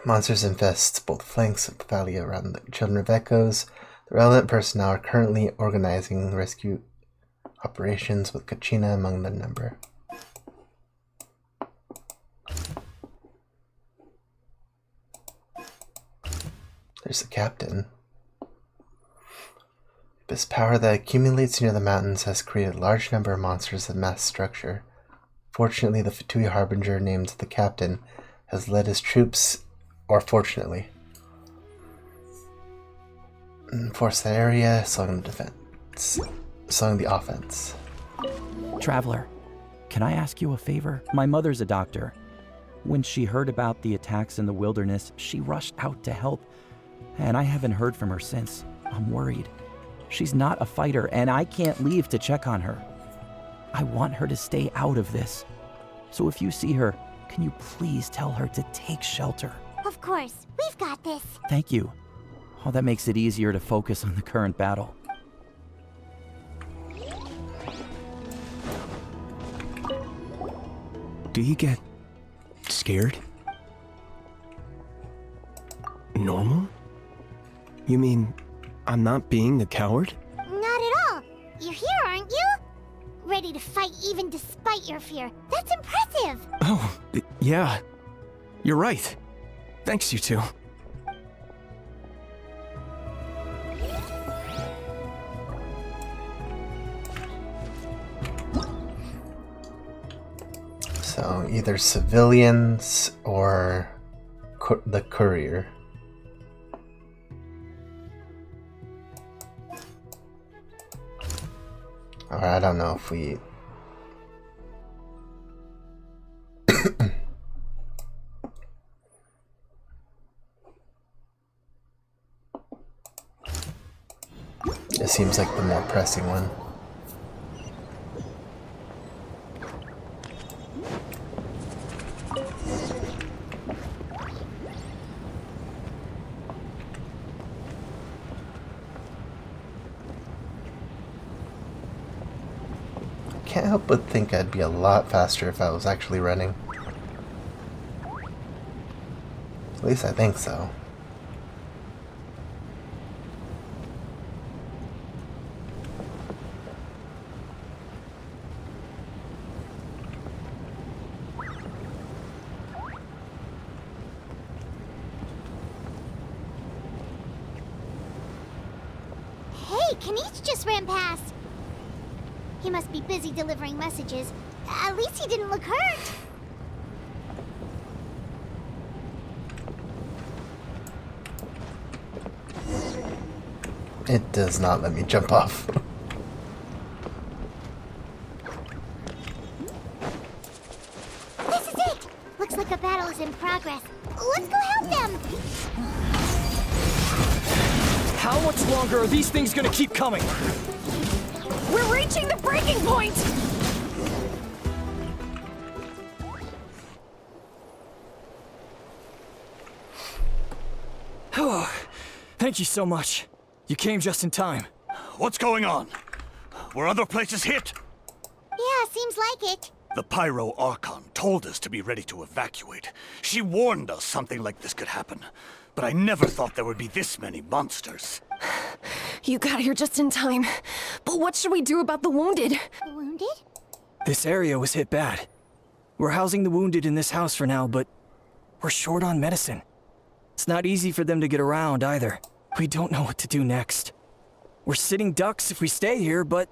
Monsters infest both flanks of the valley around the Children of Echoes. The relevant personnel are currently organizing rescue operations with Kachina among the number. There's the captain. This power that accumulates near the mountains has created a large number of monsters of mass structure. Fortunately, the Fatui Harbinger, named the captain, has led his troops, or fortunately, force that area, slowing the defense, slowing the offense. Traveler, can I ask you a favor? My mother's a doctor. When she heard about the attacks in the wilderness, she rushed out to help, and I haven't heard from her since. I'm worried. She's not a fighter, and I can't leave to check on her. I want her to stay out of this. So if you see her, can you please tell her to take shelter? Of course, we've got this. Thank you. Oh, that makes it easier to focus on the current battle. Do you get scared? Normal? You mean I'm not being a coward? Not at all. You're here, aren't you? Ready to fight even despite your fear. That's impressive. Oh, yeah. You're right. Thanks, you two. So either civilians or the courier. Or I don't know if we... It seems like the more pressing one. Can't help but think I'd be a lot faster if I was actually running. At least I think so. Hey, Kanish just ran past. He must be busy delivering messages. At least he didn't look hurt. It does not let me jump off. This is it! Looks like a battle is in progress. Let's go help them! How much longer are these things gonna keep coming? We're reaching the breaking point! Oh, thank you so much. You came just in time. What's going on? Were other places hit? Yeah, seems like it. The Pyro Archon told us to be ready to evacuate. She warned us something like this could happen. But I never thought there would be this many monsters. You got here just in time. But what should we do about the wounded? Wounded? This area was hit bad. We're housing the wounded in this house for now, but we're short on medicine. It's not easy for them to get around either. We don't know what to do next. We're sitting ducks if we stay here, but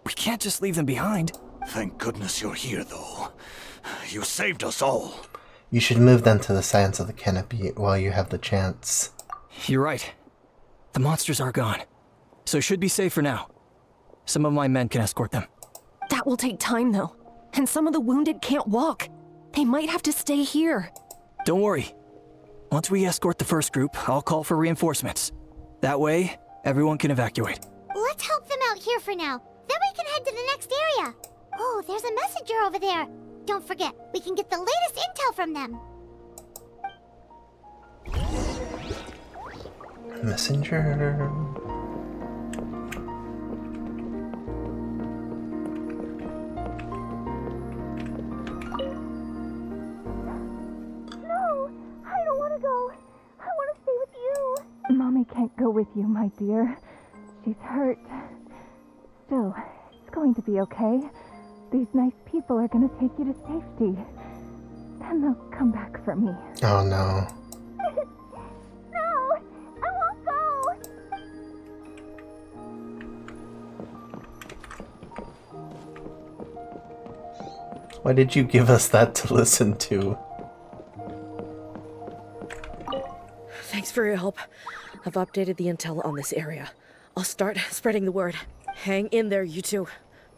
we can't just leave them behind. Thank goodness you're here, though. You saved us all. You should move them to the sides of the canopy while you have the chance. You're right. The monsters are gone, so it should be safe for now. Some of my men can escort them. That will take time, though. And some of the wounded can't walk. They might have to stay here. Don't worry. Once we escort the first group, I'll call for reinforcements. That way, everyone can evacuate. Let's help them out here for now. Then we can head to the next area. Oh, there's a messenger over there. Don't forget, we can get the latest intel from them. Messenger. No, I don't want to go. I can't go with you, my dear. She's hurt. Still, it's going to be okay. These nice people are gonna take you to safety. Then they'll come back for me. Oh no. No! I won't go! Why did you give us that to listen to? Thanks for your help. I've updated the intel on this area. I'll start spreading the word. Hang in there, you two.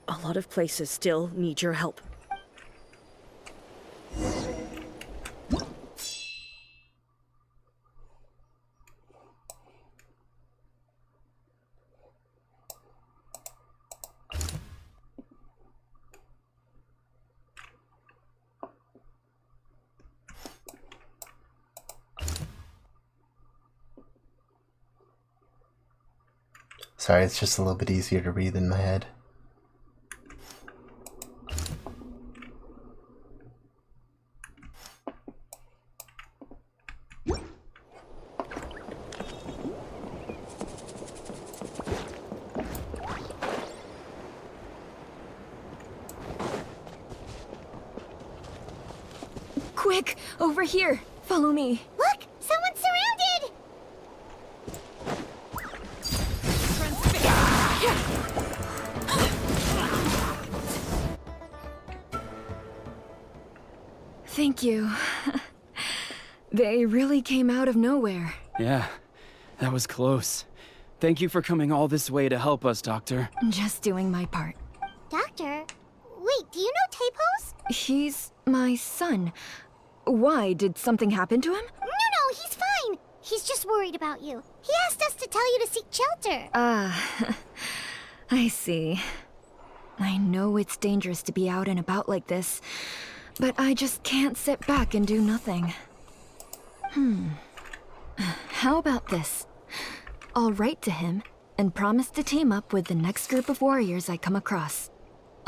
A lot of places still need your help. Sorry, it's just a little bit easier to read in my head. Quick! Over here! Follow me. Look! Someone's surrounded! Thank you. They really came out of nowhere. Yeah, that was close. Thank you for coming all this way to help us, Doctor. Just doing my part. Doctor? Wait, do you know Tapos? He's my son. Why? Did something happen to him? No, he's fine. He's just worried about you. He asked us to tell you to seek shelter. Ah, I see. I know it's dangerous to be out and about like this, but I just can't sit back and do nothing. How about this? I'll write to him and promise to team up with the next group of warriors I come across.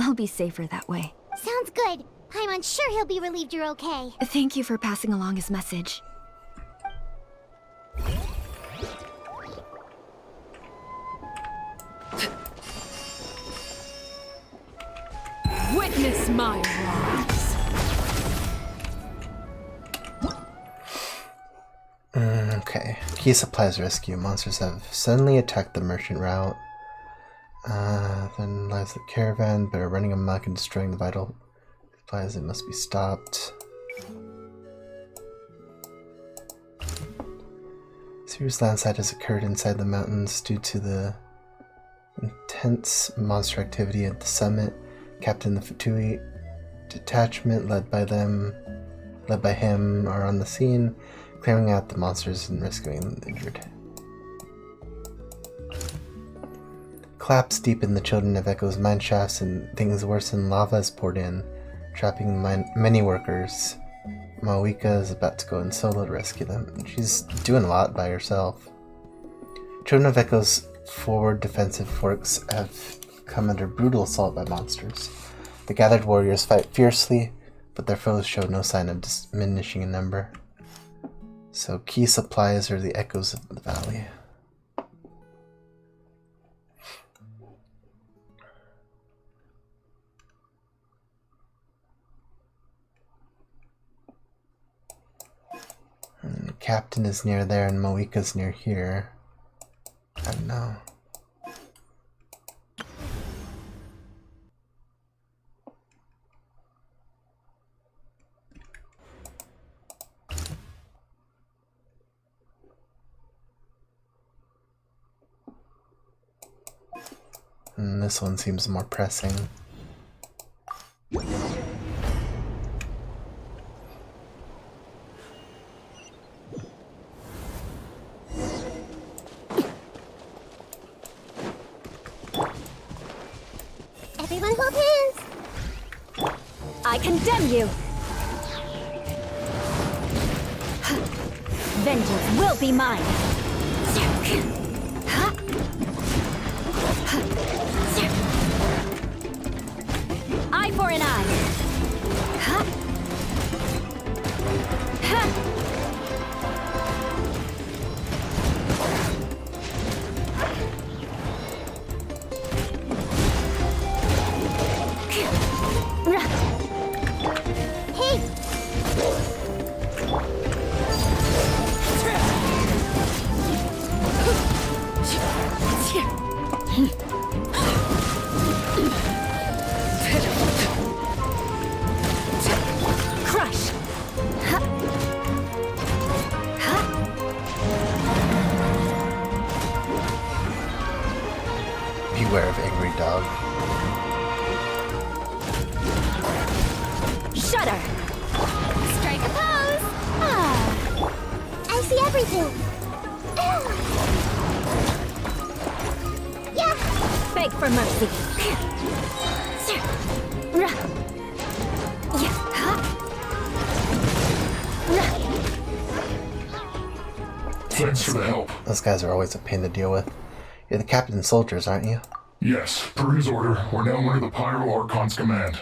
I'll be safer that way. Sounds good. I'm sure he'll be relieved you're okay. Thank you for passing along his message. Witness my wrongs. Okay. Key supplies rescue. Monsters have suddenly attacked the merchant route. Then lies the caravan, but are running amok and destroying the vital supplies. It must be stopped. Serious landslide has occurred inside the mountains due to the intense monster activity at the summit. Captain the Fatui detachment led by him are on the scene, clearing out the monsters and rescuing the injured. Collapse deepen the children of Echo's mine shafts and things worsen. Lava is poured in, trapping many workers. Mawika is about to go in solo to rescue them. She's doing a lot by herself. Children of Echo's forward defensive works have come under brutal assault by monsters. The gathered warriors fight fiercely, but their foes show no sign of diminishing in number. So key supplies are the echoes of the valley. And the captain is near there and Moika's near here. I don't know. And this one seems more pressing. Everyone hold hands! I condemn you! Vengeance will be mine! Eye for an eye! Crush! Beware of angry dog. Shudder! Strike a pose! Ah, I see everything! Yeah! Beg for mercy. Thanks for the help. Those guys are always a pain to deal with. You're the captain's soldiers, aren't you? Yes, per his order, we're now under the Pyro Archon's command.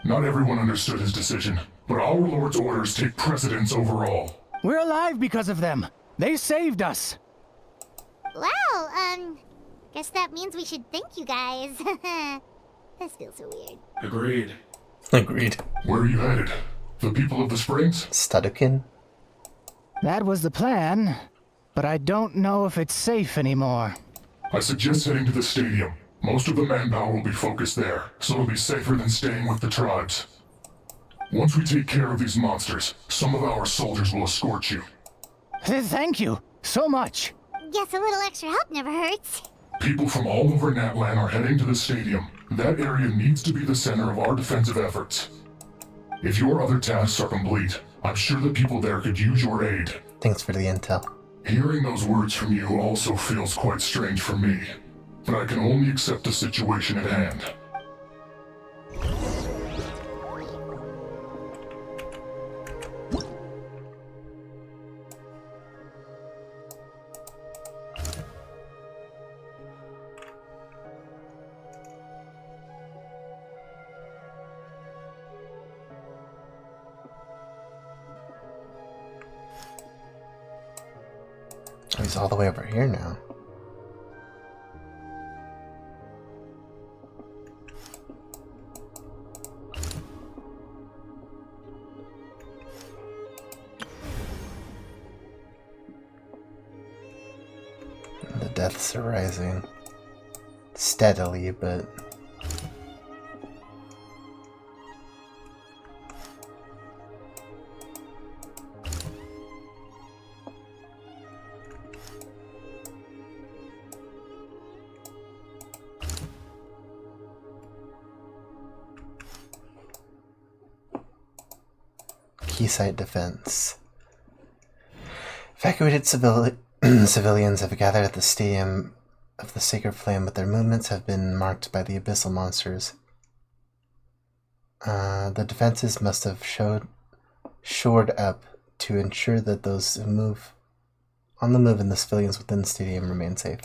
Not everyone understood his decision, but our Lord's orders take precedence over all. We're alive because of them. They saved us. Well, guess that means we should thank you guys. This feels so weird. Agreed. Agreed. Where are you headed? The people of the Springs? Studukin? That was the plan, but I don't know if it's safe anymore. I suggest heading to the stadium. Most of the manpower will be focused there, so it'll be safer than staying with the tribes. Once we take care of these monsters, some of our soldiers will escort you. Thank you so much. Guess a little extra help never hurts. People from all over Natlan are heading to the stadium. That area needs to be the center of our defensive efforts. If your other tasks are complete, I'm sure the people there could use your aid. Thanks for the intel. Hearing those words from you also feels quite strange for me, but I can only accept the situation at hand. He's all the way over here now. The deaths are rising. Steadily, but... Quayside defense. Evacuated civilians have gathered at the Stadium of the Sacred Flame, but their movements have been marked by the abyssal monsters. The defenses must have shored up to ensure that those who move on the move and the civilians within the stadium remain safe.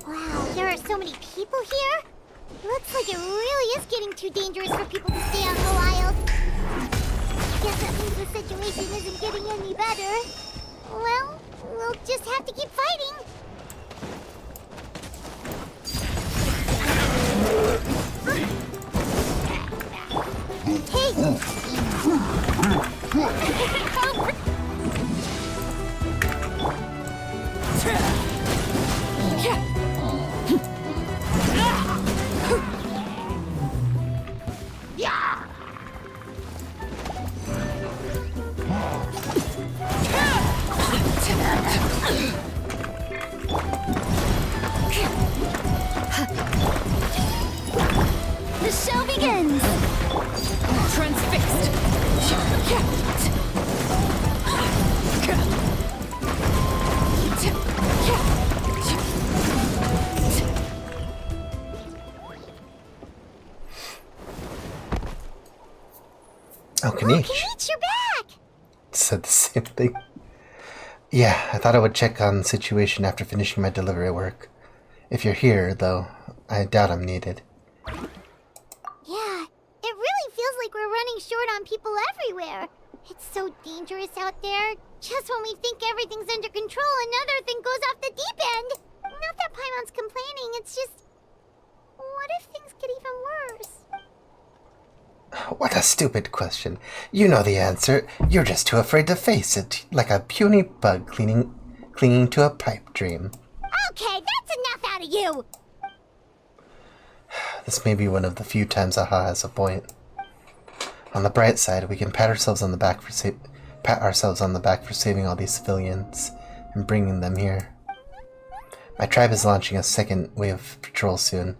Wow, there are so many people here. Looks like it really is getting too dangerous for people to stay out in the wild. Guess that means the situation isn't getting any better. Well, we'll just have to keep fighting. The show begins! Transfixed! Oh, Kanish. Kanish, you're back! Said the same thing. Yeah, I thought I would check on the situation after finishing my delivery work. If you're here, though, I doubt I'm needed. Yeah, it really feels like we're running short on people everywhere. It's so dangerous out there. Just when we think everything's under control, another thing goes off the deep end. Not that Paimon's complaining, it's just... What if things get even worse? What a stupid question. You know the answer. You're just too afraid to face it, like a puny bug clinging to a pipe dream. Okay, that's enough out of you! This may be one of the few times Aha has a point. On the bright side, we can pat ourselves on the back for saving all these civilians and bringing them here. My tribe is launching a second wave of patrol soon.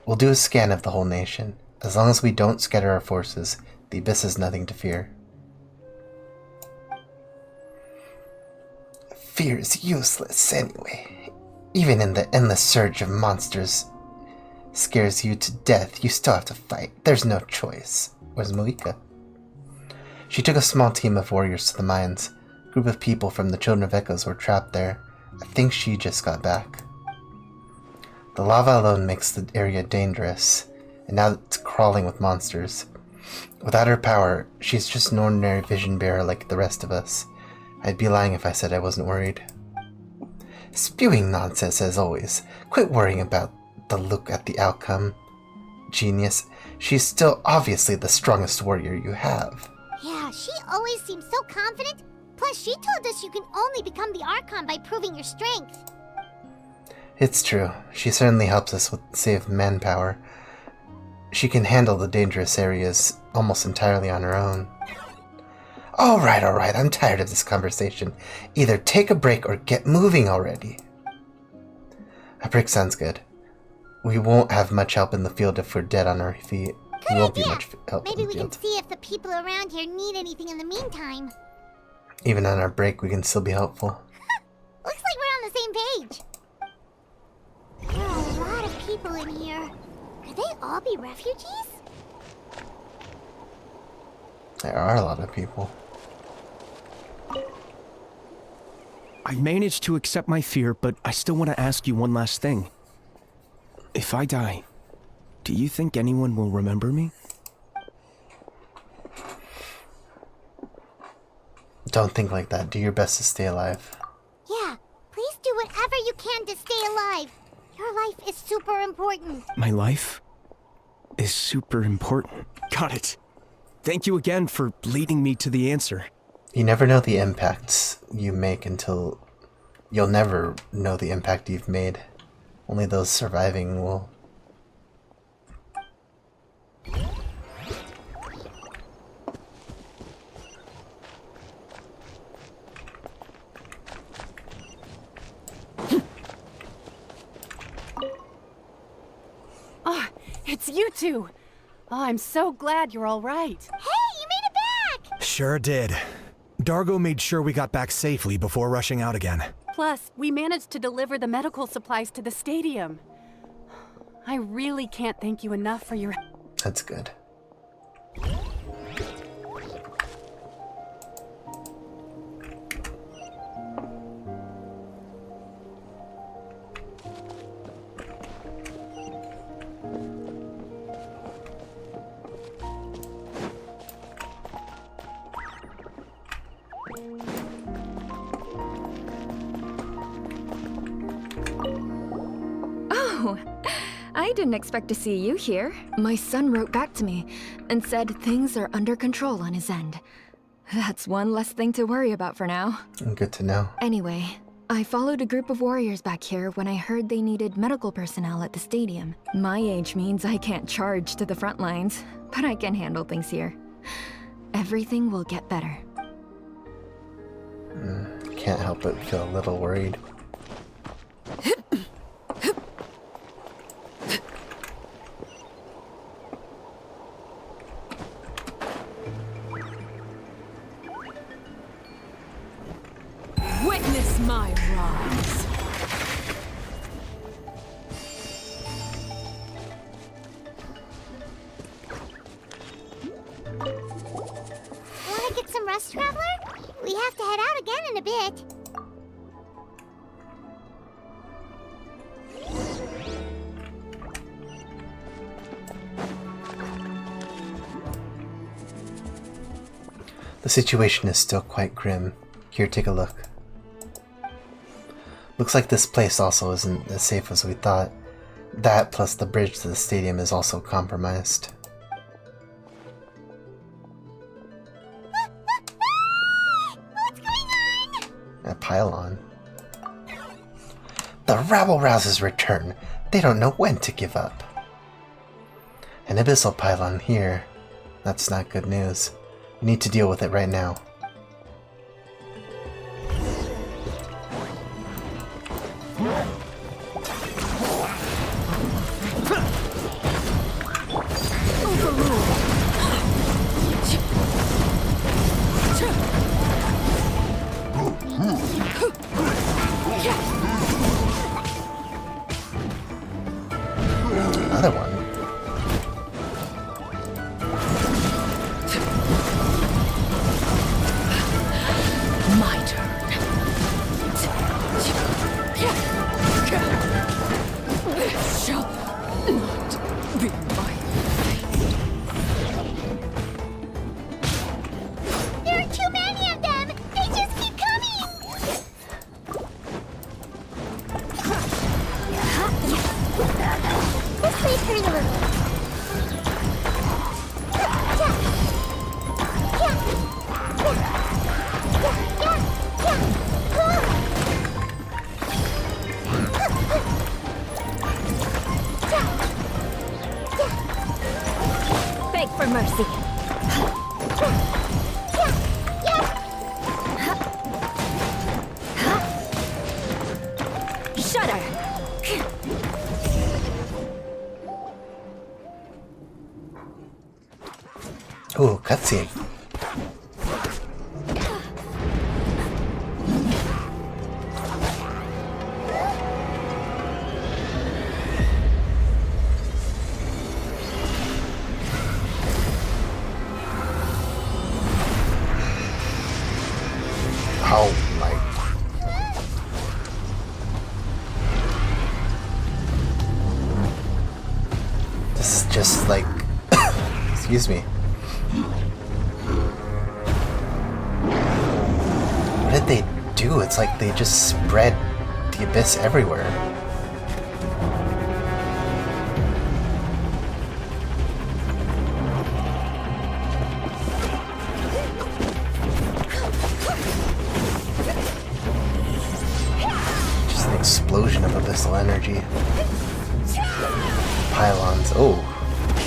We'll do a scan of the whole nation. As long as we don't scatter our forces, the Abyss has nothing to fear. Fear is useless anyway. Even in the endless surge of monsters scares you to death, you still have to fight. There's no choice. Where's Malika? She took a small team of warriors to the mines. A group of people from the Children of Echoes were trapped there. I think she just got back. The lava alone makes the area dangerous, and now it's crawling with monsters. Without her power, she's just an ordinary vision bearer like the rest of us. I'd be lying if I said I wasn't worried. Spewing nonsense as always. Quit worrying about the look at the outcome. Genius, she's still obviously the strongest warrior you have. Yeah, she always seems so confident. Plus, she told us you can only become the Archon by proving your strength. It's true. She certainly helps us save manpower. She can handle the dangerous areas almost entirely on her own. Alright, I'm tired of this conversation. Either take a break or get moving already. A break sounds good. We won't have much help in the field if we're dead on our feet. Good won't idea. be much help Maybe in the we field. can see if the people around here need anything in the meantime. Even on our break, we can still be helpful. Looks like we're on the same page. There are a lot of people in here. Could they all be refugees? There are a lot of people. I managed to accept my fear, but I still want to ask you one last thing. If I die, do you think anyone will remember me? Don't think like that. Do your best to stay alive. Yeah, please do whatever you can to stay alive. Your life is super important. My life is super important. Got it. Thank you again for leading me to the answer. You never know the impacts you make until... You'll never know the impact you've made. Only those surviving will. Oh, it's you two. Oh, I'm so glad you're all right. Hey, you made it back! Sure did. Dargo made sure we got back safely before rushing out again. Plus, we managed to deliver the medical supplies to the stadium. I really can't thank you enough for your... That's good. Oh, I didn't expect to see you here. My son wrote back to me and said things are under control on his end. That's one less thing to worry about for now. Good to know. Anyway, I followed a group of warriors back here when I heard they needed medical personnel at the stadium. My age means I can't charge to the front lines, but I can handle things here. Everything will get better. Can't help but feel a little worried. Witness my rise. Wanna get some rest, Traveler? We have to head out again in a bit. The situation is still quite grim. Here, take a look. Looks like this place also isn't as safe as we thought. That plus the bridge to the stadium is also compromised. A pylon. The rabble-rousers return. They don't know when to give up. An abyssal pylon here. That's not good news. We need to deal with it right now. Another one. My turn. This shall not be my fate. There are too many of them! They just keep coming! Let's wait for a little. Beg for mercy. Shudder. Ooh, cutscene. Oh my. This is just like. Excuse me. What did they do? It's like they just spread the abyss everywhere. Just an explosion of abyssal energy. Pylons. Oh,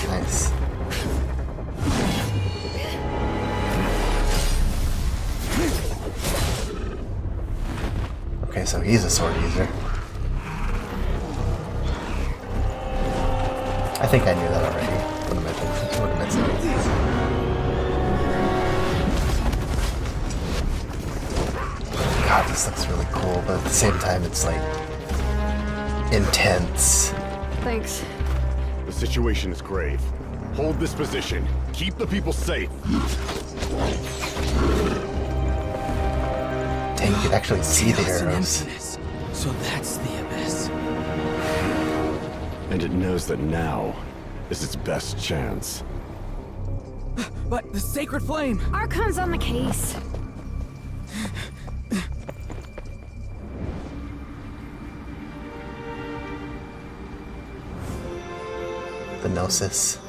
nice. Okay, so he's a sword user. I think I knew that already. What am I saying? God, this looks really cool, but at the same time, it's like intense. Thanks. The situation is grave. Hold this position. Keep the people safe. Dang, you can actually see the Chaos and arrows. emptiness. So that's the abyss. And it knows that now is its best chance. But the sacred flame! Archon's on the case. The Gnosis.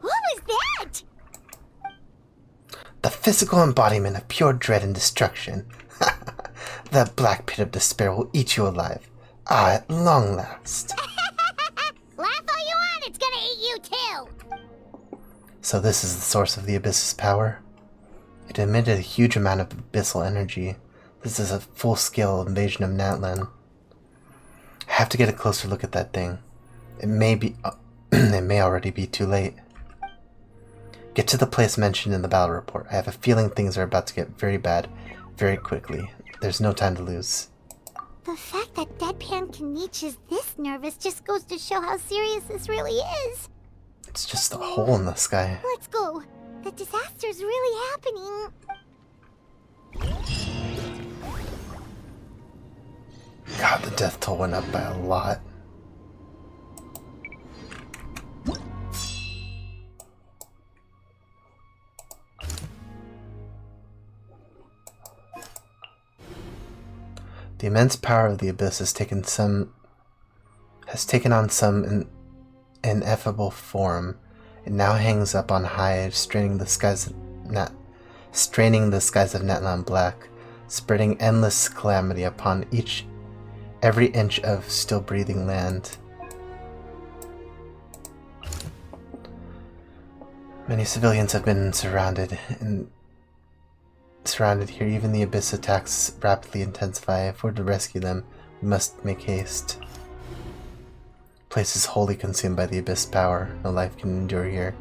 What was that? The physical embodiment of pure dread and destruction. The black pit of despair will eat you alive. Ah, at long last. Laugh all you want, it's gonna eat you too! So this is the source of the abyss's power? It emitted a huge amount of abyssal energy. This is a full-scale invasion of Natlan. I have to get a closer look at that thing. It may be... it may already be too late. Get to the place mentioned in the battle report. I have a feeling things are about to get very bad very quickly. There's no time to lose. The fact that Deadpan Kanich is this nervous just goes to show how serious this really is. It's just a hole in the sky. Let's go. The disaster's really happening. God, the death toll went up by a lot. The immense power of the Abyss has taken on some ineffable form. It now hangs up on high, straining the skies of Natlan black, spreading endless calamity upon every inch of still breathing land. Many civilians have been surrounded here. Even the Abyss attacks rapidly intensify. If we're to rescue them, we must make haste. The place is wholly consumed by the Abyss power. No life can endure here.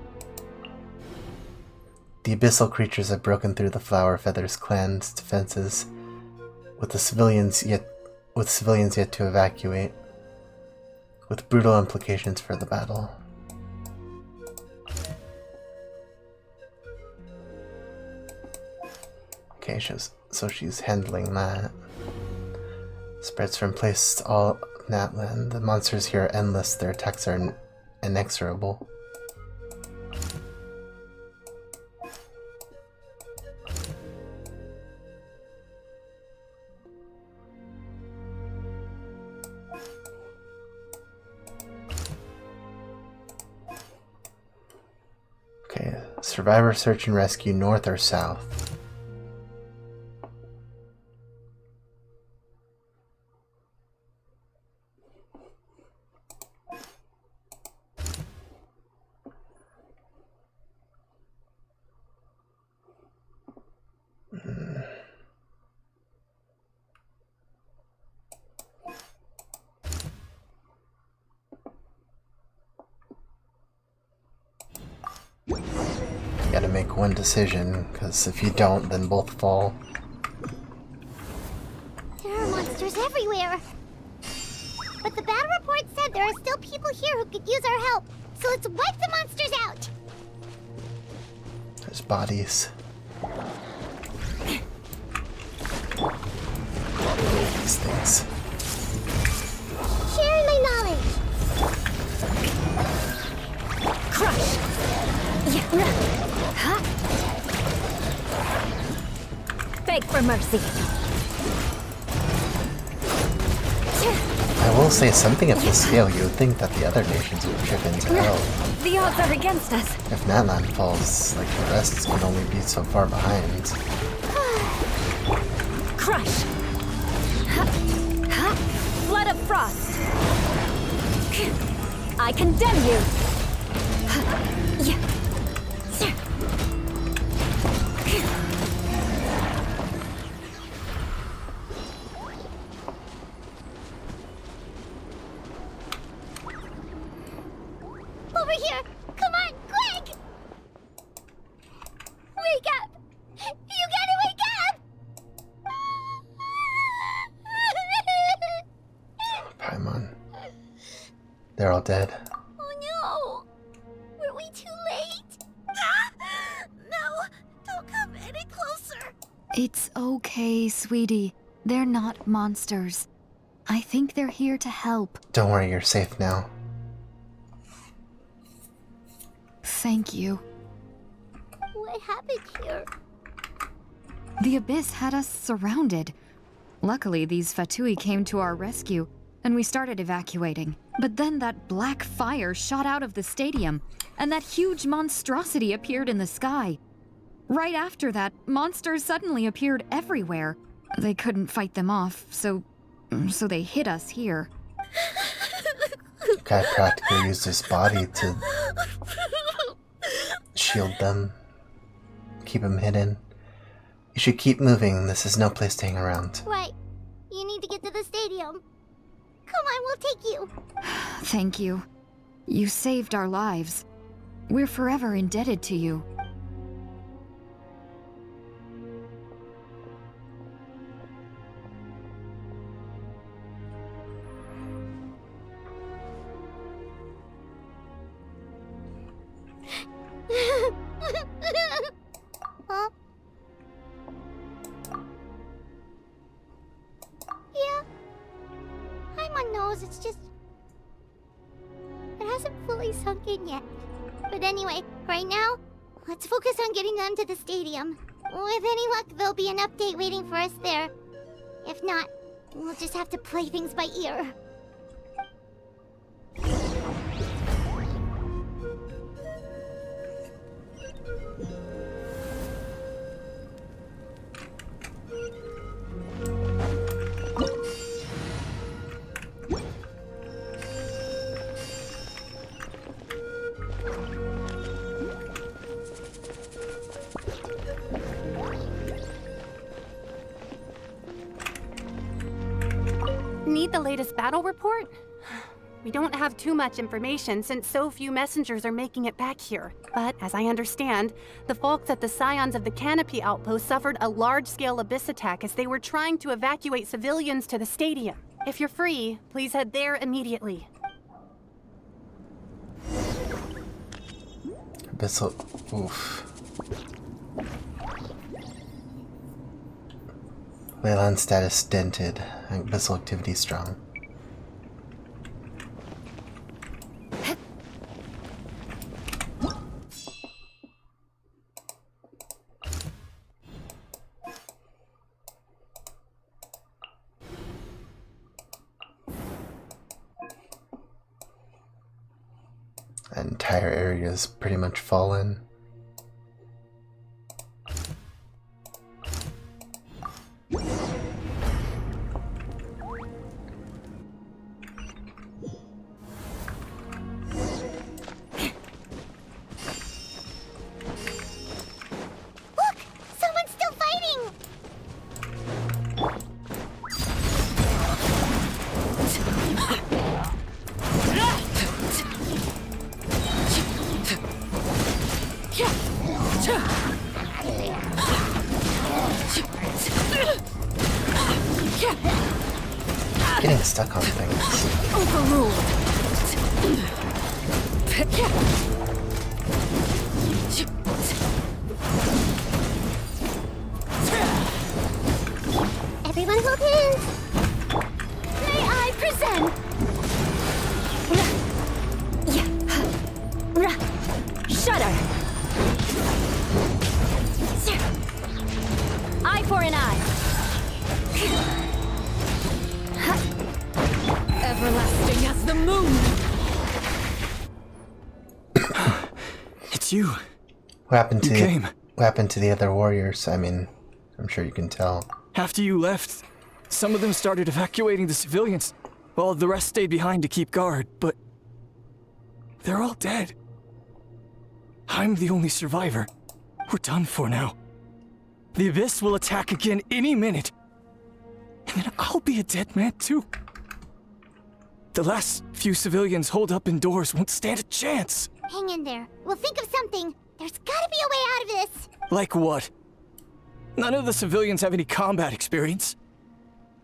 The abyssal creatures have broken through the Flower Feathers clan's defenses, with civilians yet to evacuate, with brutal implications for the battle. Okay, so she's handling that. Spreads from place to all Natlan. The monsters here are endless. Their attacks are inexorable. Okay, survivor search and rescue north or south? Gotta make one decision, because if you don't, then both fall. There are monsters everywhere. But the battle report said there are still people here who could use our help. So let's wipe the monsters out. There's bodies. These things. Sharing my knowledge. Crush! Beg for mercy. I will say, something of this scale, you would think that the other nations would chip in to help. The odds are against us. If Natlan falls, like, the rest can only be so far behind. Crush! Flood of frost! I condemn you! Over here! Come on, quick! Wake up! You gotta wake up! Paimon. They're all dead. Oh no! Were we too late? No! Don't come any closer! It's okay, sweetie. They're not monsters. I think they're here to help. Don't worry, you're safe now. Thank you. What happened here? The Abyss had us surrounded. Luckily, these Fatui came to our rescue, and we started evacuating. But then that black fire shot out of the stadium, and that huge monstrosity appeared in the sky. Right after that, monsters suddenly appeared everywhere. They couldn't fight them off, so they hit us here. The guy practically used his body to shield them, keep them hidden. You should keep moving. This is no place to hang around. Right. You need to get to the stadium. Come on, we'll take you. Thank you. You saved our lives. We're forever indebted to you. Huh? Yeah. Paimon knows, it's just... It hasn't fully sunk in yet. But anyway, right now, let's focus on getting them to the stadium. With any luck, there'll be an update waiting for us there. If not, We'll just have to play things by ear. Need the latest battle report? We don't have too much information since so few messengers are making it back here. But as I understand, the folks at the Scions of the Canopy outpost suffered a large-scale abyss attack as they were trying to evacuate civilians to the stadium. If you're free, please head there immediately. Abyssal. Oof. Leyland status dented. Abyssal activity strong. That entire area is pretty much fallen. Getting stuck on things. Overruled. Everyone hold hands. May I present? Shudder. Eye for an eye. Everlasting as the moon. It's you. What happened to You came. What happened to the other warriors? I mean, I'm sure you can tell. After you left, some of them started evacuating the civilians, while the rest stayed behind to keep guard, but they're all dead. I'm the only survivor. We're done for now. The Abyss will attack again any minute. And then I'll be a dead man too. The last few civilians holed up indoors won't stand a chance. Hang in there. We'll think of something. There's gotta be a way out of this. Like what? None of the civilians have any combat experience.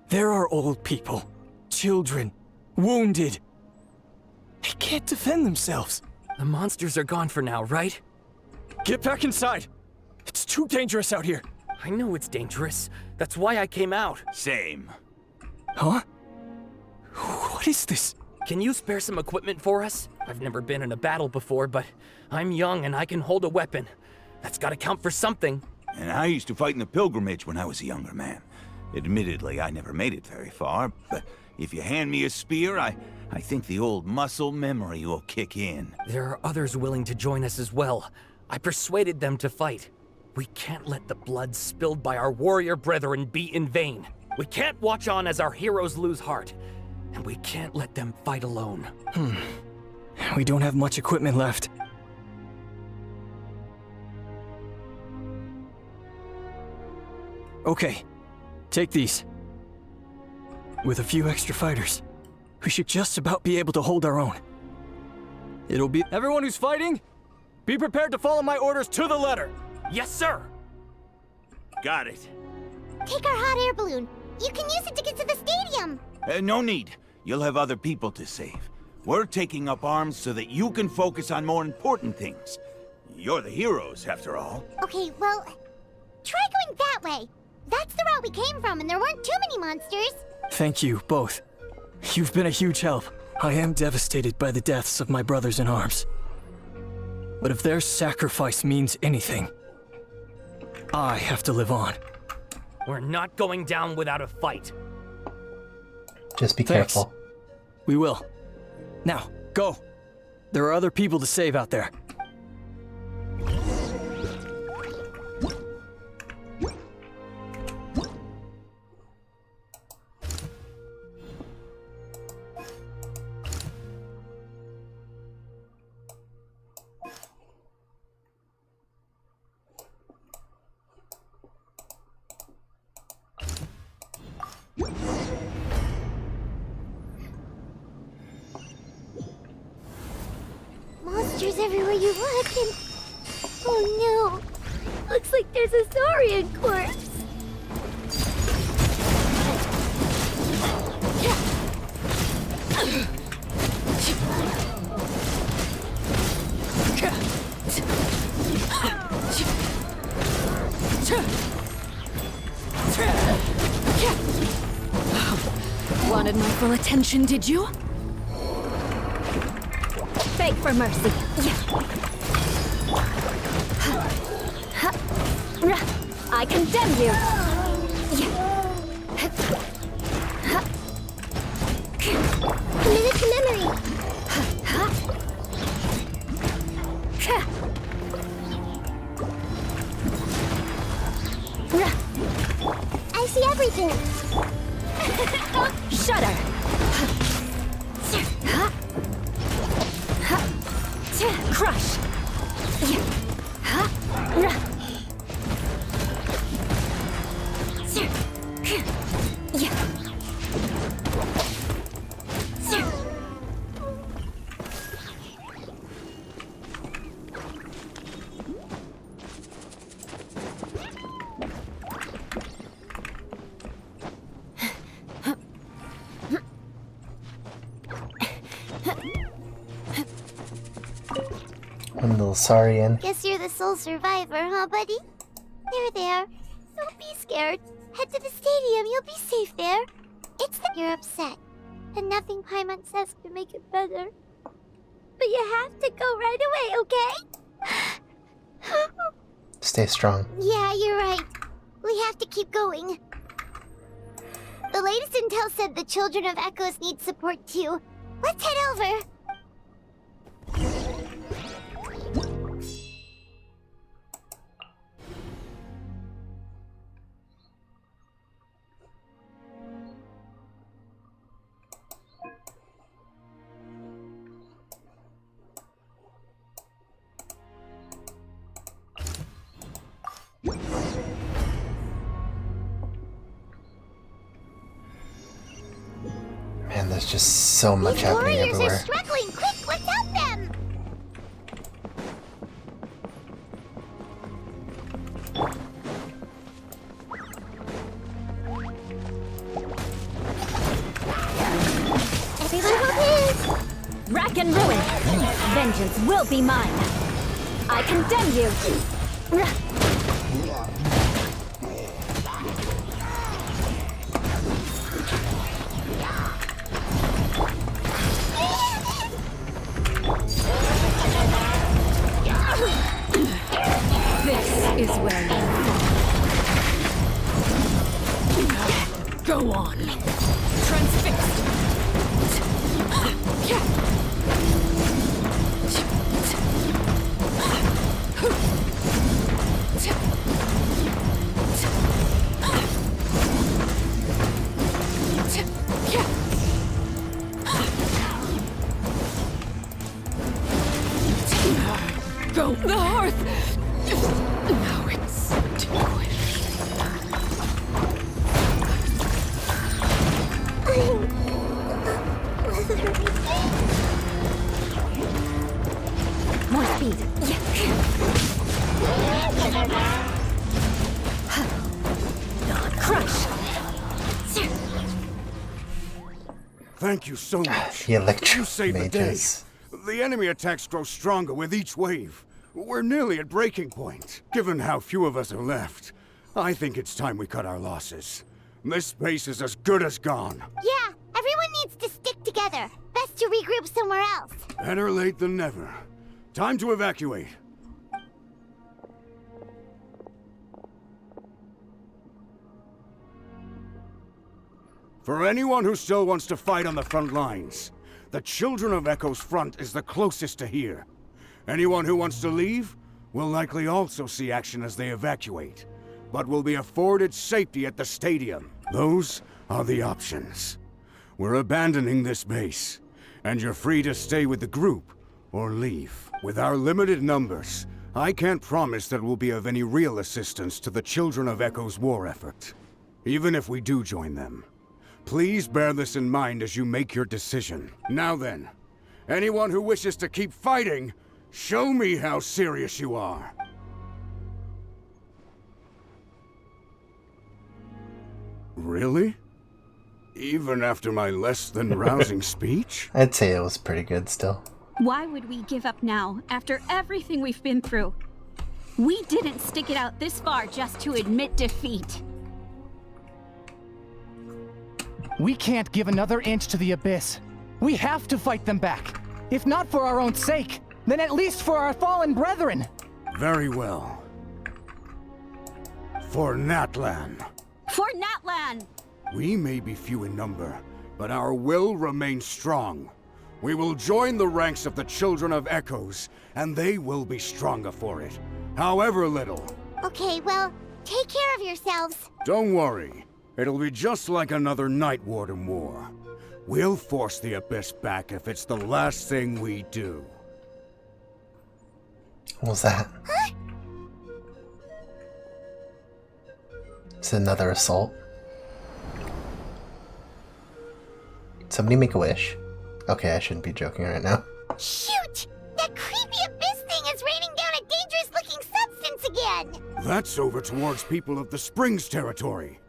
There are old people, children, wounded. They can't defend themselves. The monsters are gone for now, right? Get back inside. It's too dangerous out here. I know it's dangerous. That's why I came out. Same. Huh? What is this? Can you spare some equipment for us? I've never been in a battle before, but I'm young and I can hold a weapon. That's gotta count for something. And I used to fight in the pilgrimage when I was a younger man. Admittedly, I never made it very far, but if you hand me a spear, I think the old muscle memory will kick in. There are others willing to join us as well. I persuaded them to fight. We can't let the blood spilled by our warrior brethren be in vain. We can't watch on as our heroes lose heart. And we can't let them fight alone. We don't have much equipment left. Okay, take these. With a few extra fighters, we should just about be able to hold our own. It'll be— Everyone who's fighting, be prepared to follow my orders to the letter. Yes, sir. Got it. Take our hot air balloon. You can use it to get to the stadium. No need. You'll have other people to save. We're taking up arms so that you can focus on more important things. You're the heroes, after all. Okay, well, try going that way. That's the route we came from, and there weren't too many monsters. Thank you, both. You've been a huge help. I am devastated by the deaths of my brothers in arms. But if their sacrifice means anything, I have to live on. We're not going down without a fight. Just be Thanks. careful. We will. Now, go. There are other people to save out there. Monsters everywhere you look and... Oh no! Looks like there's a saurian corpse! Wanted my full attention, did you? Beg for mercy. I condemn you. Minute to memory! I see everything! Shudder. Crush. One little saurian. Guess you're the sole survivor, huh, buddy? There. Don't be scared. Head to the stadium, you'll be safe there. It's that you're upset, and nothing Paimon says can make it better. But you have to go right away, okay? Stay strong. Yeah, you're right. We have to keep going. The latest intel said the Children of Echoes need support too. Let's head over. Man, there's just so much happening Warriors everywhere. are struggling. Quick, let's help them. Everyone hold his. Rack and ruin. Vengeance will be mine. I condemn you. This is where you fall. Go on. Transfixed. Go the hearth. Now it's more speed. Crush. Thank you so much. The electro You saved the day. mages. The enemy attacks grow stronger with each wave. We're nearly at breaking point. Given how few of us are left, I think it's time we cut our losses. This base is as good as gone. Yeah, everyone needs to stick together. Best to regroup somewhere else. Better late than never. Time to evacuate. For anyone who still wants to fight on the front lines, the Children of Echo's front is the closest to here. Anyone who wants to leave will likely also see action as they evacuate, but will be afforded safety at the stadium. Those are the options. We're abandoning this base, and you're free to stay with the group or leave. With our limited numbers, I can't promise that we'll be of any real assistance to the Children of Echo's war effort. Even if we do join them, please bear this in mind as you make your decision. Now then, anyone who wishes to keep fighting, show me how serious you are. Really? Even after my less than rousing speech? I'd say it was pretty good still. Why would we give up now, after everything we've been through? We didn't stick it out this far just to admit defeat. We can't give another inch to the Abyss. We have to fight them back. If not for our own sake, then at least for our fallen brethren. Very well. For Natlan. For Natlan! We may be few in number, but our will remains strong. We will join the ranks of the Children of Echoes, and they will be stronger for it, however little. Okay, well, take care of yourselves. Don't worry. It'll be just like another Night Warden war. We'll force the Abyss back if it's the last thing we do. What was that? Huh? It's another assault. Somebody make a wish. Okay, I shouldn't be joking right now. Shoot! That creepy Abyss thing is raining down a dangerous-looking substance again! That's over towards people of the Springs territory.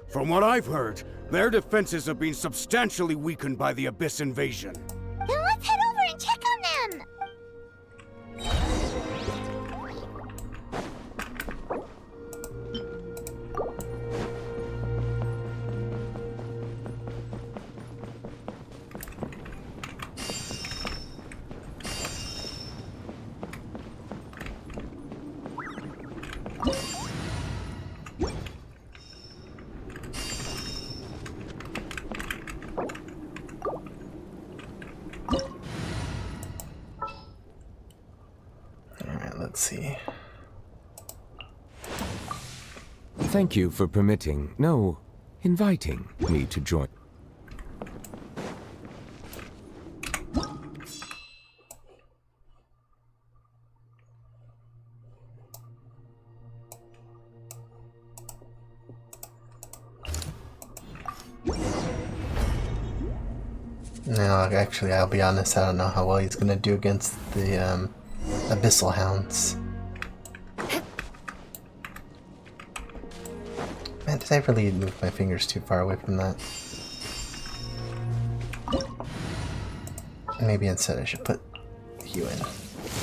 From what I've heard, their defenses have been substantially weakened by the Abyss invasion. Then let's head over and check on them! Let's see. Thank you for permitting, no, inviting me to join. No, actually, I'll be honest, I don't know how well he's gonna do against the, Abyssal Hounds. Man, did I really move my fingers too far away from that? Maybe instead I should put you in.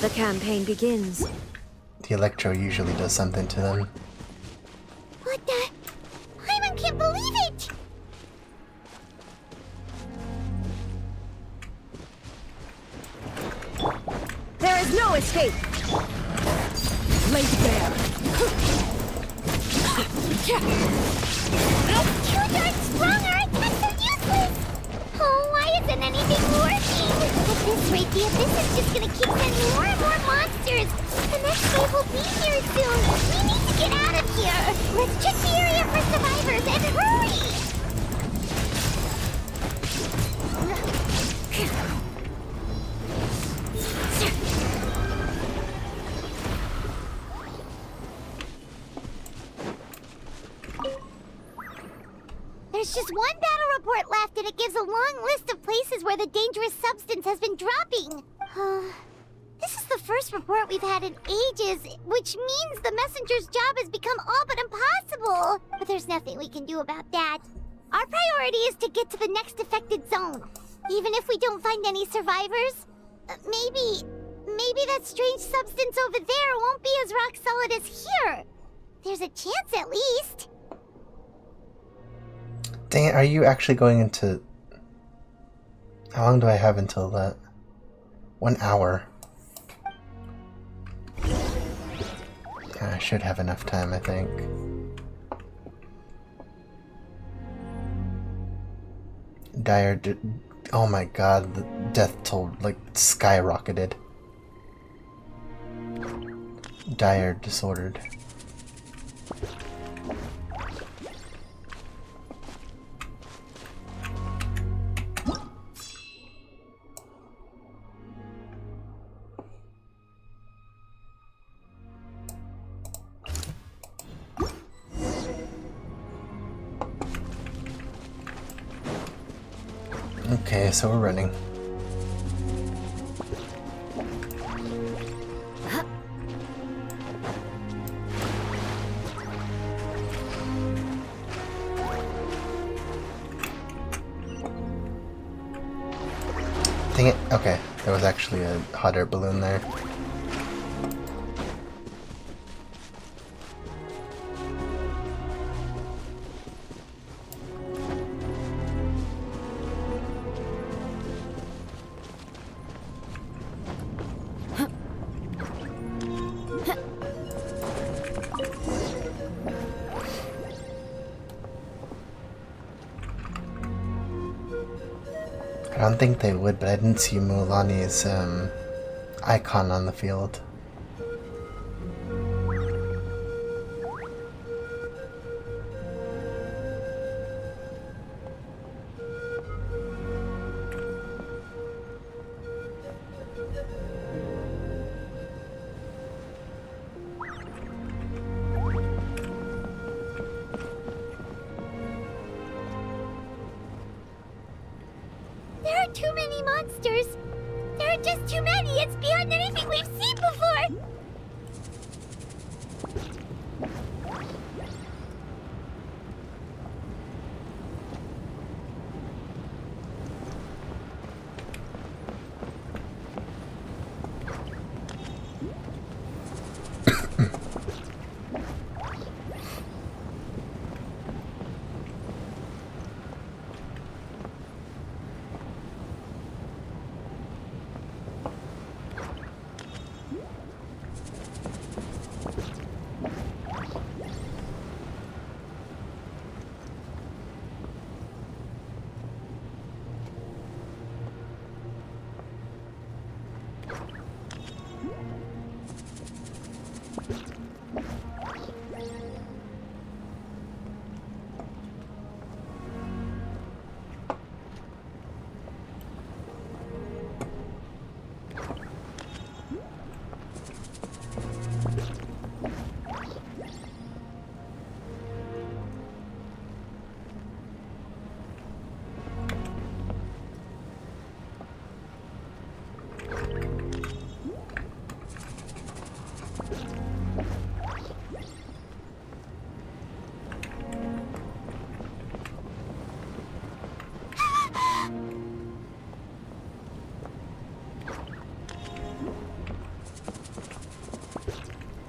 The campaign begins. The Electro usually does something to them. What the? Paimon can't believe it! There is no escape! Laid bare! It's too darn strong, our attacks are useless! Oh, why isn't anything working? At this rate, the Abyss is just gonna keep sending more and more monsters! The next wave will be here soon! We need to get out of here! Let's check the area for survivors, and hurry! There's just one battle report left, and it gives a long list of places where the dangerous substance has been dropping. This is the first report we've had in ages, which means the messenger's job has become all but impossible. But there's nothing we can do about that. Our priority is to get to the next affected zone. Even if we don't find any survivors, maybe that strange substance over there won't be as rock solid as here. There's a chance at least. Dang it, are you actually going into... How long do I have until that? 1 hour. I should have enough time, I think. Oh my god, the death toll like skyrocketed. Dire disordered. Okay, so we're running. Dang it. Okay, there was actually a hot air balloon there. I don't think they would, but I didn't see Mulaney's icon on the field. There are too many monsters. There are just too many. It's beyond anything we've seen before.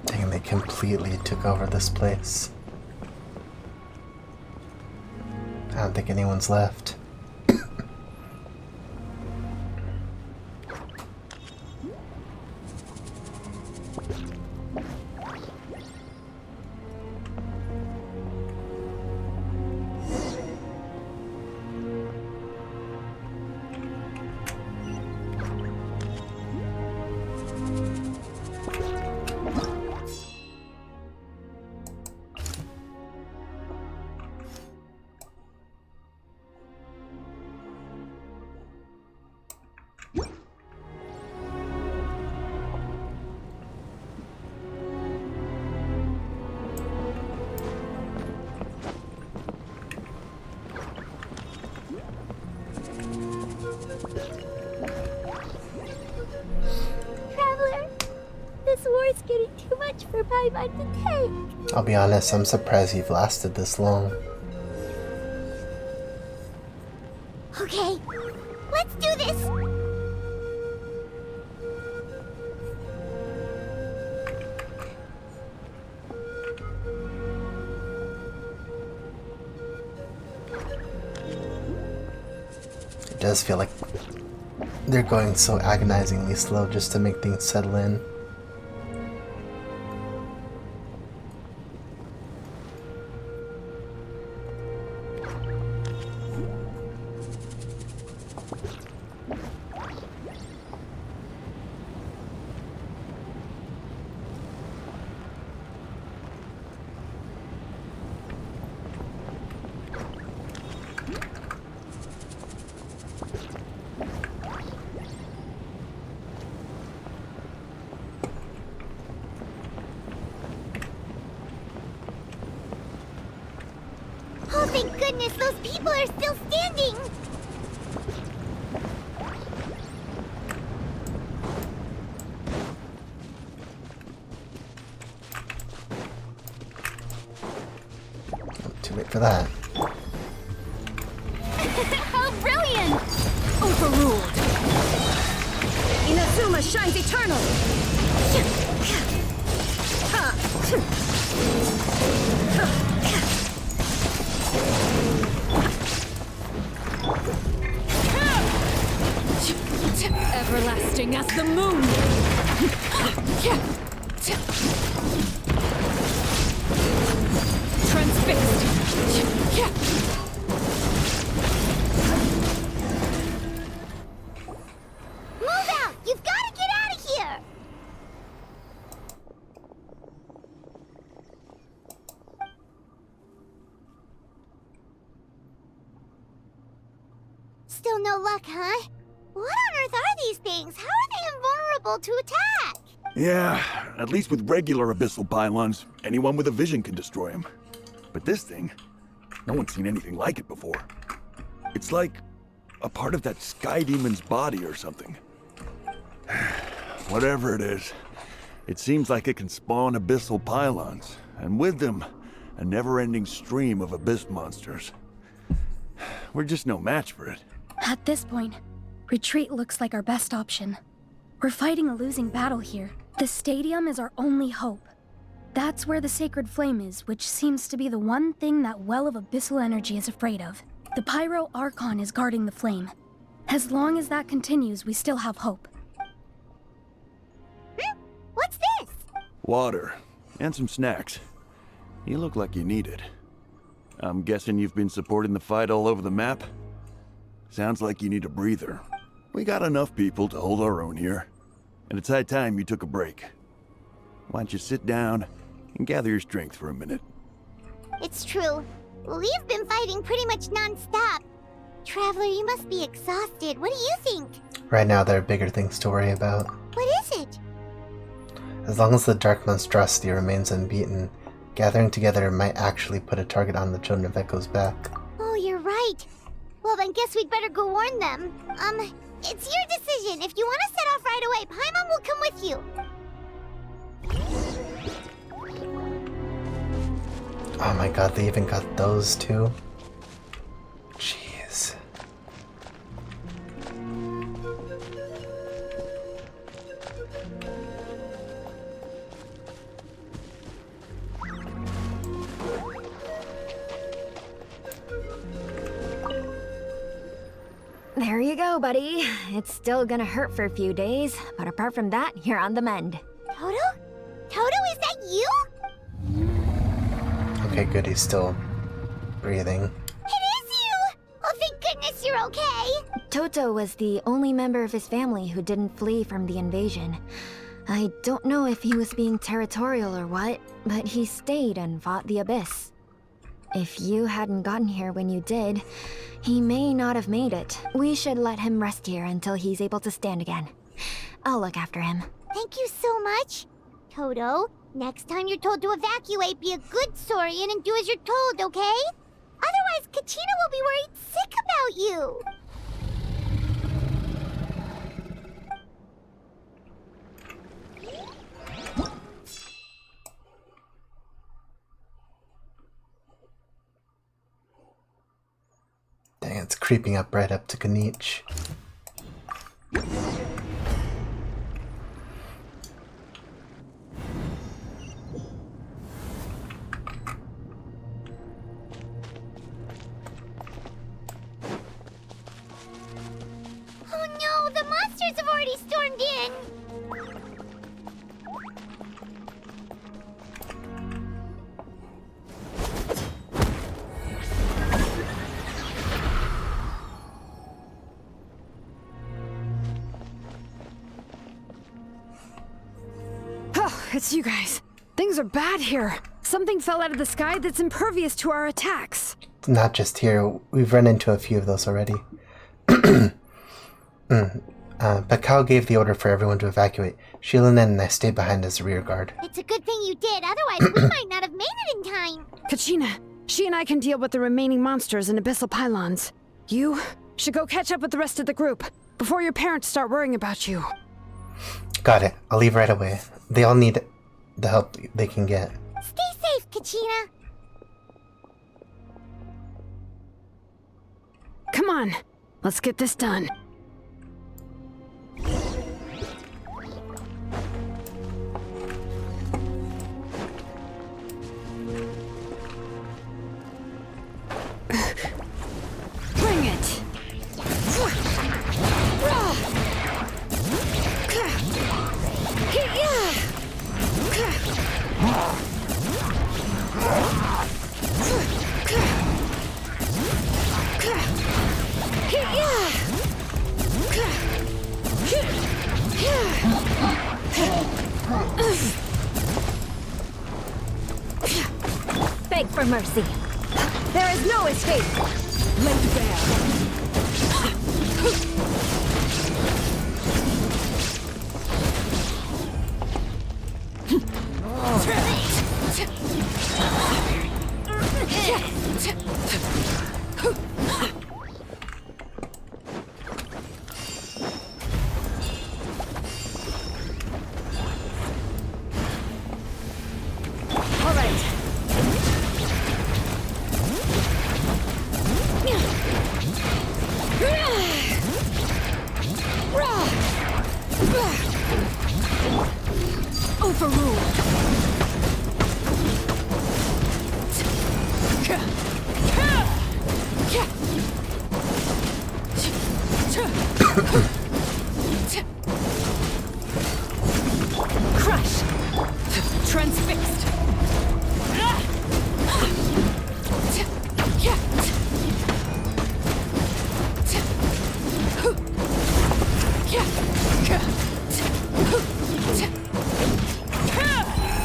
Dang, they completely took over this place. I don't think anyone's left. Traveler, this war's getting too much for my mind to take. I'll be honest, I'm surprised you've lasted this long. Okay, let's do this. It does feel like they're going so agonizingly slow just to make things settle in. goodness, those people are still standing! Too late for that. How brilliant! Overruled! Inazuma shines eternal! Everlasting as the moon! Transfixed! Move out! You've got to get out of here! Still no luck, huh? What on earth are these things? How are they invulnerable to attack? Yeah, at least with regular abyssal pylons, anyone with a vision can destroy them. But this thing, no one's seen anything like it before. It's like a part of that sky demon's body or something. Whatever it is, it seems like it can spawn abyssal pylons, and with them, a never-ending stream of abyss monsters. We're just no match for it. At this point, retreat looks like our best option. We're fighting a losing battle here. The stadium is our only hope. That's where the sacred flame is, which seems to be the one thing that well of abyssal energy is afraid of. The Pyro Archon is guarding the flame. As long as that continues, we still have hope. What's this? Water, and some snacks. You look like you need it. I'm guessing you've been supporting the fight all over the map? Sounds like you need a breather. We got enough people to hold our own here. And it's high time you took a break. Why don't you sit down and gather your strength for a minute? It's true. We've been fighting pretty much non-stop. Traveler, you must be exhausted. What do you think? Right now, there are bigger things to worry about. What is it? As long as the dark monstrosity remains unbeaten, gathering together might actually put a target on the Children of Echo's back. Oh, you're right. Well, then guess we'd better go warn them. It's your decision. If you want to set off right away, Paimon will come with you. Oh my god, they even got those too? Jeez. There you go, buddy. It's still gonna hurt for a few days, but apart from that, you're on the mend. Toto? Toto, is that you? Okay, good, he's still breathing. It is you! Oh, thank goodness you're okay! Toto was the only member of his family who didn't flee from the invasion. I don't know if he was being territorial or what, but he stayed and fought the Abyss. If you hadn't gotten here when you did, he may not have made it. We should let him rest here until he's able to stand again. I'll look after him. Thank you so much. Toto, next time you're told to evacuate, be a good Saurian and do as you're told, okay? Otherwise, Kachina will be worried sick about you. Dang, it's creeping up right up to Kanich. Oh no, the monsters have already stormed in. Oh, it's you guys. Things are bad here. Something fell out of the sky that's impervious to our attacks. Not just here, we've run into a few of those already. Pakao gave the order for everyone to evacuate. Shilinen and I stayed behind as a rear guard. It's a good thing you did, otherwise we might not have made it in time. Kachina, She and I can deal with the remaining monsters and abyssal pylons. You should go catch up with the rest of the group before your parents start worrying about you. Got it. I'll leave right away. They all need the help they can get. Stay safe, Kachina. Come on, let's get this done. Bring it! Beg for mercy. There is no escape. Lay bare. All right. Overruled. Crush. Transfixed.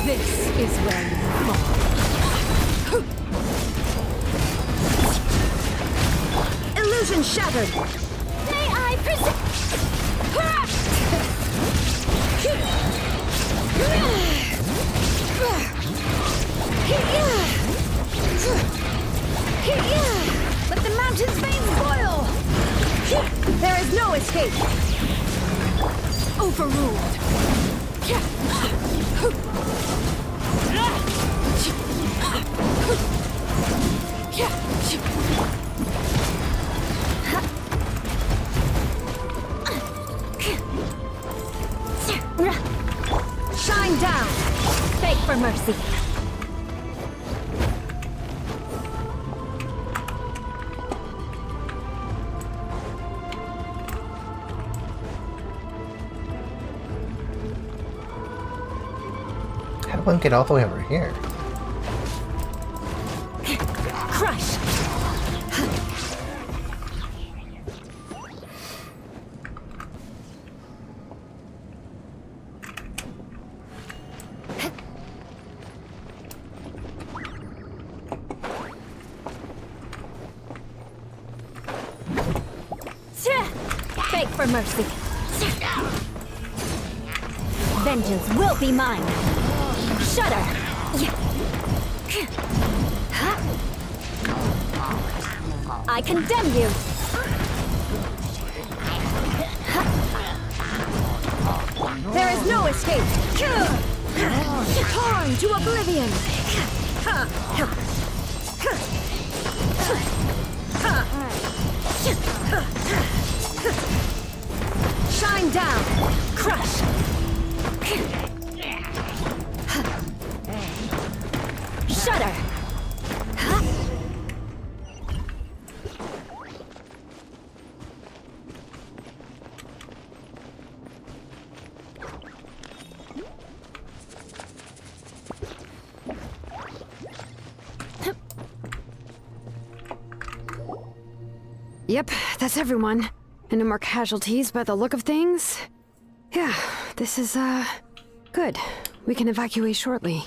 This is where you fall. Illusion shattered. May I present? Let the mountain's veins boil. There is no escape. Overruled. Shine down. Beg for mercy. How do one get all the way over here? Crush. Beg for mercy. Vengeance will be mine. Shudder. I condemn you. There is no escape. Torn to oblivion. Shine down. Crush. Shudder. Yep, that's everyone. And no more casualties by the look of things. Yeah, this is, good. We can evacuate shortly.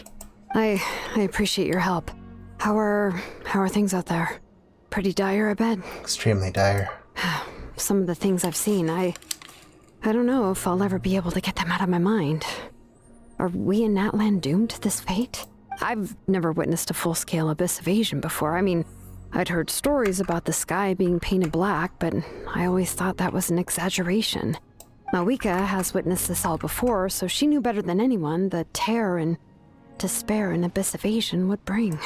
I appreciate your help. How are things out there? Pretty dire, I bet. Extremely dire. Some of the things I've seen, I don't know if I'll ever be able to get them out of my mind. Are we in Natlan doomed to this fate? I've never witnessed a full-scale abyss invasion before. I mean, I'd heard stories about the sky being painted black, but I always thought that was an exaggeration. Malika has witnessed this all before, so she knew better than anyone the terror and despair an abyss invasion would bring.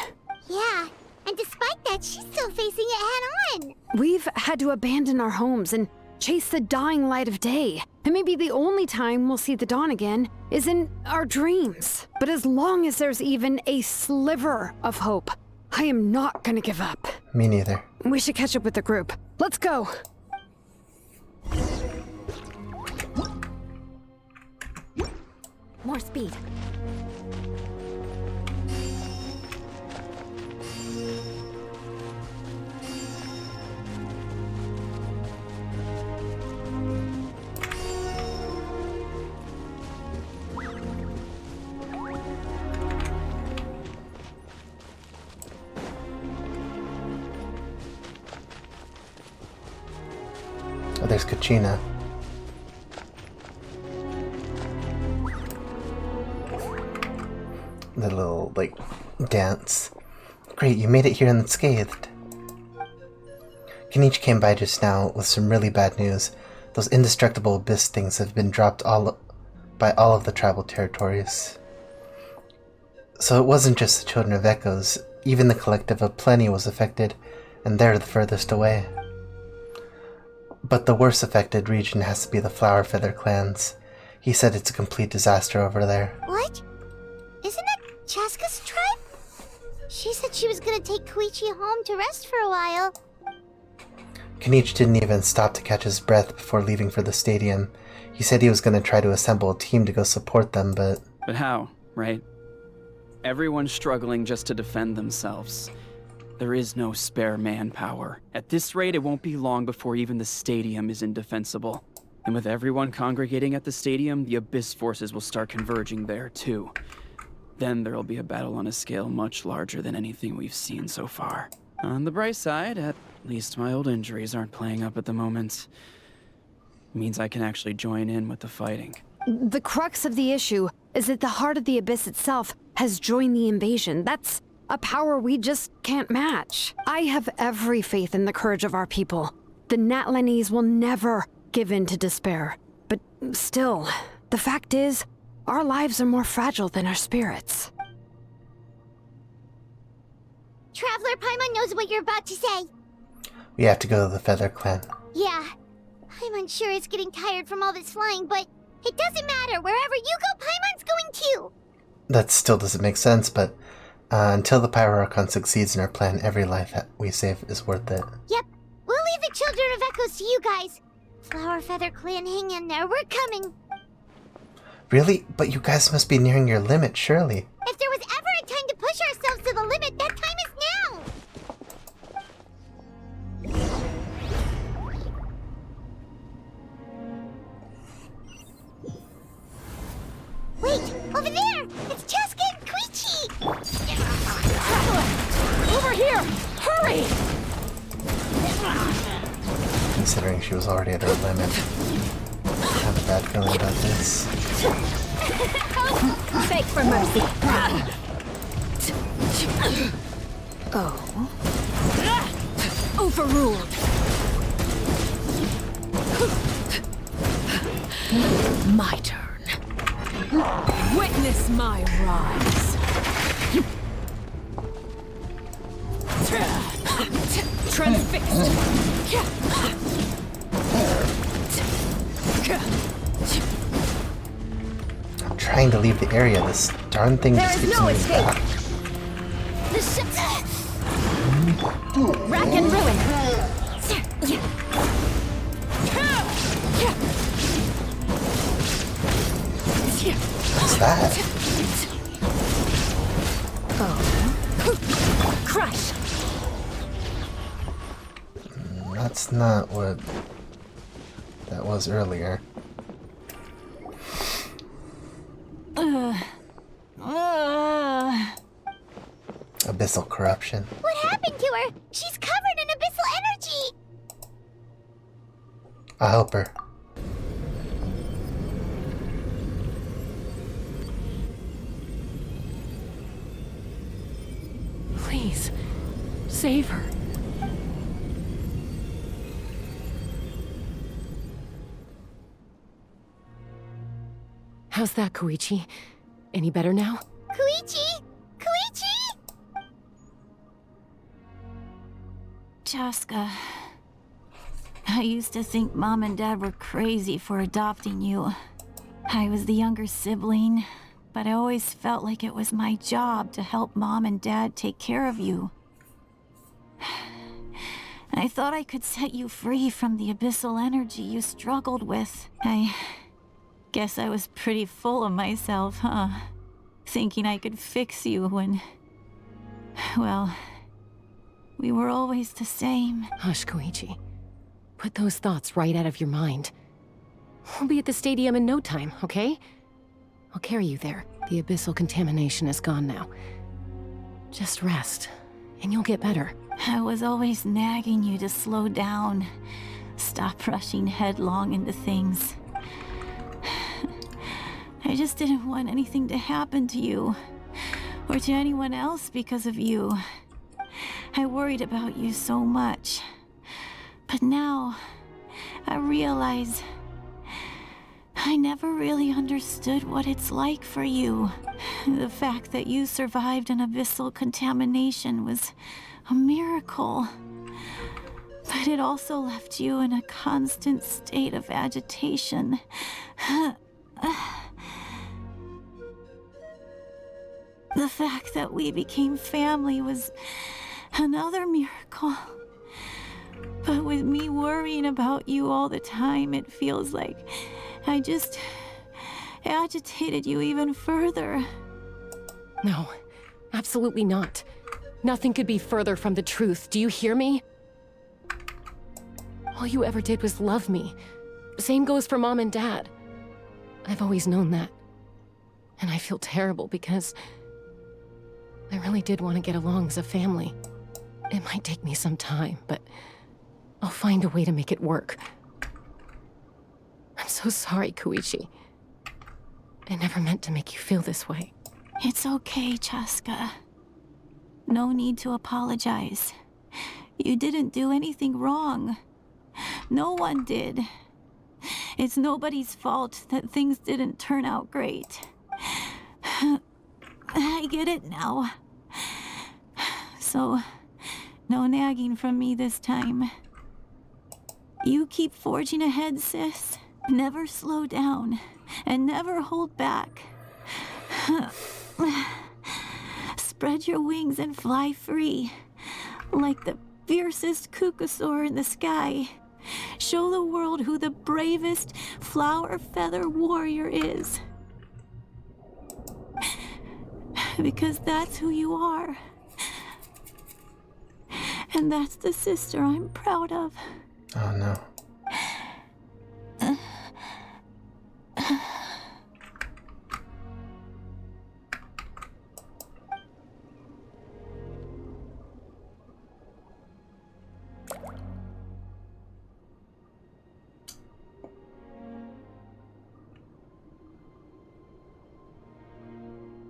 Yeah, and despite that, she's still facing it head-on. We've had to abandon our homes and chase the dying light of day. And maybe the only time we'll see the dawn again is in our dreams. But as long as there's even a sliver of hope, I am not gonna give up. Me neither. We should catch up with the group. Let's go! More speed. Oh, there's Kachina. The little, like, dance. Great, you made it here unscathed. Kenichi came by just now with some really bad news. Those indestructible abyss things have been dropped by all of the tribal territories. So it wasn't just the Children of Echoes, even the collective of Plenty was affected, and they're the furthest away. But the worst affected region has to be the Flower Feather clans. He said it's a complete disaster over there. What? Isn't that Chaska's tribe? She said she was gonna take Koichi home to rest for a while. Kenichi didn't even stop to catch his breath before leaving for the stadium. He said he was going to try to assemble a team to go support them, but... But how, right? Everyone's struggling just to defend themselves. There is no spare manpower. At this rate, it won't be long before even the stadium is indefensible. And with everyone congregating at the stadium, the Abyss forces will start converging there, too. Then there'll be a battle on a scale much larger than anything we've seen so far. On the bright side, at least my old injuries aren't playing up at the moment. Means I can actually join in with the fighting. The crux of the issue is that the heart of the Abyss itself has joined the invasion. That's a power we just can't match. I have every faith in the courage of our people. The Natlanese will never give in to despair. But still, the fact is, our lives are more fragile than our spirits. Traveler Paimon knows what you're about to say. We have to go to the Feather Clan. Yeah. Paimon sure is getting tired from all this flying, but it doesn't matter. Wherever you go, Paimon's going too. That still doesn't make sense, but until the Pyro Archon succeeds in our plan, every life that we save is worth it. Yep. We'll leave the Children of Echoes to you guys. Flower Feather Clan, hang in there. We're coming. Really? But you guys must be nearing your limit, surely. If there was ever a time to push ourselves to the limit, that time is now! Wait! Over there! It's Chaska and Koichi! Over here! Hurry! Considering she was already at her limit. I have a bad feeling about this. Beg for mercy. Oh. Overruled. My turn. Witness my rise. Transfixed. I'm trying to leave the area. This darn thing just keeps moving back. Rack and ruin. What's that? Oh. Crush. That's not what that was earlier. Abyssal corruption. What happened to her? She's covered in abyssal energy! I'll help her. Please, save her. How's that, Koichi? Any better now? Koichi! Koichi! Chaska, I used to think Mom and Dad were crazy for adopting you. I was the younger sibling, but I always felt like it was my job to help Mom and Dad take care of you. I thought I could set you free from the abyssal energy you struggled with. I guess I was pretty full of myself, huh? Thinking I could fix you when... well, we were always the same. Hush, Koichi. Put those thoughts right out of your mind. We'll be at the stadium in no time, okay? I'll carry you there. The abyssal contamination is gone now. Just rest, and you'll get better. I was always nagging you to slow down. Stop rushing headlong into things. I just didn't want anything to happen to you, or to anyone else because of you. I worried about you so much. But now, I realize I never really understood what it's like for you. The fact that you survived an abyssal contamination was a miracle. But it also left you in a constant state of agitation. The fact that we became family was another miracle. But with me worrying about you all the time, it feels like I just agitated you even further. No, absolutely not. Nothing could be further from the truth. Do you hear me? All you ever did was love me. Same goes for Mom and Dad. I've always known that. And I feel terrible because I really did want to get along as a family. It might take me some time, but I'll find a way to make it work. I'm so sorry, Koichi. I never meant to make you feel this way. It's okay, Chaska. No need to apologize. You didn't do anything wrong. No one did. It's nobody's fault that things didn't turn out great. I get it now. So, no nagging from me this time. You keep forging ahead, sis. Never slow down, and never hold back. Spread your wings and fly free, like the fiercest kukusaur in the sky. Show the world who the bravest flower feather warrior is. Because that's who you are. And that's the sister I'm proud of. Oh no.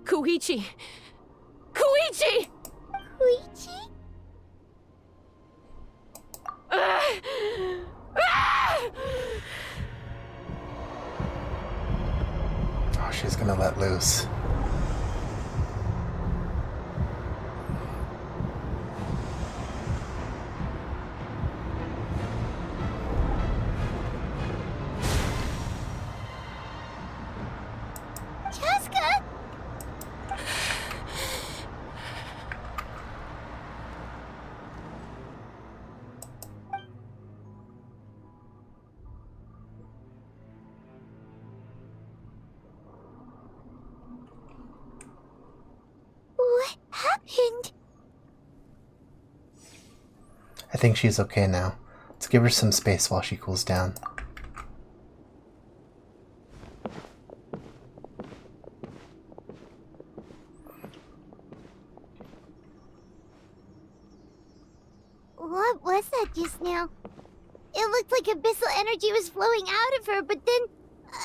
Koichi! Koichi! Koichi? Oh, she's gonna let loose. Chaska! What happened? I think she's okay now. Let's give her some space while she cools down. What was that just now? It looked like abyssal energy was flowing out of her, but then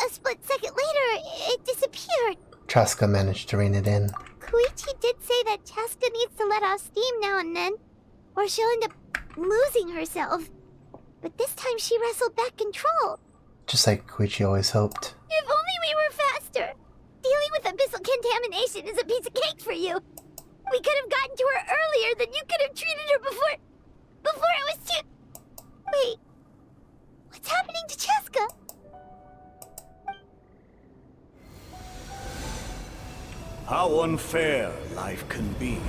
a split second later, it disappeared. Chaska managed to rein it in. Koichi did say that Chaska needs to let off off steam now and then, or she'll end up losing herself. But this time she wrestled back control. Just like Koichi always hoped. If only we were faster! Dealing with abyssal contamination is a piece of cake for you. We could have gotten to her earlier, then you could have treated her before it was too... Wait, what's happening to Cheska? How unfair life can be.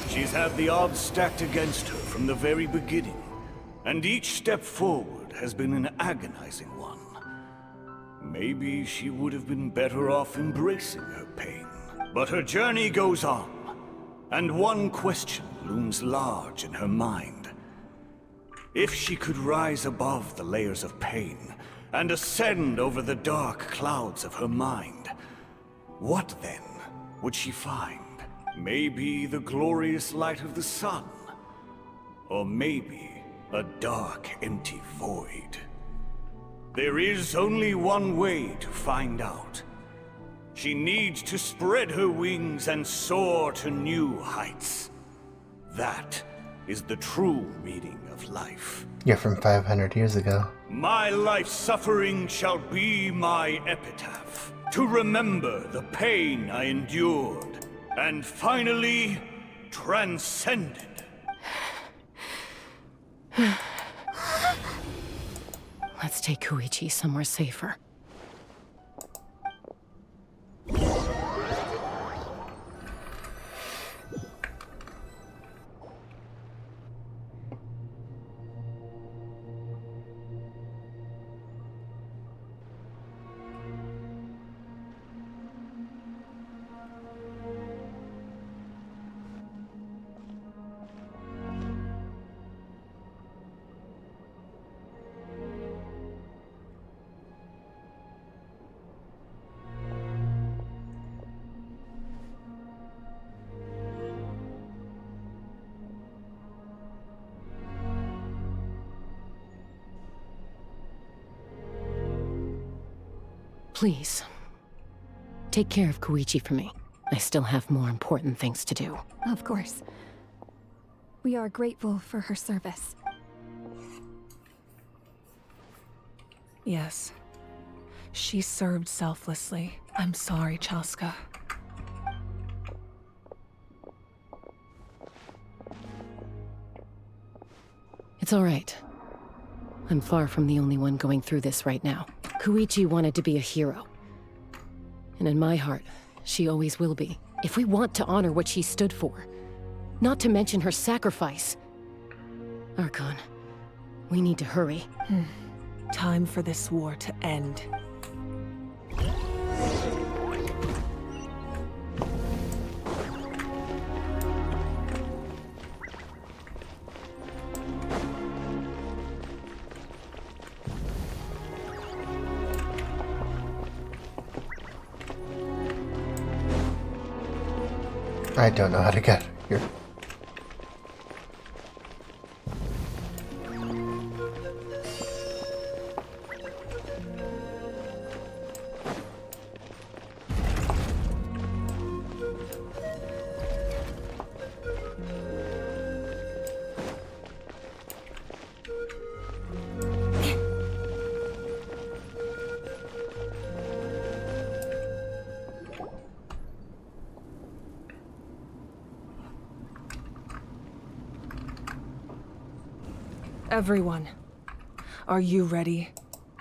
She's had the odds stacked against her from the very beginning, and each step forward has been an agonizing one. Maybe she would have been better off embracing her pain. But her journey goes on, and one question looms large in her mind. If she could rise above the layers of pain and ascend over the dark clouds of her mind, what then would she find? Maybe the glorious light of the sun, or maybe a dark, empty void. There is only one way to find out. She needs to spread her wings and soar to new heights. That is the true meaning of life. You're from 500 years ago. My life's suffering shall be my epitaph, to remember the pain I endured, and finally transcended. Let's take Koichi somewhere safer. Please, take care of Koichi for me. I still have more important things to do. Of course. We are grateful for her service. Yes. She served selflessly. I'm sorry, Chaska. It's all right. I'm far from the only one going through this right now. Koichi wanted to be a hero. And in my heart, she always will be. If we want to honor what she stood for, not to mention her sacrifice. Archon, we need to hurry. Time for this war to end. I don't know how to get here. Everyone, are you ready?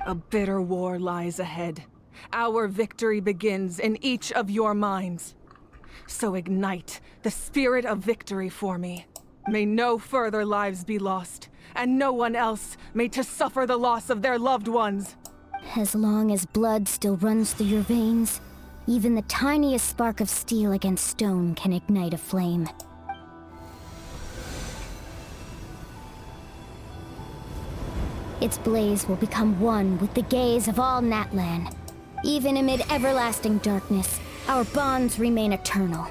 A bitter war lies ahead. Our victory begins in each of your minds. So ignite the spirit of victory for me. May no further lives be lost, and no one else may to suffer the loss of their loved ones. As long as blood still runs through your veins, even the tiniest spark of steel against stone can ignite a flame. Its blaze will become one with the gaze of all Natlan. Even amid everlasting darkness, our bonds remain eternal.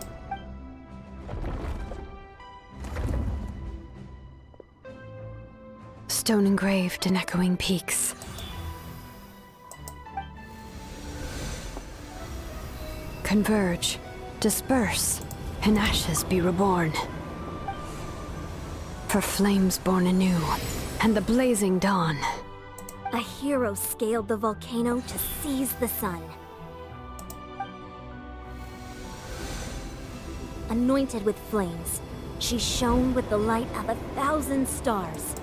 Stone engraved in echoing peaks. Converge. Disperse. in ashes be reborn. For flames born anew, and the blazing dawn. A hero scaled the volcano to seize the sun. Anointed with flames, she shone with the light of 1,000 stars.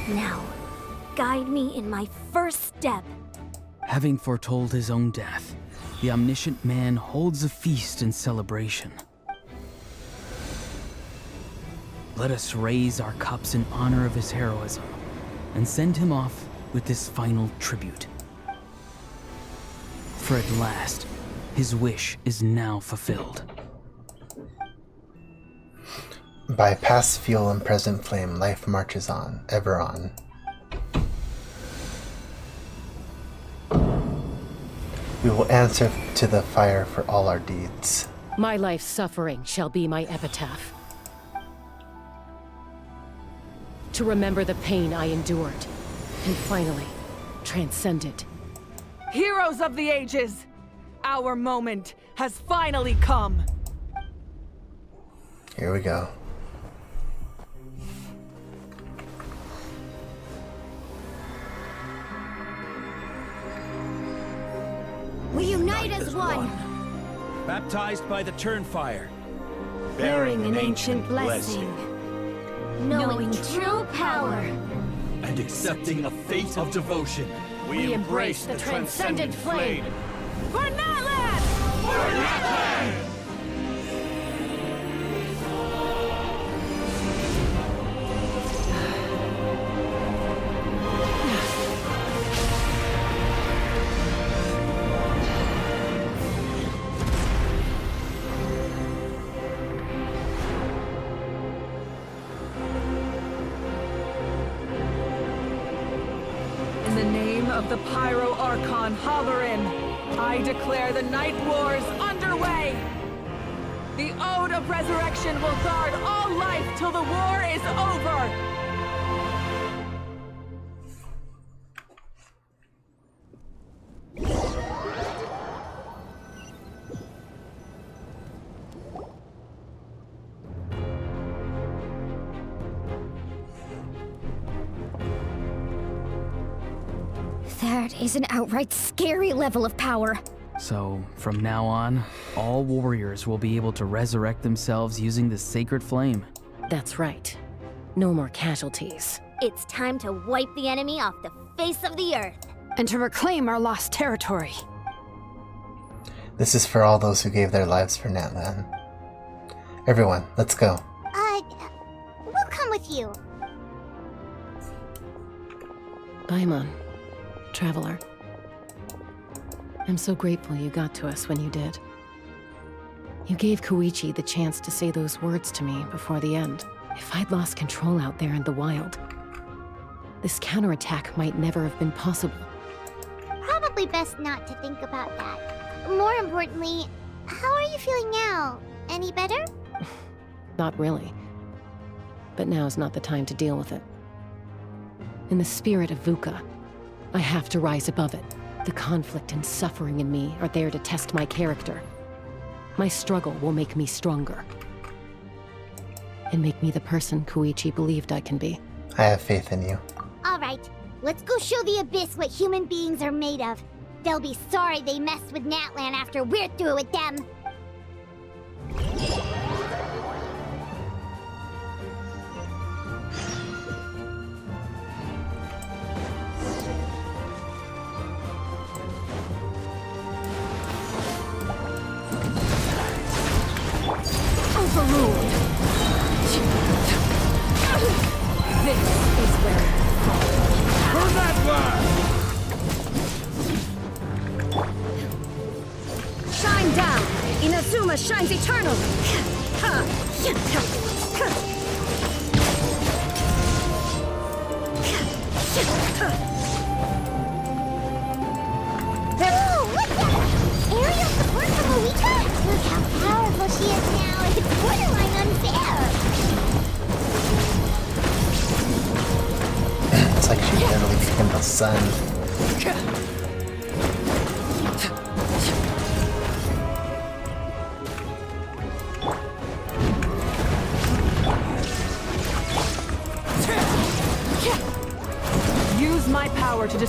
Now, guide me in my first step. Having foretold his own death, the omniscient man holds a feast in celebration. Let us raise our cups in honor of his heroism and send him off with this final tribute. For at last, his wish is now fulfilled. By past fuel and present flame, life marches on, ever on. We will answer to the fire for all our deeds. My life's suffering shall be my epitaph. To remember the pain I endured, and finally, transcend it. Heroes of the ages! Our moment has finally come! Here we go. We unite as one! Baptized by the Turnfire. Bearing an ancient blessing. Knowing true power. And accepting a fate of devotion. We embrace the transcendent flame. For Natlan! For Natlan! In the name of the Pyro Archon Halloran, I declare the Night Wars underway! The Ode of Resurrection will guard all life till the war is over! That is an outright scary level of power. So, from now on, all warriors will be able to resurrect themselves using the sacred flame. That's right. No more casualties. It's time to wipe the enemy off the face of the earth. And to reclaim our lost territory. This is for all those who gave their lives for Natlan. Everyone, let's go. We'll come with you. Paimon, traveler. I'm so grateful you got to us when you did. You gave Koichi the chance to say those words to me before the end. If I'd lost control out there in the wild, this counterattack might never have been possible. Probably best not to think about that. More importantly, how are you feeling now? Any better? Not really. But now's not the time to deal with it. In the spirit of VUCA, I have to rise above it. The conflict and suffering in me are there to test my character. My struggle will make me stronger. And make me the person Koichi believed I can be. I have faith in you. Alright, let's go show the Abyss what human beings are made of. They'll be sorry they messed with Natlan after we're through with them. Overruled. This is where it falls. For Natlan! Shine down! Inazuma shines eternally! Whoa, look that! Aerial support from Moika? Look how powerful she is now. It's borderline unfair. It's like she literally became the sun.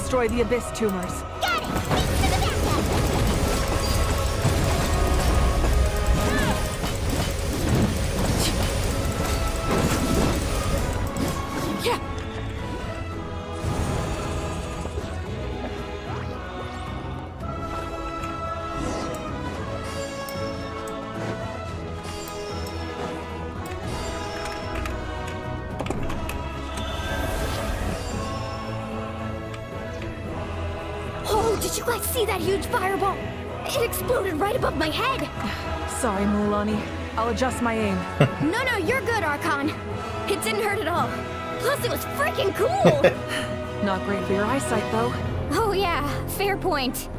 destroy the Abyss tumors. Got it! Thanks for the backup! Yeah. Oh, did you guys see that huge fireball? It exploded right above my head. Sorry, Mulani. I'll adjust my aim. No, you're good, Archon. It didn't hurt at all. Plus, it was freaking cool. Not great for your eyesight, though. Oh yeah, fair point.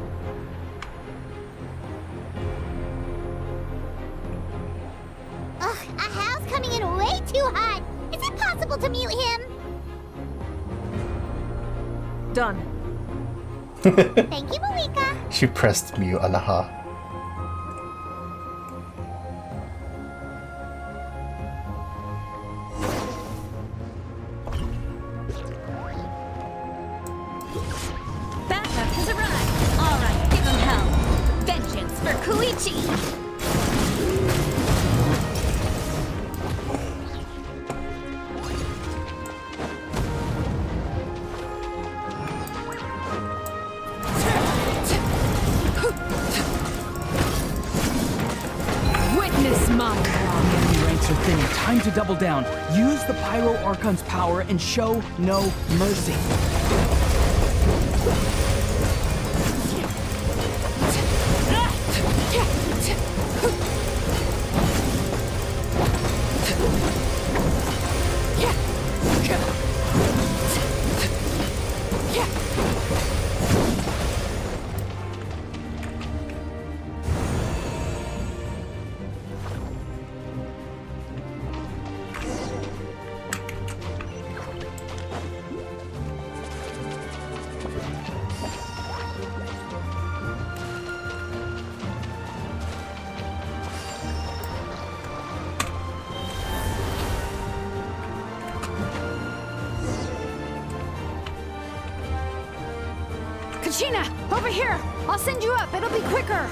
Ugh, Ahal's coming in way too hot. Is it possible to mute him? Done. Thank you, Malika. She pressed mute on Aha. Backup has arrived. All right, give him hell. Vengeance for Koichi. Witness my wrath. Enemy ranks are thinning. Time to double down. Use the Pyro Archon's power and show no mercy. Kachina, over here! I'll send you up, it'll be quicker!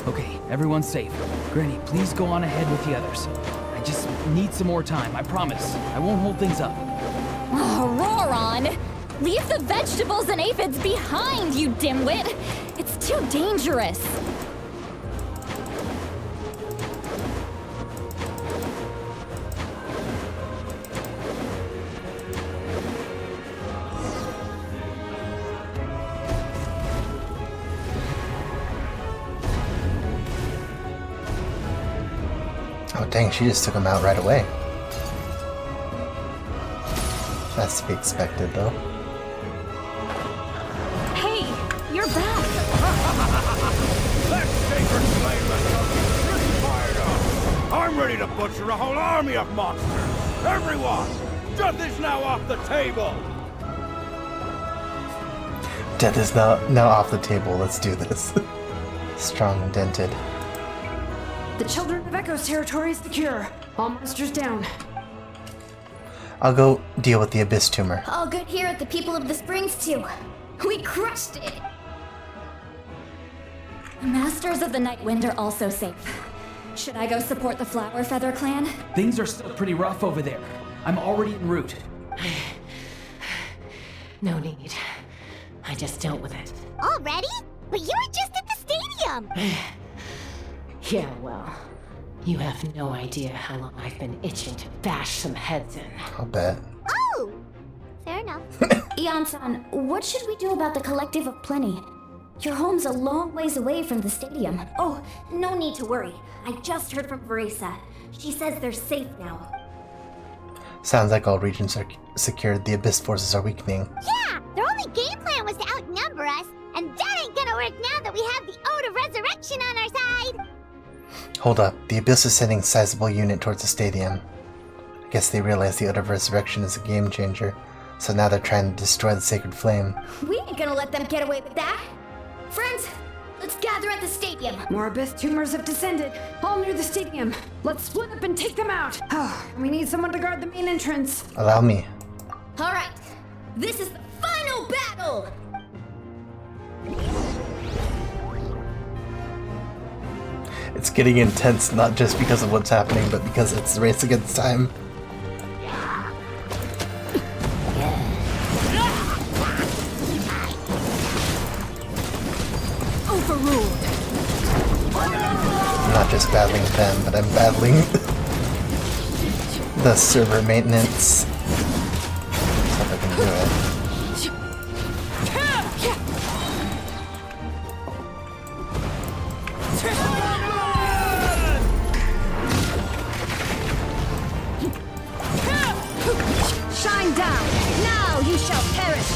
Okay, everyone's safe. Granny, please go on ahead with the others. I just need some more time, I promise. I won't hold things up. Oh, Roron! Leave the vegetables and aphids behind, you dimwit! It's too dangerous! Oh dang, she just took him out right away. That's to be expected though. Hey, you're back. That sacred flame is fired up. I'm ready to butcher a whole army of monsters. Everyone, death is now off the table. Death is now off the table. Let's do this. Strong and dented. The Children of Echo's territory is secure. All monsters down. I'll go deal with the Abyss tumor. All good here at the People of the Springs, too. We crushed it! The Masters of the Night Wind are also safe. Should I go support the Flower Feather clan? Things are still pretty rough over there. I'm already en route. No need. I just dealt with it. Already? But you were just at the stadium! Yeah, well, you have no idea how long I've been itching to bash some heads in. I'll bet. Oh! Fair enough. Ian-san, what should we do about the Collective of Plenty? Your home's a long ways away from the stadium. Oh, no need to worry. I just heard from Veresa. She says they're safe now. Sounds like all regions are secured. The Abyss forces are weakening. Yeah! Their only game plan was to outnumber us, and that ain't gonna work now that we have the Ode of Resurrection on our side! Hold up. The Abyss is sending a sizable unit towards the stadium. I guess they realize the Ode of Resurrection is a game changer, so now they're trying to destroy the Sacred Flame. We ain't gonna let them get away with that. Friends, let's gather at the stadium. More abyss tumors have descended, all near the stadium. Let's split up and take them out. We need someone to guard the main entrance. Allow me. All right, this is the final battle. It's getting intense, not just because of what's happening, but because it's a race against time. Overruled. I'm not just battling them, but I'm battling the server maintenance. Let's hope I can do it. Shine down! Now you shall perish!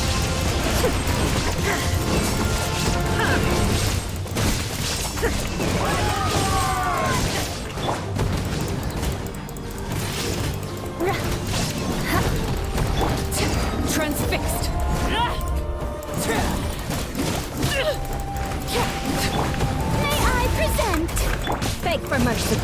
Transfixed! May I present? Beg for mercy.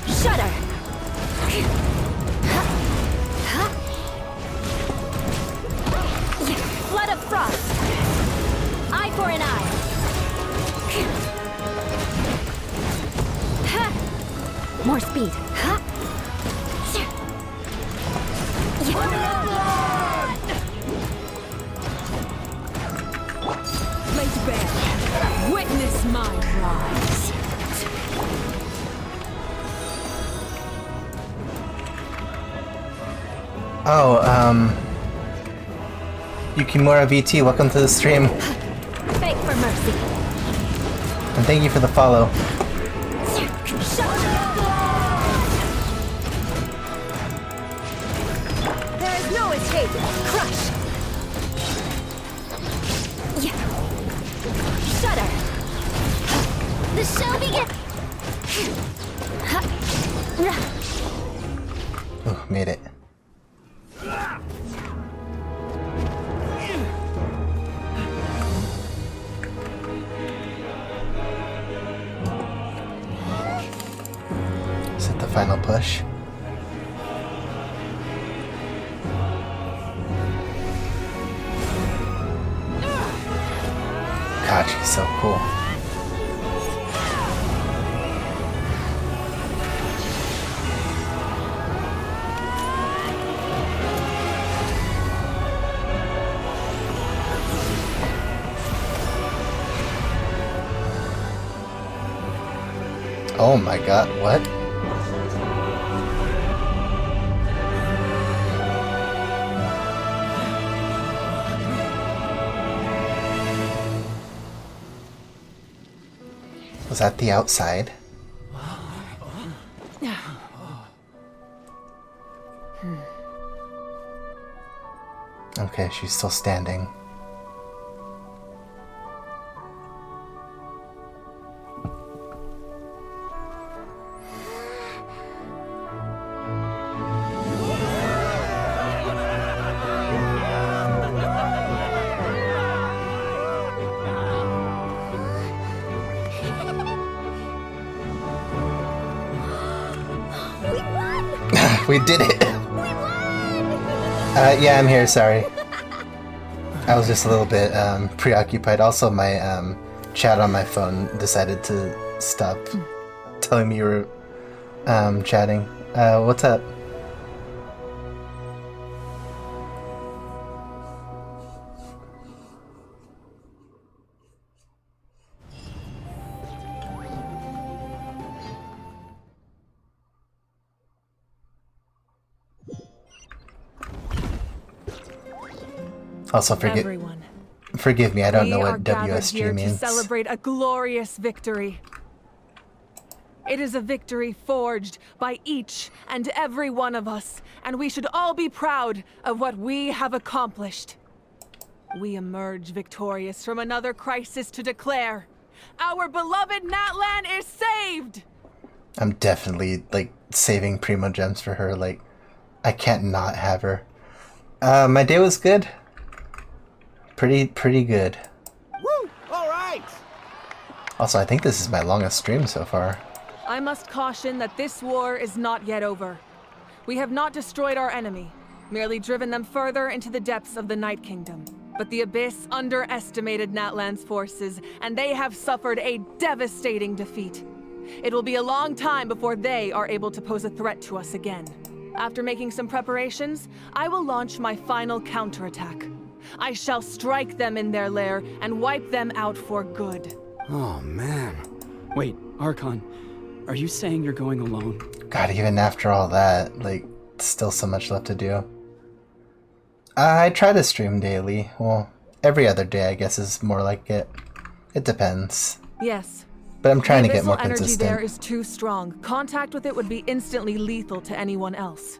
Shudder. Flood of frost. Eye for an eye. More speed. Laid bare. Witness my rise. Oh, Yukimura VT, welcome to the stream. Beg for mercy. And thank you for the follow. There is no escape. Crush. Shudder. The show begins. Oh, made it. Is it the final push? God, she's so cool. Oh my god, what? Was that the outside? Okay, she's still standing. We did it! Yeah, I'm here, sorry. I was just a little bit preoccupied. Also, my chat on my phone decided to stop telling me you were chatting. What's up? Also, forgive me, I don't know what WSG means. To celebrate a glorious victory. It is a victory forged by each and every one of us, and we should all be proud of what we have accomplished. we emerge victorious from another crisis to declare, our beloved Natlan is saved! I'm definitely, like, saving Primo Gems for her. Like, I can't not have her. My day was good. Pretty good. Woo! All right! Also, I think this is my longest stream so far. I must caution that this war is not yet over. We have not destroyed our enemy, merely driven them further into the depths of the Night Kingdom. But the Abyss underestimated Natlan's forces, and they have suffered a devastating defeat. It will be a long time before they are able to pose a threat to us again. After making some preparations, I will launch my final counterattack. I shall strike them in their lair and wipe them out for good. Oh, man. Wait, Archon, are you saying you're going alone? God, even after all that, like, still so much left to do. I try to stream daily. Well, every other day, I guess, is more like it. It depends. Yes. But I'm trying to get more The energy consistent. there is too strong. Contact with it would be instantly lethal to anyone else.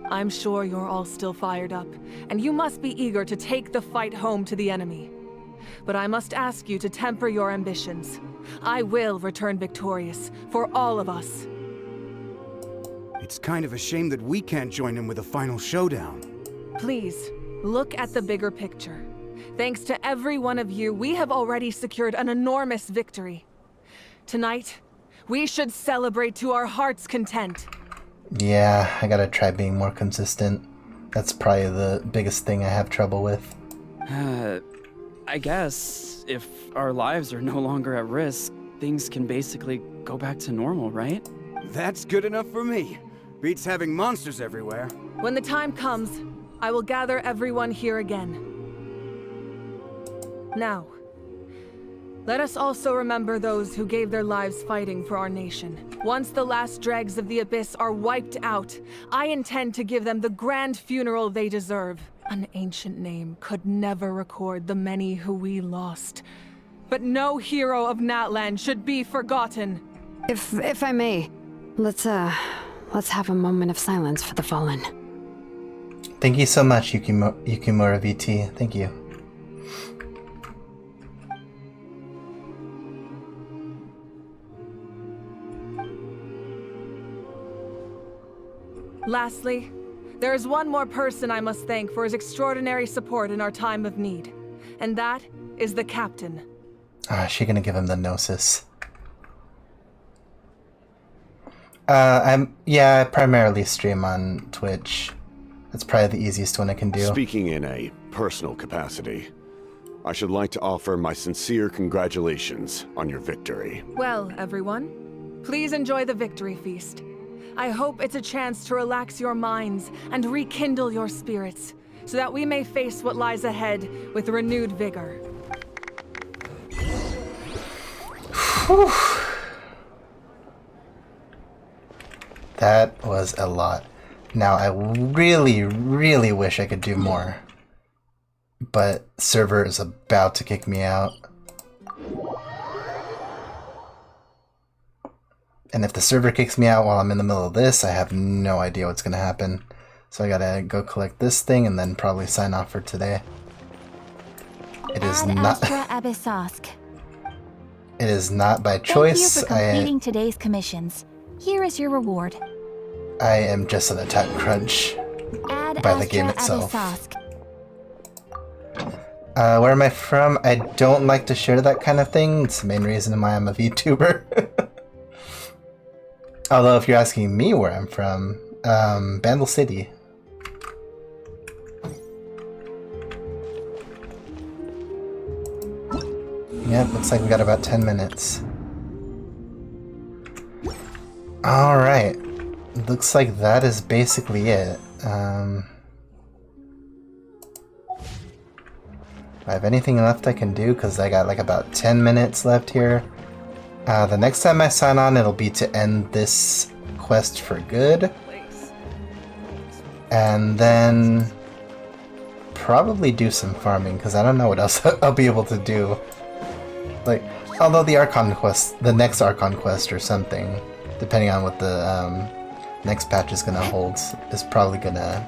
I'm sure you're all still fired up, and you must be eager to take the fight home to the enemy. But I must ask you to temper your ambitions. I will return victorious, for all of us. It's kind of a shame that we can't join in with a final showdown. Please, look at the bigger picture. Thanks to every one of you, we have already secured an enormous victory. Tonight, we should celebrate to our heart's content. Yeah, I gotta try being more consistent. That's probably the biggest thing I have trouble with. I guess if our lives are no longer at risk, things can basically go back to normal, right? That's good enough for me. Beats having monsters everywhere. When the time comes, I will gather everyone here again. Now, let us also remember those who gave their lives fighting for our nation. Once the last dregs of the Abyss are wiped out, I intend to give them the grand funeral they deserve. An ancient name could never record the many who we lost. But no hero of Natlan should be forgotten. If I may, let's have a moment of silence for the fallen. Thank you so much, Yukimura VT. Thank you. Lastly, there is one more person I must thank for his extraordinary support in our time of need. And that is the Captain. Ah, is she gonna give him the Gnosis? I primarily stream on Twitch. That's probably the easiest one I can do. Speaking in a personal capacity, I should like to offer my sincere congratulations on your victory. Well, everyone, please enjoy the victory feast. I hope it's a chance to relax your minds and rekindle your spirits, so that we may face what lies ahead with renewed vigor. Whew. That was a lot. Now, I really, really wish I could do more. But server is about to kick me out. And if the server kicks me out while I'm in the middle of this, I have no idea what's going to happen. So I gotta go collect this thing and then probably sign off for today. It is not. It is not by choice. Thank you for completing today's commissions. Here is your reward. I am just an attack crunch by the game itself. Where am I from? I don't like to share that kind of thing. It's the main reason why I'm a VTuber. Although if you're asking me where I'm from, Bandle City. Yep, looks like we got about 10 minutes. Alright. Looks like that is basically it. Do I have anything left I can do? Because I got like about 10 minutes left here. The next time I sign on, it'll be to end this quest for good. And then probably do some farming, because I don't know what else I'll be able to do. Like, although the Archon quest, the next Archon quest or something, depending on what the next patch is gonna hold, is probably gonna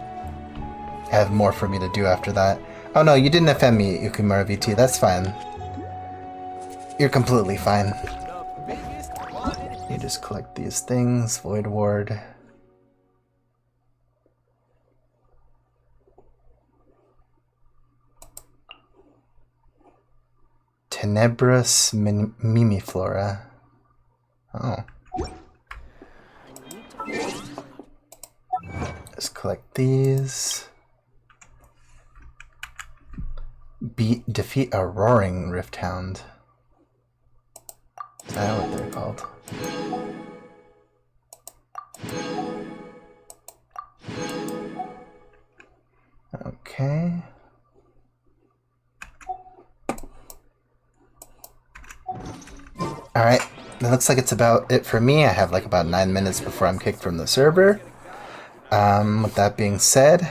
have more for me to do after that. Oh no, you didn't offend me, Yukimura VT. That's fine. You're completely fine. You just collect these things. Void Ward. Tenebrous Mimiflora. Oh. Just collect these. Defeat a roaring Rift Hound. Is that what they're called? Okay. Alright, that looks like it's about it for me. I have like about 9 minutes before I'm kicked from the server. With that being said,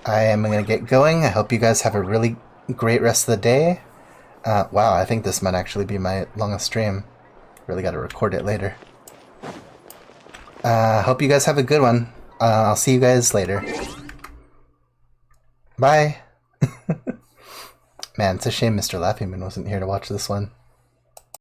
I am going to get going. I hope you guys have a really great rest of the day. Wow, I think this might actually be my longest stream. Really got to record it later. Hope you guys have a good one. I'll see you guys later. Bye! Man, it's a shame Mr. Laughingman wasn't here to watch this one.